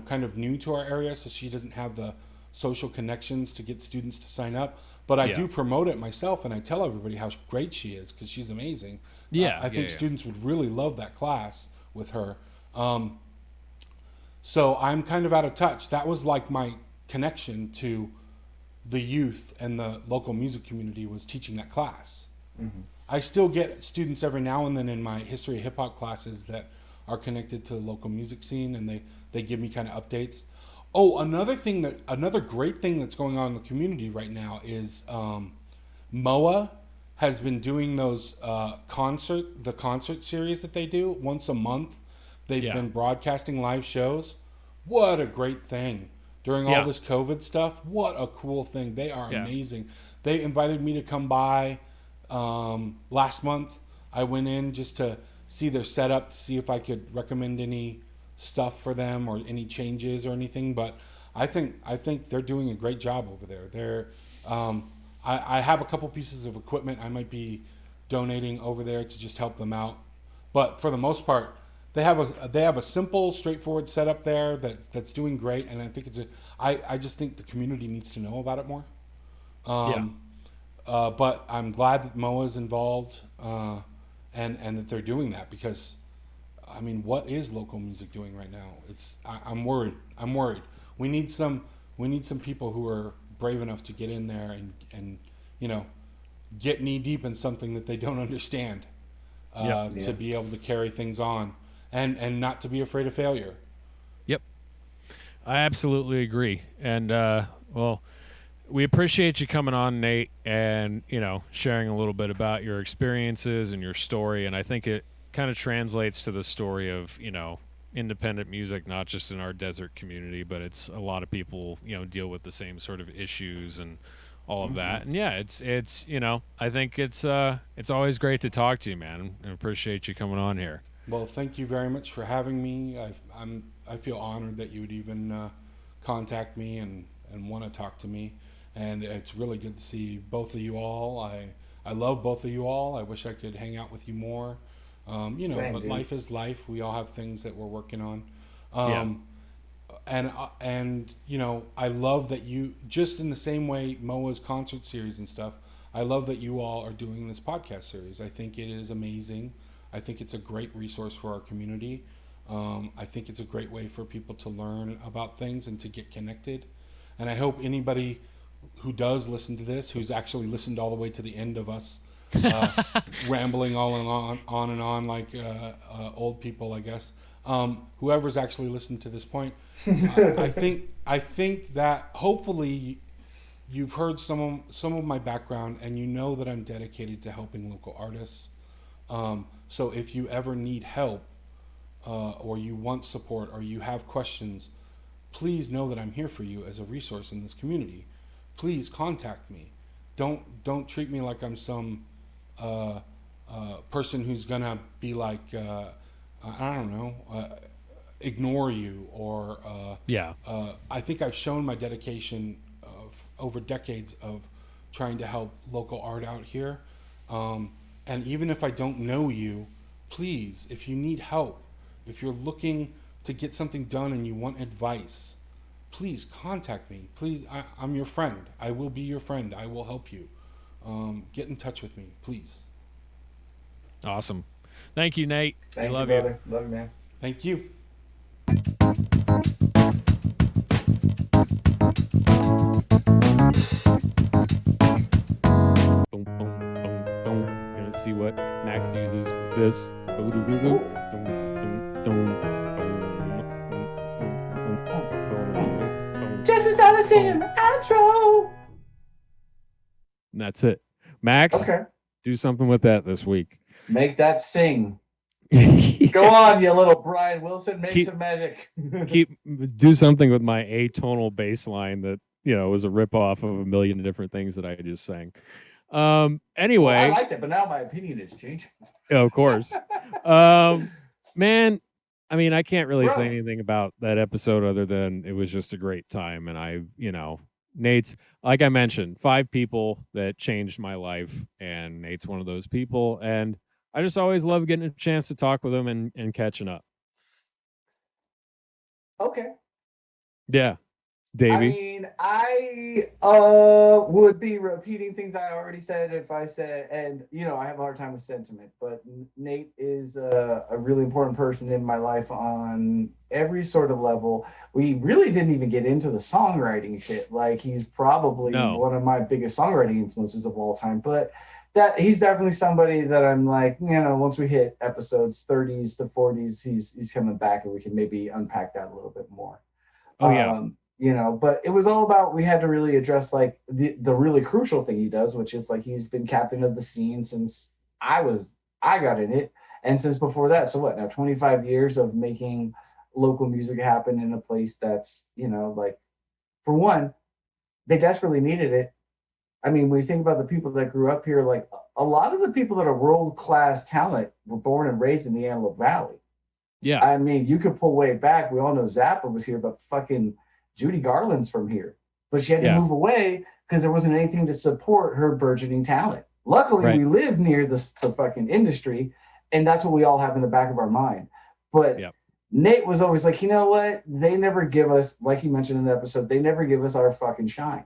kind of new to our area, so she doesn't have the social connections to get students to sign up. But I do promote it myself, and I tell everybody how great she is because she's amazing. Yeah. I think students would really love that class with her. So I'm kind of out of touch. That was like my connection to the youth and the local music community, was teaching that class. Mm-hmm. I still get students every now and then in my history of hip hop classes that are connected to the local music scene, and they give me kind of updates. Oh, another great thing that's going on in the community right now is MOA has been doing those concert series that they do once a month. They've been broadcasting live shows. What a great thing. During all this COVID stuff, what a cool thing. They are amazing. They invited me to come by last month. I went in just to see their setup, to see if I could recommend any stuff for them or any changes or anything. But I think they're doing a great job over there. I have a couple pieces of equipment I might be donating over there to just help them out. But for the most part, they have a simple, straightforward setup there that's doing great, and I think I just think the community needs to know about it more. But I'm glad that MOA's involved, and that they're doing that, because I mean, what is local music doing right now? I'm worried. We need some people who are brave enough to get in there and get knee deep in something that they don't understand, to be able to carry things on. And not to be afraid of failure. Yep. I absolutely agree. And, we appreciate you coming on, Nate, and, sharing a little bit about your experiences and your story. And I think it kind of translates to the story of, independent music, not just in our desert community, but it's a lot of people, deal with the same sort of issues and all of that. And it's I think it's always great to talk to you, man. I appreciate you coming on here. Well, thank you very much for having me. I feel honored that you would even contact me and want to talk to me, and it's really good to see both of you all. I love both of you all. I wish I could hang out with you more. Same, but dude. life is life. We all have things that we're working on. And I love that you, just in the same way MOA's concert series and stuff, I love that you all are doing this podcast series. I think it is amazing. I think it's a great resource for our community. I think it's a great way for people to learn about things and to get connected. And I hope anybody who does listen to this, who's actually listened all the way to the end of us rambling on and on like old people, I guess. Whoever's actually listened to this point, I think that hopefully you've heard some of my background, and you know that I'm dedicated to helping local artists. So if you ever need help, or you want support, or you have questions, please know that I'm here for you as a resource in this community. please contact me. Don't treat me like I'm some uh, person who's gonna be like I don't know, ignore you or Yeah. I think I've shown my dedication of over decades of trying to help local art out here. And even if I don't know you, please, if you need help, if you're looking to get something done and you want advice, please contact me. Please, I'm your friend. I will be your friend. I will help you. Get in touch with me, please. Awesome. Thank you, Nate. We Thank you, love you. brother. Love you, man. Thank you. Boom, boom, boom, boom. Gonna see what Max uses with this. Boom, boom, boom, boom, boom, boom, boom. Just started singing the outro. And that's it. Max, Okay. do something with that this week. Make that sing. Go on, you little Brian Wilson. Make some magic. Do something with my atonal bass line that, was a ripoff of a million different things that I just sang. Anyway. Well, I liked it, but now my opinion has changed. Of course. Man, I mean, I can't really say anything about that episode other than it was just a great time. And Nate's, like I mentioned, 5 people that changed my life, and Nate's one of those people. And I just always love getting a chance to talk with him and catching up. Okay. Yeah. Davey. I mean, I would be repeating things I already said if I said, and I have a hard time with sentiment, but Nate is a really important person in my life on every sort of level. We really didn't even get into the songwriting shit. Like, he's probably one of my biggest songwriting influences of all time, but that he's definitely somebody that I'm like, once we hit episodes 30s to 40s, he's coming back and we can maybe unpack that a little bit more. Oh, yeah. But it was all about, we had to really address like the really crucial thing he does, which is like he's been captain of the scene since I got in it, and since before that. So what now, 25 years of making local music happen in a place that's, like, for one, they desperately needed it. I mean, when you think about the people that grew up here, like a lot of the people that are world-class talent were born and raised in the Antelope Valley. Yeah. I mean, you could pull way back. We all know Zappa was here, but fucking Judy Garland's from here. But she had to move away because there wasn't anything to support her burgeoning talent. Luckily, we live near the fucking industry, and that's what we all have in the back of our mind. But Nate was always like, you know what? They never give us, like he mentioned in the episode, they never give us our fucking shine.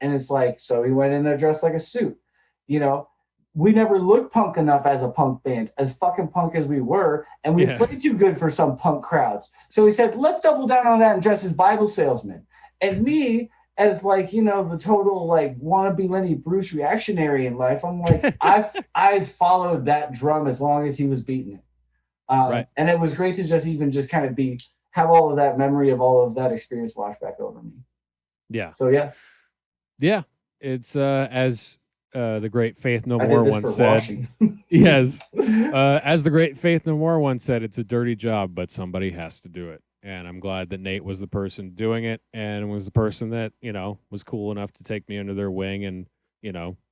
And it's like, so he went in there dressed like a suit. We never looked punk enough as a punk band, as fucking punk as we were, and we played too good for some punk crowds. So he said, let's double down on that and dress as Bible salesmen. And me, as like, the total like wannabe Lenny Bruce reactionary in life, I'm like, I followed that drum as long as he was beating it. And it was great to just kind of have all of that memory of all of that experience wash back over me. Yeah. So yeah. Yeah. It's as the great Faith No More once said. Yes. As the great Faith No More once said, it's a dirty job, but somebody has to do it. And I'm glad that Nate was the person doing it, and was the person that, was cool enough to take me under their wing and,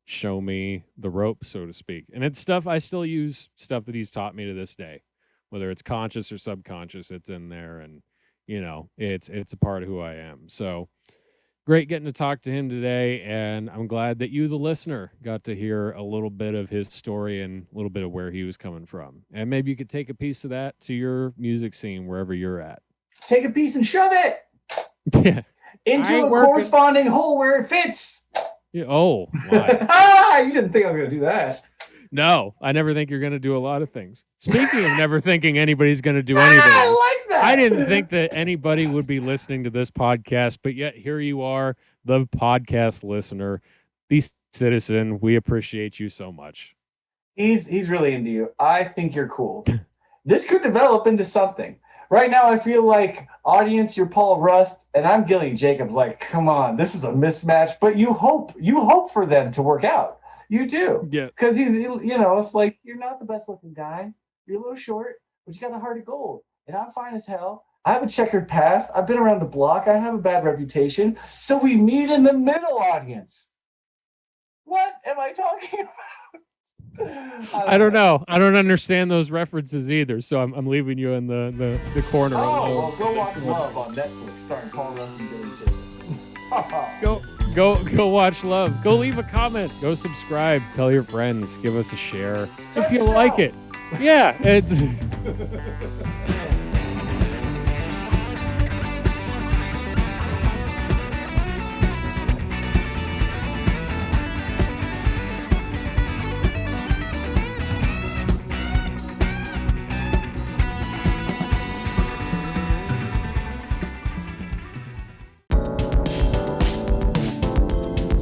show me the ropes, so to speak. And it's stuff I still use, stuff that he's taught me to this day, whether it's conscious or subconscious, it's in there, and, it's a part of who I am. So great getting to talk to him today, and I'm glad that you, the listener, got to hear a little bit of his story and a little bit of where he was coming from. And maybe you could take a piece of that to your music scene wherever you're at. Take a piece and shove it into a corresponding hole where it fits. Yeah, oh, my. You didn't think I was going to do that. No, I never think you're going to do a lot of things. Speaking of never thinking anybody's going to do anything. I like that. I didn't think that anybody would be listening to this podcast, but yet here you are, the podcast listener, the citizen. We appreciate you so much. He's really into you. I think you're cool. This could develop into something. Right now, I feel like, audience, you're Paul Rust, and I'm Gillian Jacobs. Like, come on, this is a mismatch. But you hope for them to work out. You do. Yeah. Because it's like, you're not the best looking guy. You're a little short, but you got a heart of gold. And I'm fine as hell. I have a checkered past. I've been around the block. I have a bad reputation. So we meet in the middle, audience. What am I talking about? I don't know. I don't understand those references either. So I'm leaving you in the corner. Oh, well, go watch Love on Netflix, starring Paul Rudd and Billy Jacobs. Go watch Love. Go leave a comment. Go subscribe. Tell your friends. Give us a share if you like it. Yeah. It's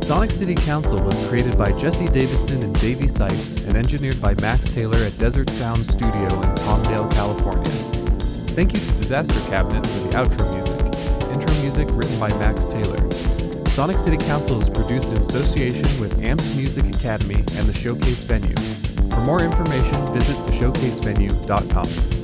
Sonic City Council was created by Jesse Davidson and Davey Sipes and engineered by Max Taylor at Desert Sound Studio in Palmdale, California. Thank you to Disaster Cabinet for the outro music. Intro music written by Max Taylor. Sonic City Council is produced in association with Amped Music Academy and the Showcase Venue. For more information, visit theshowcasevenue.com.